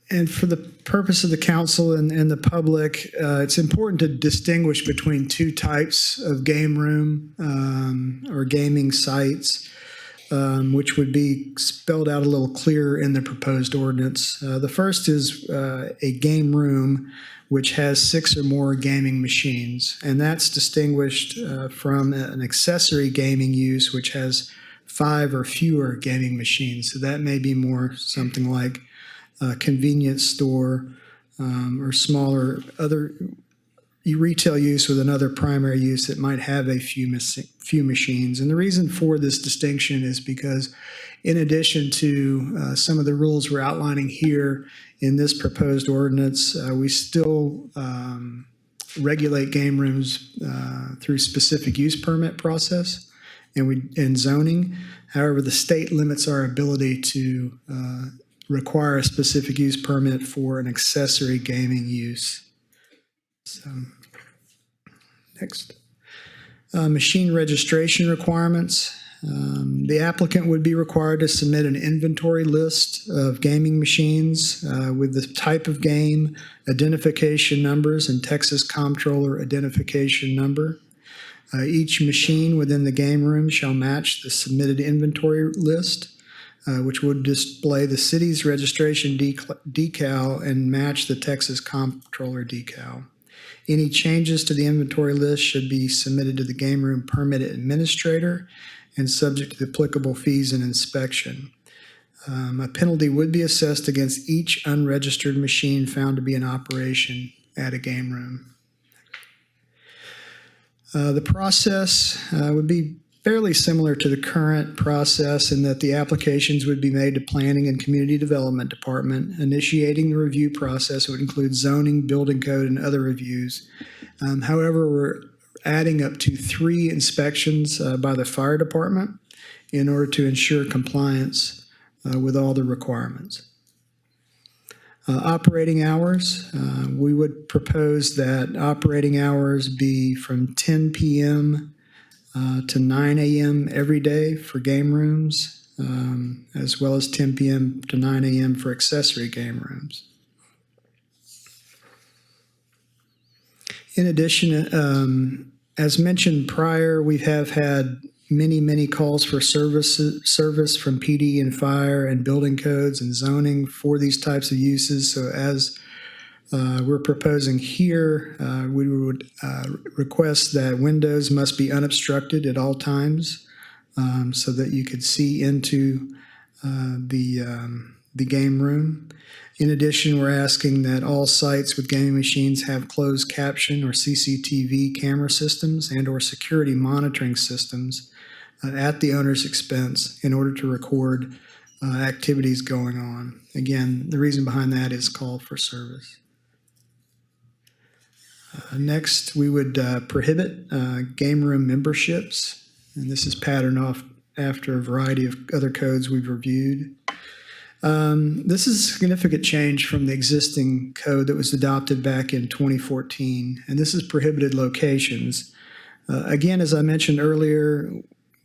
[SPEAKER 15] And for the purpose of the council and the public, it's important to distinguish between two types of game room or gaming sites, which would be spelled out a little clearer in the proposed ordinance. The first is a game room which has 6 or more gaming machines, and that's distinguished from an accessory gaming use which has 5 or fewer gaming machines. So that may be more something like a convenience store or smaller other retail use with another primary use that might have a few machines. And the reason for this distinction is because in addition to some of the rules we're outlining here in this proposed ordinance, we still regulate game rooms through specific use permit process and zoning. However, the state limits our ability to require a specific use permit for an accessory gaming use. So, next. Machine registration requirements. The applicant would be required to submit an inventory list of gaming machines with the type of game, identification numbers, and Texas Comptroller identification number. Each machine within the game room shall match the submitted inventory list, which would display the city's registration decal and match the Texas Comptroller decal. Any changes to the inventory list should be submitted to the game room permit administrator and subject to the applicable fees and inspection. A penalty would be assessed against each unregistered machine found to be in operation at a game room. The process would be fairly similar to the current process in that the applications would be made to Planning and Community Development Department. Initiating the review process would include zoning, building code, and other reviews. However, we're adding up to 3 inspections by the fire department in order to ensure compliance with all the requirements. Operating hours, we would propose that operating hours be from 10 p.m. To 9 a.m. every day for game rooms, as well as 10 p.m. to 9 a.m. for accessory game rooms. In addition, as mentioned prior, we have had many calls for service from PD and fire and building codes and zoning for these types of uses. So as we're proposing here, we would request that windows must be unobstructed at all times so that you could see into the game room. In addition, we're asking that all sites with gaming machines have closed caption or CCTV camera systems and or security monitoring systems at the owner's expense in order to record activities going on. Again, the reason behind that is call for service. Next, we would prohibit game room memberships, and this is patterned off after a variety of other codes we've reviewed. This is a significant change from the existing code that was adopted back in 2014, and this is prohibited locations. Again, as I mentioned earlier,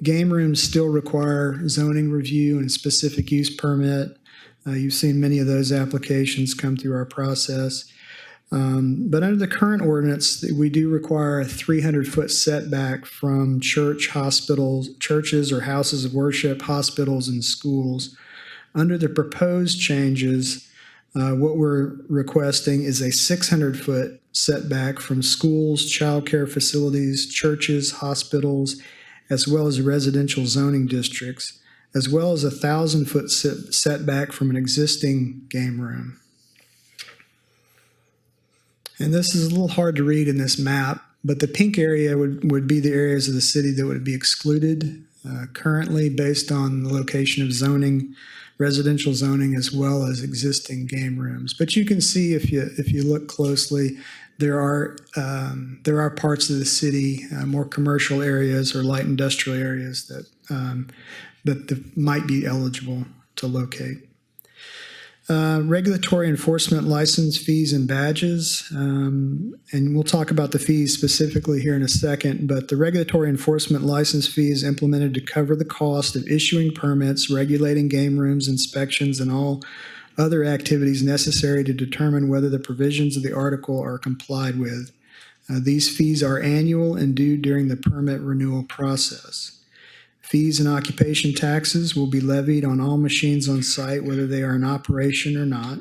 [SPEAKER 15] game rooms still require zoning review and a specific use permit. You've seen many of those applications come through our process. But under the current ordinance, we do require a 300-foot setback from churches or houses of worship, hospitals, and schools. Under the proposed changes, what we're requesting is a 600-foot setback from schools, childcare facilities, churches, hospitals, as well as residential zoning districts, as well as a 1,000-foot setback from an existing game room. And this is a little hard to read in this map, but the pink area would be the areas of the city that would be excluded currently based on the location of zoning, residential zoning, as well as existing game rooms. But you can see if you look closely, there are parts of the city, more commercial areas or light industrial areas that might be eligible to locate. Regulatory enforcement license fees and badges, and we'll talk about the fees specifically here in a second, but the regulatory enforcement license fee is implemented to cover the cost of issuing permits, regulating game rooms, inspections, and all other activities necessary to determine whether the provisions of the article are complied with. These fees are annual and due during the permit renewal process. Fees and occupation taxes will be levied on all machines on site, whether they are in operation or not.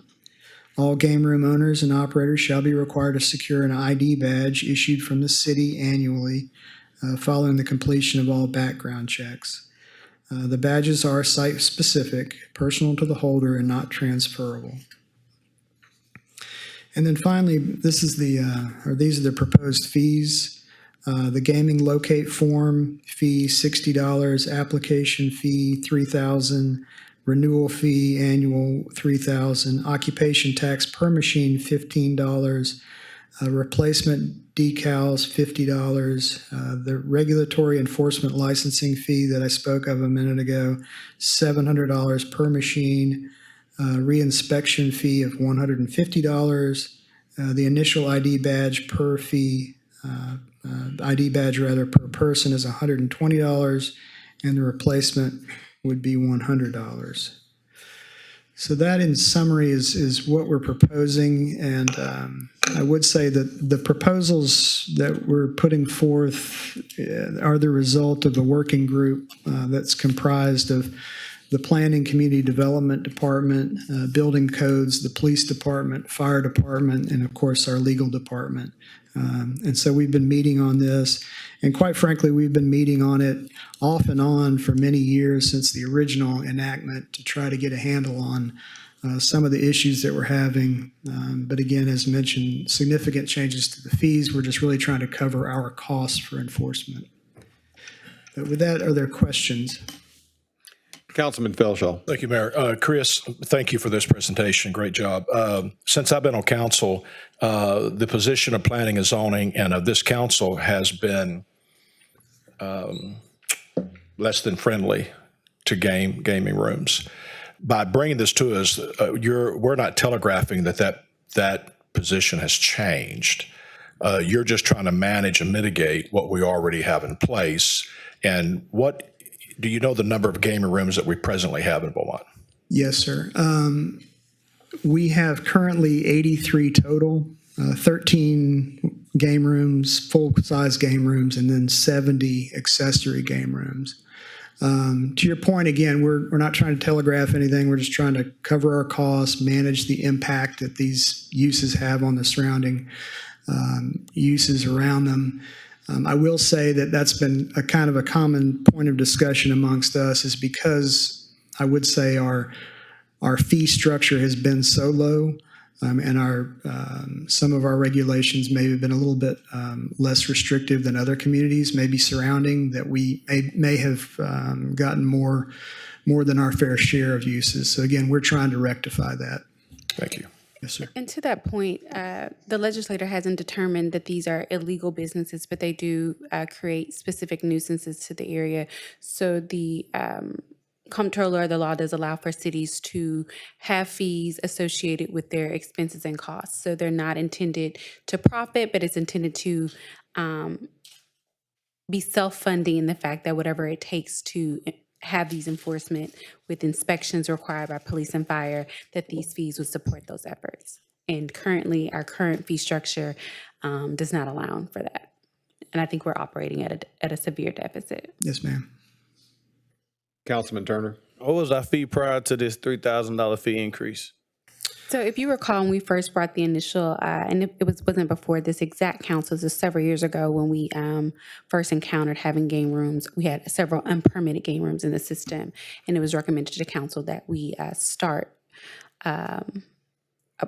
[SPEAKER 15] All game room owners and operators shall be required to secure an ID badge issued from the city annually following the completion of all background checks. The badges are site-specific, personal to the holder, and not transferable. And then finally, these are the proposed fees. The gaming locate form fee, $60, application fee, $3,000, renewal fee, annual, $3,000, occupation tax per machine, $15, replacement decals, $50, the regulatory enforcement licensing fee that I spoke of a minute ago, $700 per machine, reinspection fee of $150, the initial ID badge per fee, per person is $120, and the replacement would be $100. So that, in summary, is what we're proposing, and I would say that the proposals that we're putting forth are the result of a working group that's comprised of the Planning Community Development Department, Building Codes, the Police Department, Fire Department, and of course our Legal Department. And so we've been meeting on this, and quite frankly, we've been meeting on it off and on for many years since the original enactment to try to get a handle on some of the issues that we're having. But again, as mentioned, significant changes to the fees. We're just really trying to cover our costs for enforcement. But with that, are there questions?
[SPEAKER 1] Councilman Felshaw.
[SPEAKER 11] Thank you, Mayor. Chris, thank you for this presentation. Great job. Since I've been on council, the position of planning and zoning and of this council has been less than friendly to gaming rooms. By bringing this to us, we're not telegraphing that position has changed. You're just trying to manage and mitigate what we already have in place. And do you know the number of gaming rooms that we presently have in Beaumont?
[SPEAKER 15] Yes, sir. We have currently 83 total, 13 game rooms, full-size game rooms, and then 70 accessory game rooms. To your point, again, we're not trying to telegraph anything. We're just trying to cover our costs, manage the impact that these uses have on the surrounding uses around them. I will say that that's been a kind of a common point of discussion amongst us, is because I would say our fee structure has been so low, and some of our regulations may have been a little bit less restrictive than other communities, maybe surrounding, that we may have gotten more than our fair share of uses. So again, we're trying to rectify that.
[SPEAKER 11] Thank you.
[SPEAKER 15] Yes, Yes, sir.
[SPEAKER 17] And to that point, the legislator hasn't determined that these are illegal businesses, but they do create specific nuisances to the area. So the comptroller of the law does allow for cities to have fees associated with their expenses and costs. So they're not intended to profit, but it's intended to be self-funding in the fact that whatever it takes to have these enforcement with inspections required by police and fire, that these fees would support those efforts. And currently, our current fee structure does not allow for that. And I think we're operating at a severe deficit.
[SPEAKER 15] Yes, ma'am.
[SPEAKER 1] Councilman Turner.
[SPEAKER 23] What was our fee prior to this $3,000 fee increase?
[SPEAKER 17] So if you recall, when we first brought the initial, and it wasn't before this exact council, this was several years ago when we first encountered having game rooms. We had several unpermitted game rooms in the system, and it was recommended to the council that we start a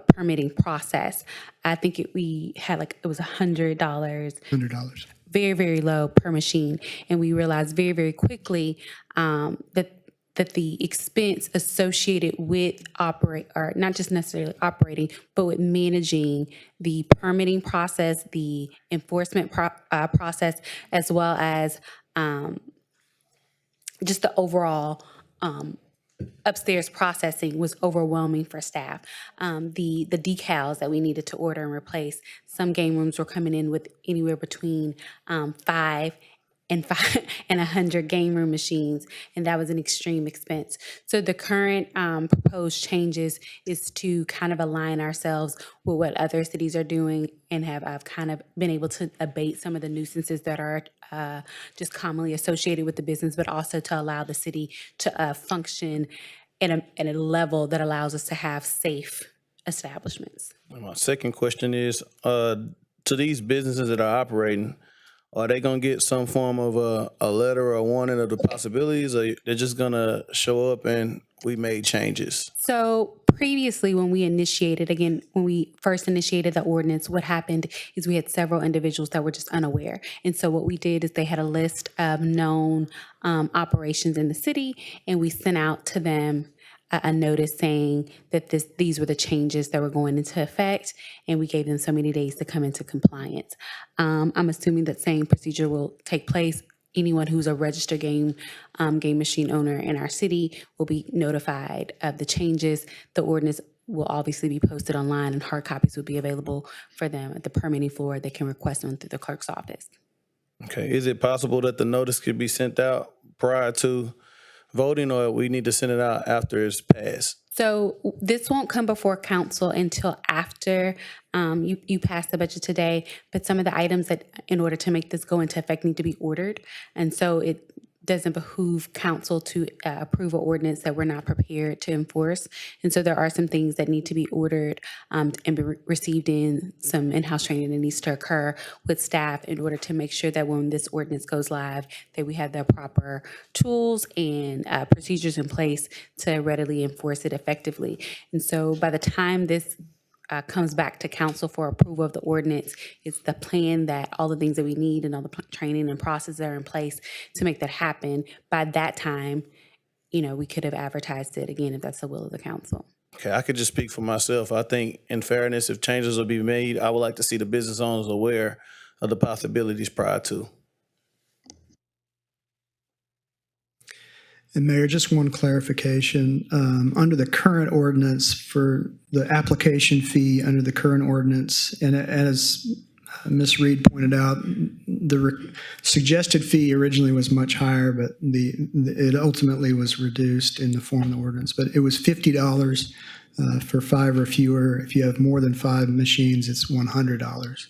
[SPEAKER 17] permitting process. I think we had it was $100.
[SPEAKER 15] $100.
[SPEAKER 17] Very, very low per machine. And we realized very, very quickly that the expense associated with not just necessarily operating, but with managing the permitting process, the enforcement process, as well as just the overall upstairs processing was overwhelming for staff. The decals that we needed to order and replace, some game rooms were coming in with anywhere between 5 and 100 game room machines, and that was an extreme expense. So the current proposed changes is to kind of align ourselves with what other cities are doing and have kind of been able to abate some of the nuisances that are just commonly associated with the business, but also to allow the city to function at a level that allows us to have safe establishments.
[SPEAKER 23] My second question is, to these businesses that are operating, are they going to get some form of a letter or a warning of the possibilities, or they're just going to show up and we made changes?
[SPEAKER 17] So previously, when we first initiated the ordinance, what happened is we had several individuals that were just unaware. And so what we did is they had a list of known operations in the city, and we sent out to them a notice saying that these were the changes that were going into effect, and we gave them so many days to come into compliance. I'm assuming that same procedure will take place. Anyone who's a registered game machine owner in our city will be notified of the changes. The ordinance will obviously be posted online, and hard copies will be available for them at the permitting floor. They can request them through the clerk's office.
[SPEAKER 23] Okay. Is it possible that the notice could be sent out prior to voting, or we need to send it out after it's passed?
[SPEAKER 17] So this won't come before council until after you pass the budget today, but some of the items that in order to make this go into effect need to be ordered. And so it doesn't behoove council to approve an ordinance that we're not prepared to enforce. And so there are some things that need to be ordered and be received in, some in-house training that needs to occur with staff in order to make sure that when this ordinance goes live, that we have the proper tools and procedures in place to readily enforce it effectively. And so by the time this comes back to council for approval of the ordinance, it's the plan that all the things that we need and all the training and processes that are in place to make that happen. By that time, we could have advertised it again if that's the will of the council.
[SPEAKER 23] Okay, I could just speak for myself. I think in fairness, if changes will be made, I would like to see the business owners aware of the possibilities prior to.
[SPEAKER 15] And Mayor, just one clarification. Under the current ordinance, for the application fee under the current ordinance, and as Ms. Reed pointed out, the suggested fee originally was much higher, but it ultimately was reduced in the form of the ordinance. But it was $50 for 5 or fewer. If you have more than 5 machines, it's $100.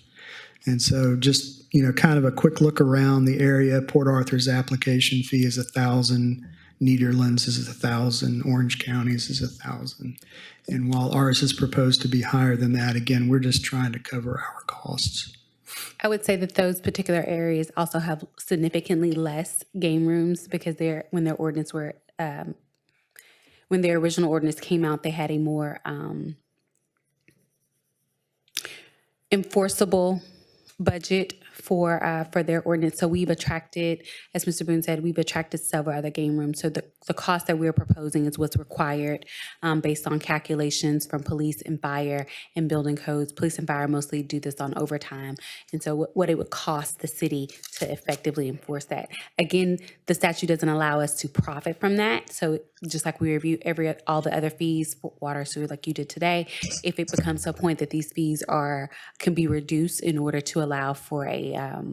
[SPEAKER 15] And so just, kind of a quick look around the area. Port Arthur's application fee is $1,000. Nederland's is $1,000, Orange County's is $1,000. And while ours is proposed to be higher than that, again, we're just trying to cover our costs.
[SPEAKER 17] I would say that those particular areas also have significantly less game rooms because when their original ordinance came out, they had a more enforceable budget for their ordinance. So we've attracted, as Mr. Boone said, we've attracted several other game rooms. So the cost that we're proposing is what's required based on calculations from police and fire and building codes. Police and fire mostly do this on overtime. And so what it would cost the city to effectively enforce that. Again, the statute doesn't allow us to profit from that. So just like we review all the other fees for water, sewer, like you did today, if it becomes to a point that these fees can be reduced in order to allow for a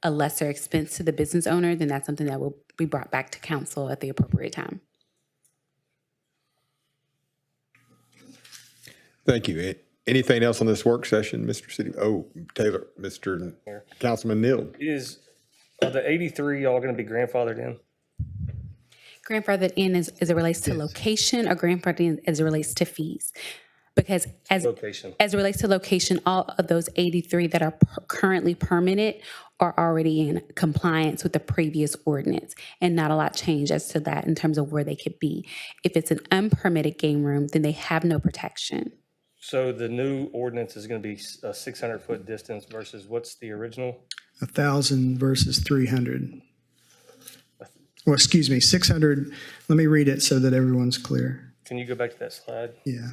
[SPEAKER 17] lesser expense to the business owner, then that's something that will be brought back to council at the appropriate time.
[SPEAKER 1] Thank you. Anything else on this work session, Mr. City? Oh, Taylor, Mr. Councilman Neal.
[SPEAKER 12] Are the 83 all going to be grandfathered in?
[SPEAKER 17] Grandfathered in as it relates to location, or grandfathered in as it relates to fees? Because as it relates to location, all of those 83 that are currently permitted are already in compliance with the previous ordinance, and not a lot changed as to that in terms of where they could be. If it's an unpermitted game room, then they have no protection.
[SPEAKER 12] So the new ordinance is going to be a 600-foot distance versus what's the original?
[SPEAKER 15] 1,000 versus 300. Well, excuse me, 600. Let me read it so that everyone's clear.
[SPEAKER 12] Can you go back to that slide?
[SPEAKER 15] Yeah.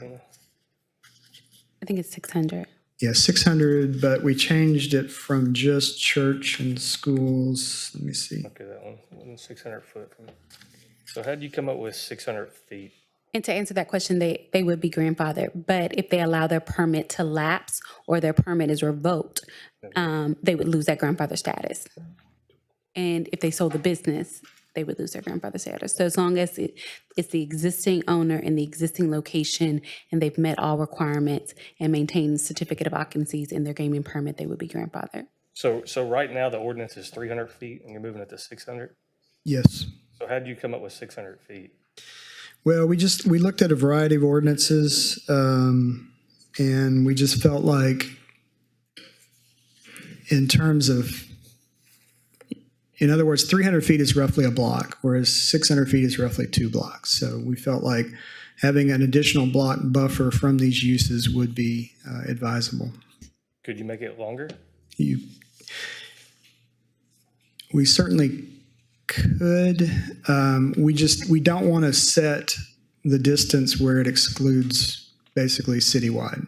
[SPEAKER 17] I think it's 600.
[SPEAKER 15] Yeah, 600, but we changed it from just church and schools. Let me see.
[SPEAKER 12] Okay, that one, 600 foot. So how did you come up with 600 feet?
[SPEAKER 17] And to answer that question, they would be grandfathered. But if they allow their permit to lapse or their permit is revoked, they would lose that grandfather status. And if they sold the business, they would lose their grandfather status. So as long as it's the existing owner in the existing location and they've met all requirements and maintained certificate of occupancies in their gaming permit, they would be grandfathered.
[SPEAKER 12] So right now the ordinance is 300 feet and you're moving it to 600?
[SPEAKER 15] Yes.
[SPEAKER 12] So how did you come up with 600 feet?
[SPEAKER 15] Well, we looked at a variety of ordinances, and we just felt like in terms of, in other words, 300 feet is roughly a block, whereas 600 feet is roughly 2 blocks. So we felt like having an additional block buffer from these uses would be advisable.
[SPEAKER 12] Could you make it longer?
[SPEAKER 15] We certainly could. We don't want to set the distance where it excludes basically citywide.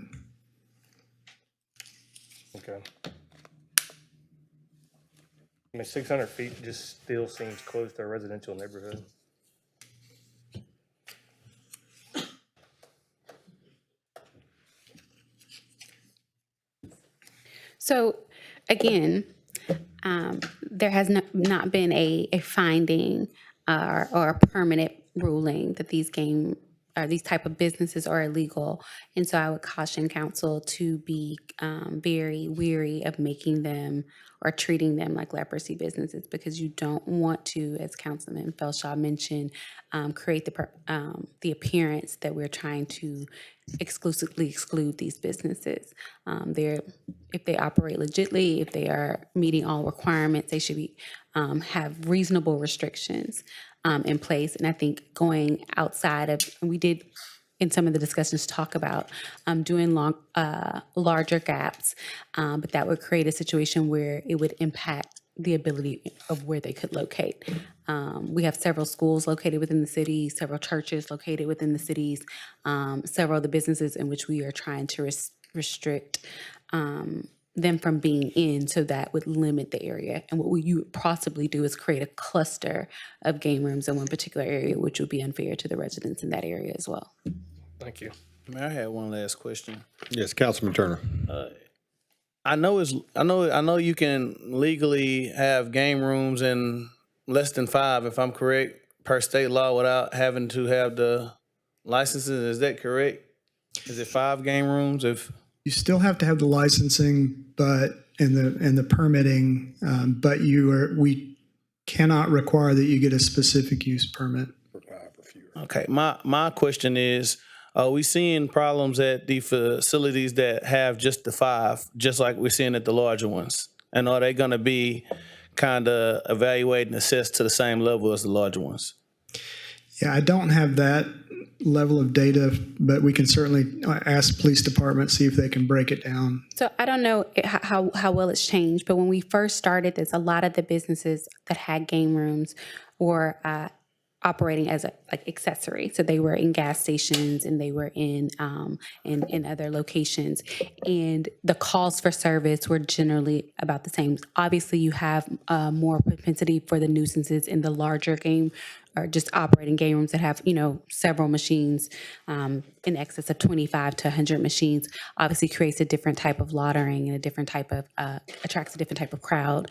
[SPEAKER 12] Okay. I mean, 600 feet just still seems close to a residential neighborhood.
[SPEAKER 17] So again, there has not been a finding or a permanent ruling that these type of businesses are illegal. And so I would caution council to be very weary of making them or treating them like leprosy businesses, because you don't want to, as Councilman Felshaw mentioned, create the appearance that we're trying to exclusively exclude these businesses. If they operate legitly, if they are meeting all requirements, they should be have reasonable restrictions in place. And I think going outside of, and we did in some of the discussions talk about doing larger gaps, but that would create a situation where it would impact the ability of where they could locate. We have several schools located within the city, several churches located within the cities, several of the businesses in which we are trying to restrict them from being in, so that would limit the area. And what you would possibly do is create a cluster of game rooms in one particular area, which would be unfair to the residents in that area as well.
[SPEAKER 12] Thank you.
[SPEAKER 23] I had one last question.
[SPEAKER 1] Yes, Councilman Turner.
[SPEAKER 23] I know you can legally have game rooms in less than 5, if I'm correct, per state law, without having to have the licenses. Is that correct? Is it 5 game rooms? If
[SPEAKER 15] you still have to have the licensing, but and the permitting, but we cannot require that you get a specific use permit.
[SPEAKER 23] Okay, my question is, are we seeing problems at the facilities that have just the 5, just like we're seeing at the larger ones? And are they going to be kind of evaluated and assessed to the same level as the larger ones?
[SPEAKER 15] Yeah, I don't have that level of data, but we can certainly ask police department, see if they can break it down.
[SPEAKER 17] So I don't know how well it's changed, but when we first started this, a lot of the businesses that had game rooms were operating as a like accessory. So they were in gas stations and they were in other locations, and the calls for service were generally about the same. Obviously, you have more propensity for the nuisances in the larger game or just operating game rooms that have, several machines in excess of 25 to 100 machines. Obviously creates a different type of loitering and a different type of, attracts a different type of crowd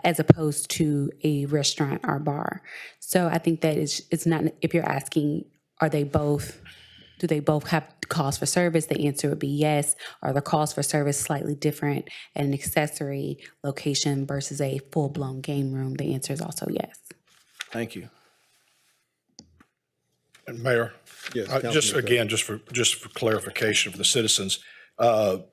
[SPEAKER 17] as opposed to a restaurant or bar. So I think that it's not, if you're asking, do they both have calls for service? The answer would be yes. Are the calls for service slightly different at an accessory location versus a full-blown game room? The answer is also yes.
[SPEAKER 23] Thank you.
[SPEAKER 11] And Mayor,
[SPEAKER 1] Yes,
[SPEAKER 11] just for clarification for the citizens, the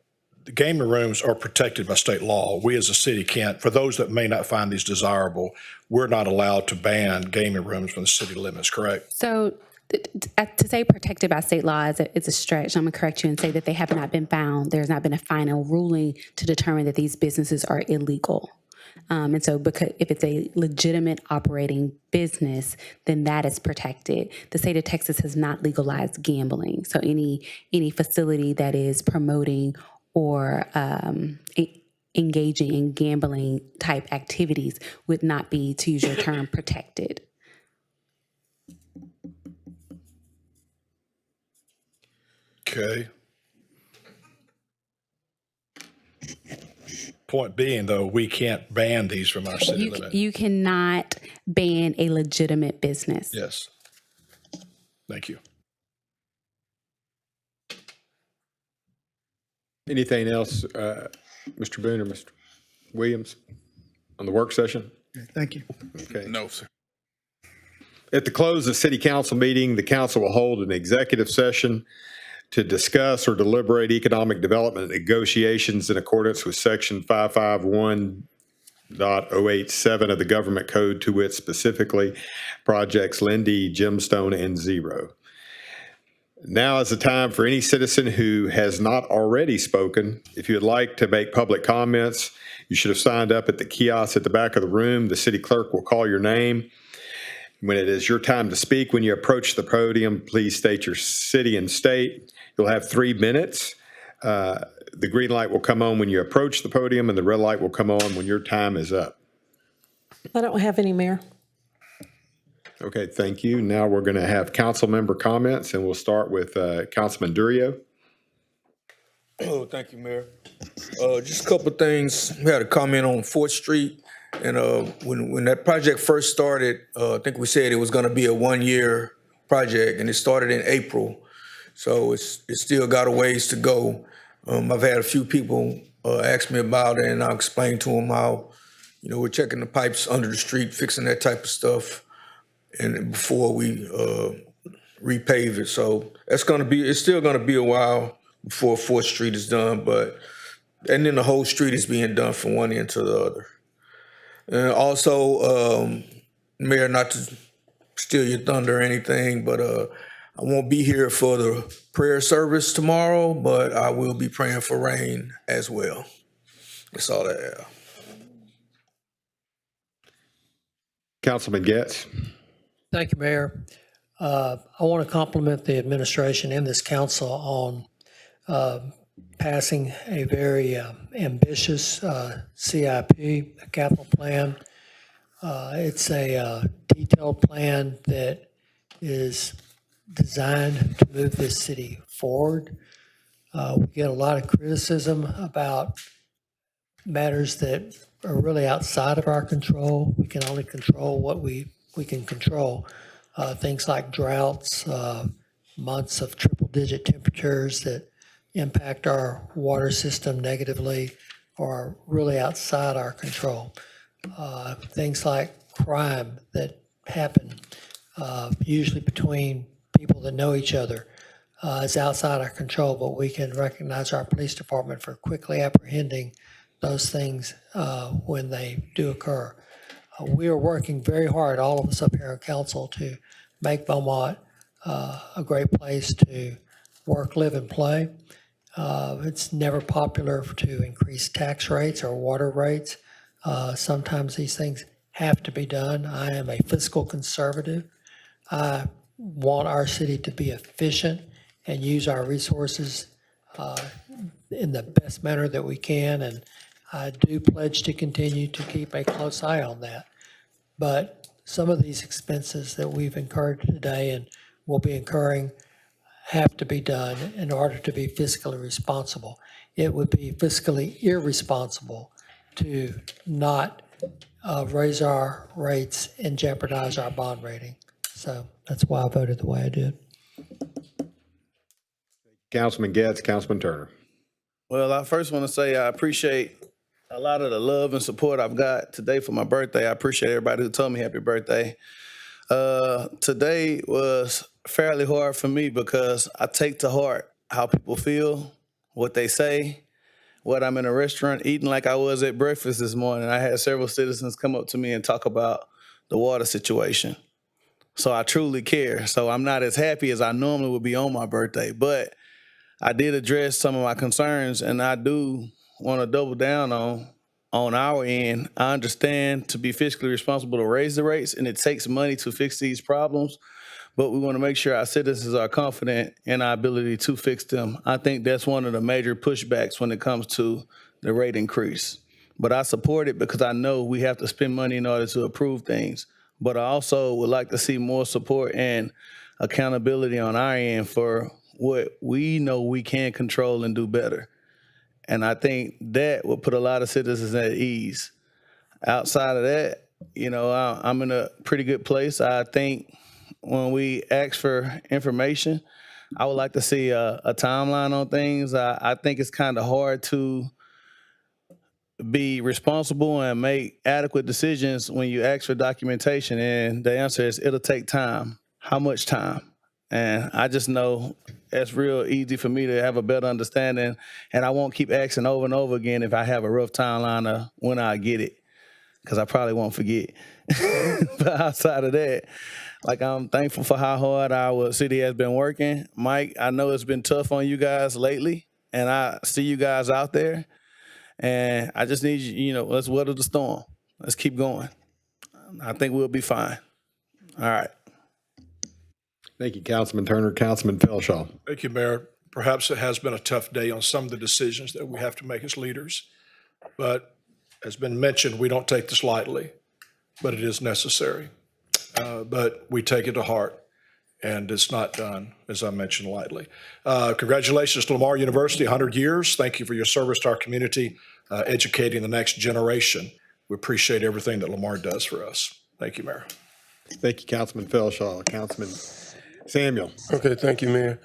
[SPEAKER 11] gaming rooms are protected by state law. We as a city can't, for those that may not find these desirable, we're not allowed to ban gaming rooms from the city limits, correct?
[SPEAKER 17] So to say protected by state law is a stretch. I'm going to correct you and say that they have not been found. There's not been a final ruling to determine that these businesses are illegal. And so because if it's a legitimate operating business, then that is protected. The state of Texas has not legalized gambling. So any facility that is promoting or engaging in gambling type activities would not be, to use your term, protected.
[SPEAKER 11] Okay. Point being, though, we can't ban these from our city limit.
[SPEAKER 17] You cannot ban a legitimate business.
[SPEAKER 11] Yes. Thank you.
[SPEAKER 1] Anything else, Mr. Boone or Mr. Williams, on the work session?
[SPEAKER 15] Thank you.
[SPEAKER 1] Okay.
[SPEAKER 7] No, sir.
[SPEAKER 1] At the close of the city council meeting, the council will hold an executive session to discuss or deliberate economic development negotiations in accordance with section 551.087 of the government code, to which specifically projects Lindy, Gemstone, and Zero. Now is the time for any citizen who has not already spoken. If you would like to make public comments, you should have signed up at the kiosk at the back of the room. The city clerk will call your name. When it is your time to speak, when you approach the podium, please state your city and state. You'll have 3 minutes. The green light will come on when you approach the podium, and the red light will come on when your time is up.
[SPEAKER 3] I don't have any, Mayor.
[SPEAKER 1] Okay, thank you. Now we're going to have council member comments, and we'll start with Councilman Durio.
[SPEAKER 14] Oh, thank you, Mayor. Just a couple of things. We had a comment on 4th Street. And when that project first started, I think we said it was going to be a 1-year project, and it started in April. So it's still got a ways to go. I've had a few people ask me about it, and I'll explain to them how, we're checking the pipes under the street, fixing that type of stuff, and before we repave it. So it's still going to be a while before 4th Street is done, and then the whole street is being done from one end to the other. And also, Mayor, not to steal your thunder or anything, but I won't be here for the prayer service tomorrow, but I will be praying for rain as well. That's all I have.
[SPEAKER 1] Councilman Getz.
[SPEAKER 9] Thank you, Mayor. I want to compliment the administration and this council on passing a very ambitious CIP, a capital plan. It's a detailed plan that is designed to move this city forward. We get a lot of criticism about matters that are really outside of our control. We can only control what we can control. Things like droughts, months of triple-digit temperatures that impact our water system negatively are really outside our control. Things like crime that happen, usually between people that know each other, is outside our control, but we can recognize our police department for quickly apprehending those things when they do occur. We are working very hard, all of us up here on council, to make Beaumont a great place to work, live, and play. It's never popular to increase tax rates or water rates. Sometimes these things have to be done. I am a fiscal conservative. I want our city to be efficient and use our resources in the best manner that we can, and I do pledge to continue to keep a close eye on that. But some of these expenses that we've incurred today and will be incurring have to be done in order to be fiscally responsible. It would be fiscally irresponsible to not raise our rates and jeopardize our bond rating. So that's why I voted the way I did.
[SPEAKER 1] Councilman Getz, Councilman Turner.
[SPEAKER 23] Well, I first want to say I appreciate a lot of the love and support I've got today for my birthday. I appreciate everybody who told me happy birthday. Today was fairly hard for me because I take to heart how people feel, what they say, what I'm in a restaurant eating like I was at breakfast this morning. I had several citizens come up to me and talk about the water situation. So I truly care. So I'm not as happy as I normally would be on my birthday, but I did address some of my concerns, and I do want to double down on our end. I understand to be fiscally responsible to raise the rates, and it takes money to fix these problems, but we want to make sure our citizens are confident in our ability to fix them. I think that's one of the major pushbacks when it comes to the rate increase. But I support it because I know we have to spend money in order to approve things. But I also would like to see more support and accountability on our end for what we know we can control and do better. And I think that will put a lot of citizens at ease. Outside of that, I'm in a pretty good place. I think when we ask for information, I would like to see a timeline on things. I think it's kind of hard to be responsible and make adequate decisions when you ask for documentation. And the answer is it'll take time. How much time? And I just know it's real easy for me to have a better understanding, and I won't keep asking over and over again if I have a rough timeline of when I get it, because I probably won't forget. But outside of that, I'm thankful for how hard our city has been working. Mike, I know it's been tough on you guys lately, and I see you guys out there, and I just need you, let's weather the storm. Let's keep going. I think we'll be fine. All right.
[SPEAKER 1] Thank you, Councilman Turner. Councilman Felshaw.
[SPEAKER 11] Thank you, Mayor. Perhaps it has been a tough day on some of the decisions that we have to make as leaders. But as been mentioned, we don't take this lightly, but it is necessary. But we take it to heart, and it's not done, as I mentioned, lightly. Congratulations to Lamar University, 100 years. Thank you for your service to our community, educating the next generation. We appreciate everything that Lamar does for us. Thank you, Mayor.
[SPEAKER 1] Thank you, Councilman Felshaw. Councilman Samuel.
[SPEAKER 4] Okay, thank you, Mayor.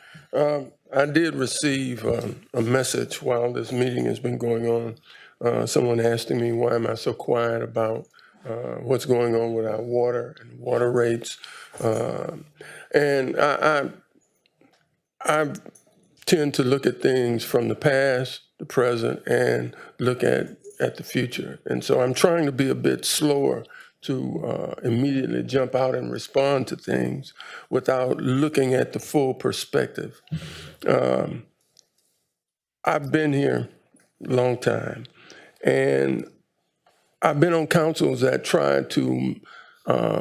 [SPEAKER 4] I did receive a message while this meeting has been going on. Someone asking me why am I so quiet about what's going on with our water and water rates. And I tend to look at things from the past, the present, and look at the future. And so I'm trying to be a bit slower to immediately jump out and respond to things without looking at the full perspective. I've been here a long time, and I've been on councils that tried to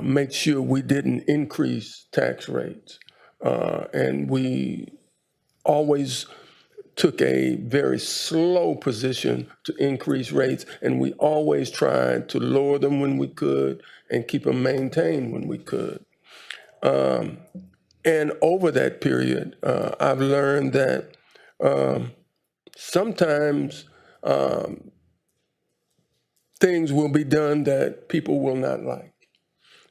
[SPEAKER 4] make sure we didn't increase tax rates. And we always took a very slow position to increase rates, and we always tried to lower them when we could and keep them maintained when we could. And over that period, I've learned that sometimes things will be done that people will not like.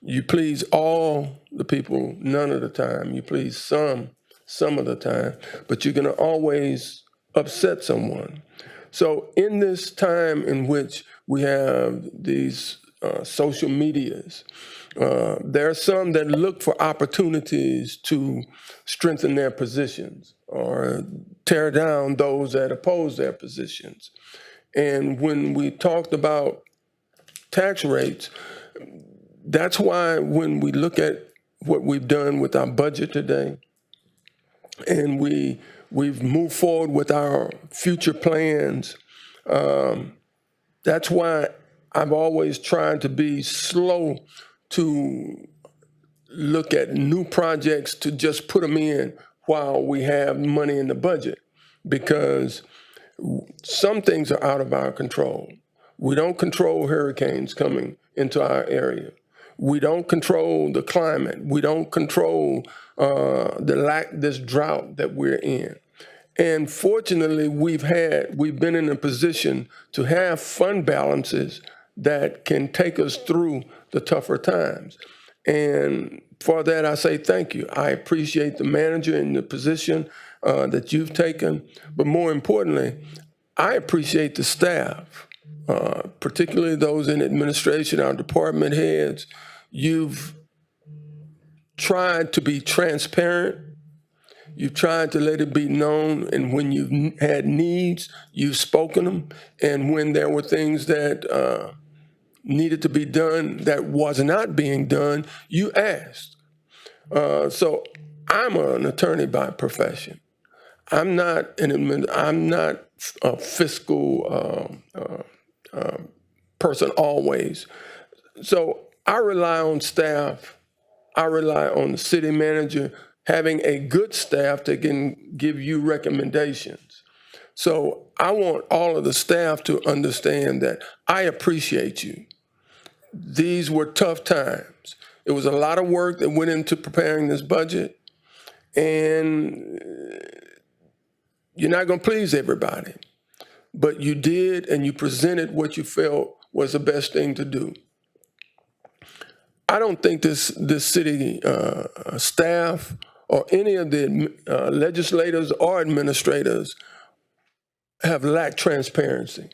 [SPEAKER 4] You please all the people none of the time. You please some of the time, but you're going to always upset someone. So in this time in which we have these social medias, there are some that look for opportunities to strengthen their positions or tear down those that oppose their positions. And when we talked about tax rates, that's why when we look at what we've done with our budget today. And we've moved forward with our future plans. That's why I've always tried to be slow to look at new projects to just put them in while we have money in the budget, because some things are out of our control. We don't control hurricanes coming into our area. We don't control the climate. We don't control this drought that we're in. And fortunately, we've been in a position to have fund balances that can take us through the tougher times. And for that, I say thank you. I appreciate the manager and the position that you've taken. But more importantly, I appreciate the staff, particularly those in administration, our department heads. You've tried to be transparent. You've tried to let it be known, and when you've had needs, you've spoken them. And when there were things that needed to be done that was not being done, you asked. So I'm an attorney by profession. I'm not a fiscal person always. So I rely on staff. I rely on the city manager having a good staff that can give you recommendations. So I want all of the staff to understand that I appreciate you. These were tough times. It was a lot of work that went into preparing this budget, and you're not going to please everybody, but you did, and you presented what you felt was the best thing to do. I don't think this city staff or any of the legislators or administrators have lacked transparency.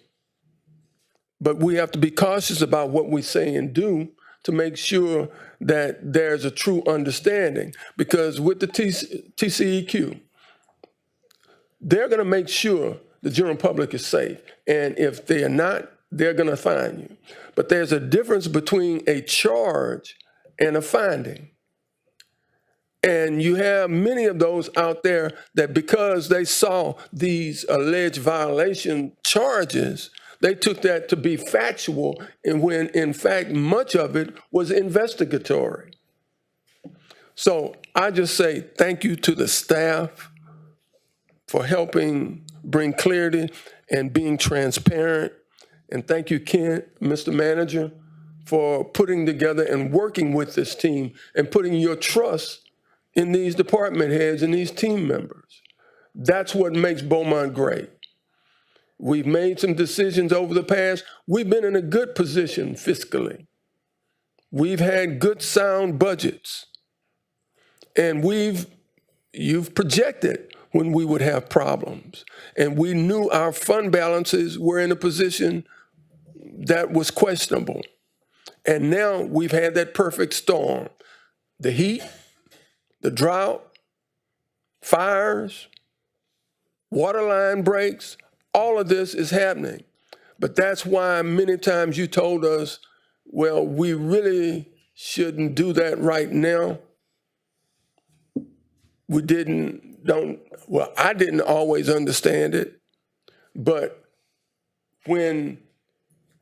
[SPEAKER 4] But we have to be cautious about what we say and do to make sure that there's a true understanding. Because with the TCEQ, they're going to make sure the general public is safe. And if they are not, they're going to fine you. But there's a difference between a charge and a finding. And you have many of those out there that because they saw these alleged violation charges, they took that to be factual, and when in fact much of it was investigatory. So I just say thank you to the staff for helping bring clarity and being transparent. And thank you, Ken, Mr. Manager, for putting together and working with this team and putting your trust in these department heads and these team members. That's what makes Beaumont great. We've made some decisions over the past. We've been in a good position fiscally. We've had good, sound budgets. And you've projected when we would have problems. And we knew our fund balances were in a position that was questionable. And now we've had that perfect storm. The heat, the drought, fires, water line breaks, all of this is happening. But that's why many times you told us, well, we really shouldn't do that right now. I didn't always understand it, but when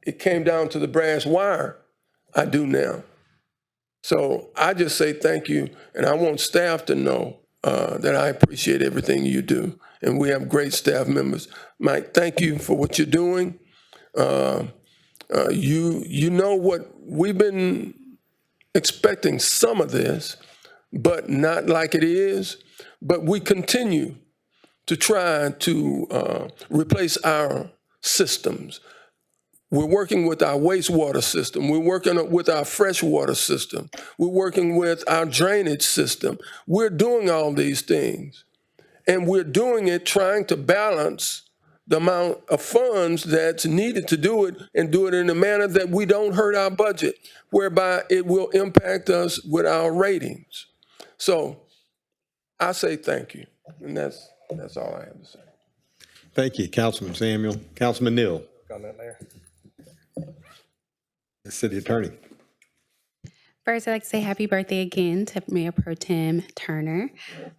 [SPEAKER 4] it came down to the brass wire, I do now. So I just say thank you, and I want staff to know that I appreciate everything you do, and we have great staff members. Mike, thank you for what you're doing. You know what, we've been expecting some of this, but not like it is. But we continue to try to replace our systems. We're working with our wastewater system. We're working with our freshwater system. We're working with our drainage system. We're doing all these things. And we're doing it trying to balance the amount of funds that's needed to do it and do it in a manner that we don't hurt our budget, whereby it will impact us with our ratings. So I say thank you. And that's all I have to say.
[SPEAKER 1] Thank you, Councilman Samuel. Councilman Neal.
[SPEAKER 12] Comment, Mayor.
[SPEAKER 1] The city attorney.
[SPEAKER 17] First, I'd like to say happy birthday again to Mayor Pro Tem Turner.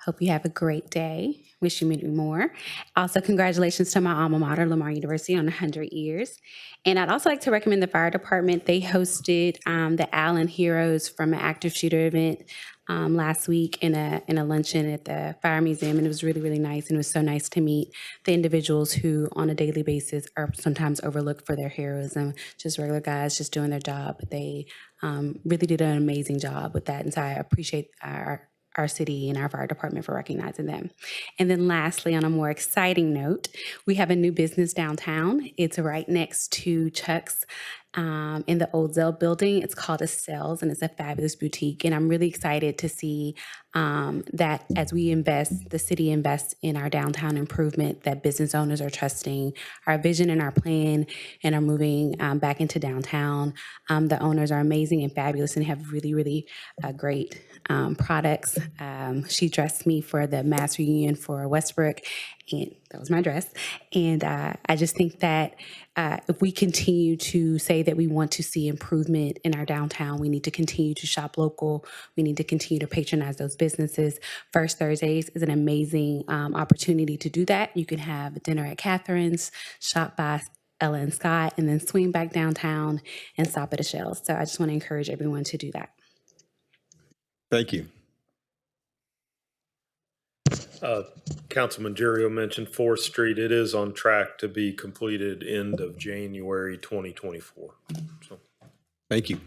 [SPEAKER 17] Hope you have a great day. Wish you many more. Also, congratulations to my alma mater, Lamar University, on 100 years. And I'd also like to recommend the fire department. They hosted the Allen Heroes from an active shooter event last week in a luncheon at the Fire Museum, and it was really, really nice. And it was so nice to meet the individuals who, on a daily basis, are sometimes overlooked for their heroism. Just regular guys, just doing their job. But they really did an amazing job with that, and so I appreciate our city and our fire department for recognizing them. And then lastly, on a more exciting note, we have a new business downtown. It's right next to Chuck's in the old Zell building. It's called a Cells, and it's a fabulous boutique. And I'm really excited to see that as we invest, the city invests in our downtown improvement, that business owners are trusting our vision and our plan and are moving back into downtown. The owners are amazing and fabulous and have really, really great products. She dressed me for the mass reunion for Westbrook, and that was my dress. And I just think that if we continue to say that we want to see improvement in our downtown, we need to continue to shop local. We need to continue to patronize those businesses. First Thursdays is an amazing opportunity to do that. You can have dinner at Catherine's, shop by Ella and Scott, and then swing back downtown and stop at a Shell. So I just want to encourage everyone to do that.
[SPEAKER 1] Thank you.
[SPEAKER 13] Councilman Girio mentioned 4th Street. It is on track to be completed end of January 2024. So.
[SPEAKER 1] Thank you.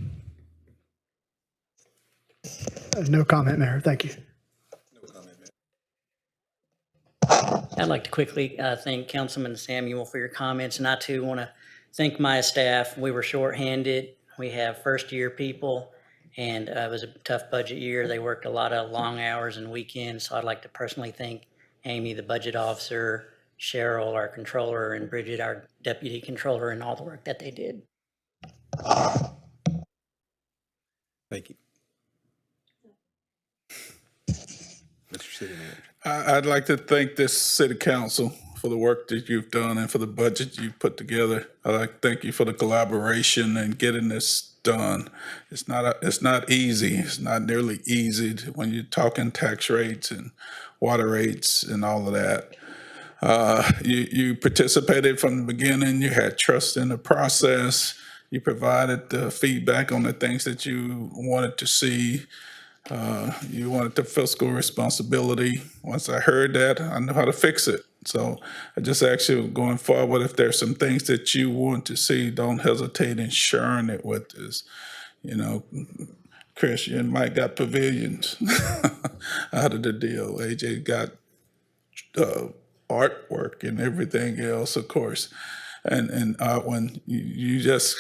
[SPEAKER 16] No comment, Mayor. Thank you.
[SPEAKER 10] I'd like to quickly thank Councilman Samuel for your comments, and I too want to thank my staff. We were shorthanded. We have first-year people, and it was a tough budget year. They worked a lot of long hours and weekends, so I'd like to personally thank Amy, the budget officer, Cheryl, our controller, and Bridget, our deputy controller, and all the work that they did.
[SPEAKER 1] Thank you. Mr. City Manager.
[SPEAKER 7] I'd like to thank this city council for the work that you've done and for the budget you've put together. I'd like to thank you for the collaboration and getting this done. It's not easy. It's not nearly easy when you're talking tax rates and water rates and all of that. You participated from the beginning. You had trust in the process. You provided the feedback on the things that you wanted to see. You wanted the fiscal responsibility. Once I heard that, I know how to fix it. So I just ask you going forward, if there's some things that you want to see, don't hesitate in sharing it with us. You know, Chris, you and Mike got pavilions out of the deal. AJ got artwork and everything else, of course. And when you just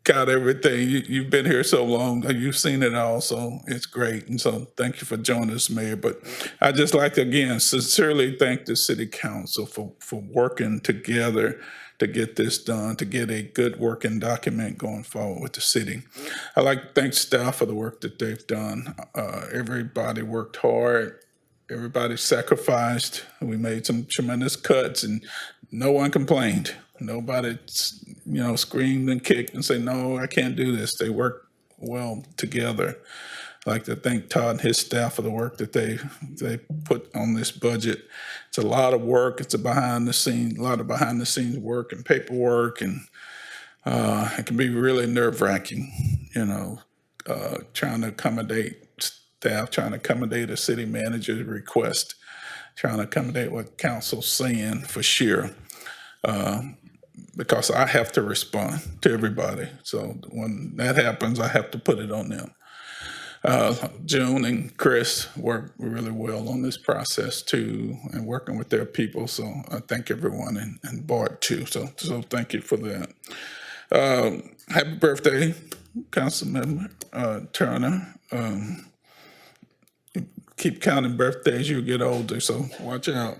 [SPEAKER 7] got everything. You've been here so long, you've seen it all, so it's great. And so thank you for joining us, Mayor. But I'd just like to, again, sincerely thank the City Council for working together to get this done, to get a good working document going forward with the city. I'd like to thank staff for the work that they've done. Everybody worked hard. Everybody sacrificed. We made some tremendous cuts, and no one complained. Nobody, screamed and kicked and say, no, I can't do this. They worked well together. I'd like to thank Todd and his staff for the work that they put on this budget. It's a lot of work. It's a lot of behind the scenes work and paperwork, and it can be really nerve-wracking, trying to accommodate staff, trying to accommodate a city manager's request, trying to accommodate what council's saying for sure. Because I have to respond to everybody. So when that happens, I have to put it on them. June and Chris worked really well on this process too, and working with their people. So I thank everyone, and Bart too. So thank you for that. Happy birthday, Councilmember Turner. Keep counting birthdays, you'll get older, so watch out.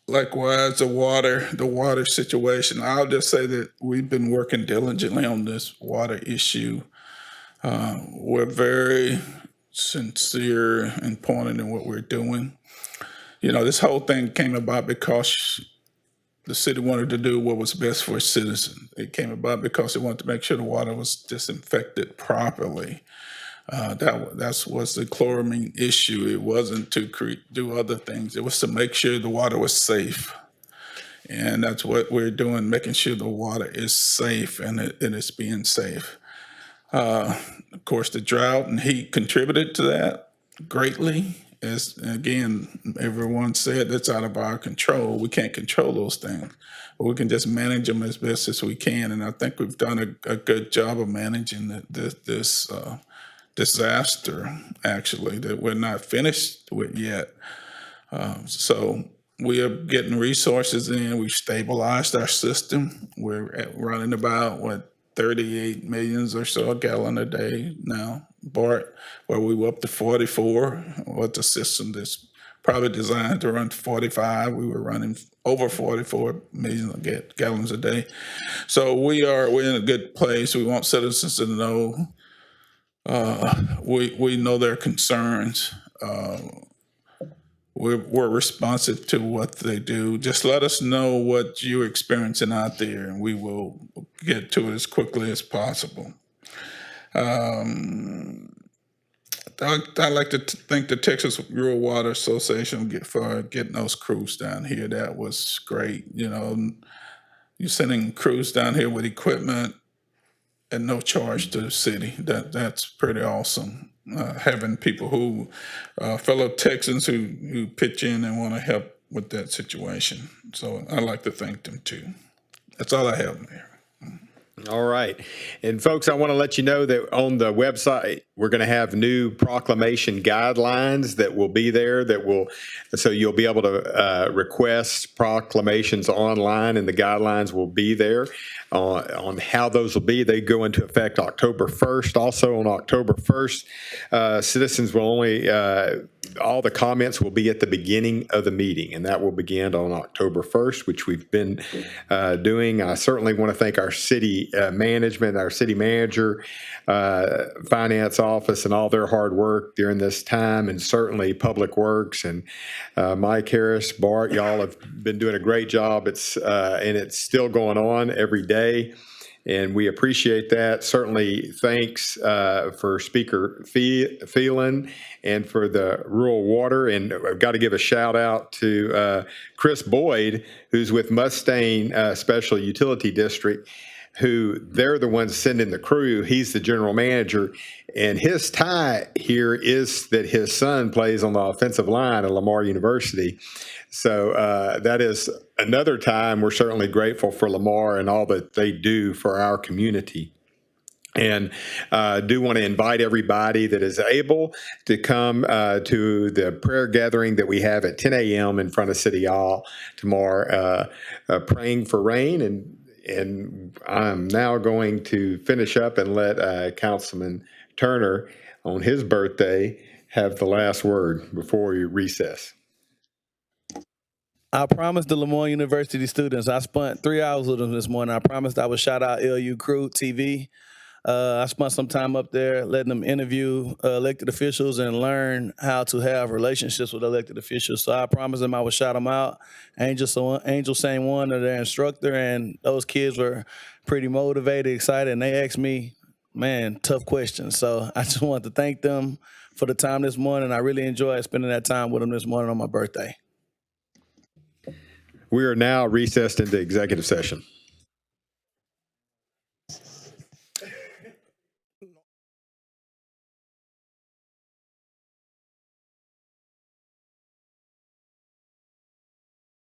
[SPEAKER 7] Likewise, the water situation. I'll just say that we've been working diligently on this water issue. We're very sincere and pointed in what we're doing. This whole thing came about because the city wanted to do what was best for its citizens. It came about because they wanted to make sure the water was disinfected properly. That was the chloramine issue. It wasn't to do other things. It was to make sure the water was safe. And that's what we're doing, making sure the water is safe and it is being safe. Of course, the drought and heat contributed to that greatly. As again, everyone said, that's out of our control. We can't control those things, but we can just manage them as best as we can. And I think we've done a good job of managing this disaster, actually, that we're not finished with yet. So we are getting resources in. We've stabilized our system. We're running about, 38 millions or so a gallon a day now, Bart, where we were up to 44. What the system that's probably designed to run 45. We were running over 44 million gallons a day. So we're in a good place. We want citizens to know. We know their concerns. We're responsive to what they do. Just let us know what you're experiencing out there, and we will get to it as quickly as possible. I'd like to thank the Texas Rural Water Association for getting those crews down here. That was great. You're sending crews down here with equipment at no charge to the city. That's pretty awesome. Having people who, fellow Texans who pitch in and want to help with that situation. So I'd like to thank them too. That's all I have, Mayor.
[SPEAKER 1] All right. And folks, I want to let you know that on the website, we're going to have new proclamation guidelines that will be there so you'll be able to request proclamations online, and the guidelines will be there on how those will be. They go into effect October 1st. Also on October 1st, citizens will only, all the comments will be at the beginning of the meeting, and that will begin on October 1st, which we've been doing. I certainly want to thank our city management, our city manager, finance office, and all their hard work during this time, and certainly Public Works and Mike Harris, Bart, y'all have been doing a great job. And it's still going on every day, and we appreciate that. Certainly thanks for Speaker Phelan and for the rural water. And I've got to give a shout out to Chris Boyd, who's with Mustang Special Utility District, who they're the ones sending the crew. He's the general manager, and his tie here is that his son plays on the offensive line at Lamar University. So that is another time we're certainly grateful for Lamar and all that they do for our community. And do want to invite everybody that is able to come to the prayer gathering that we have at 10 a.m. in front of City Hall tomorrow, praying for rain. And I'm now going to finish up and let Councilman Turner, on his birthday, have the last word before we recess.
[SPEAKER 23] I promised the Lamar University students, I spent 3 hours with them this morning. I promised I would shout out LU Crew TV. I spent some time up there letting them interview elected officials and learn how to have relationships with elected officials. So I promised them I would shout them out. Angel St. One of their instructor, and those kids were pretty motivated, excited, and they asked me, tough questions. So I just wanted to thank them for the time this morning. I really enjoyed spending that time with them this morning on my birthday.
[SPEAKER 1] We are now recessed into executive session.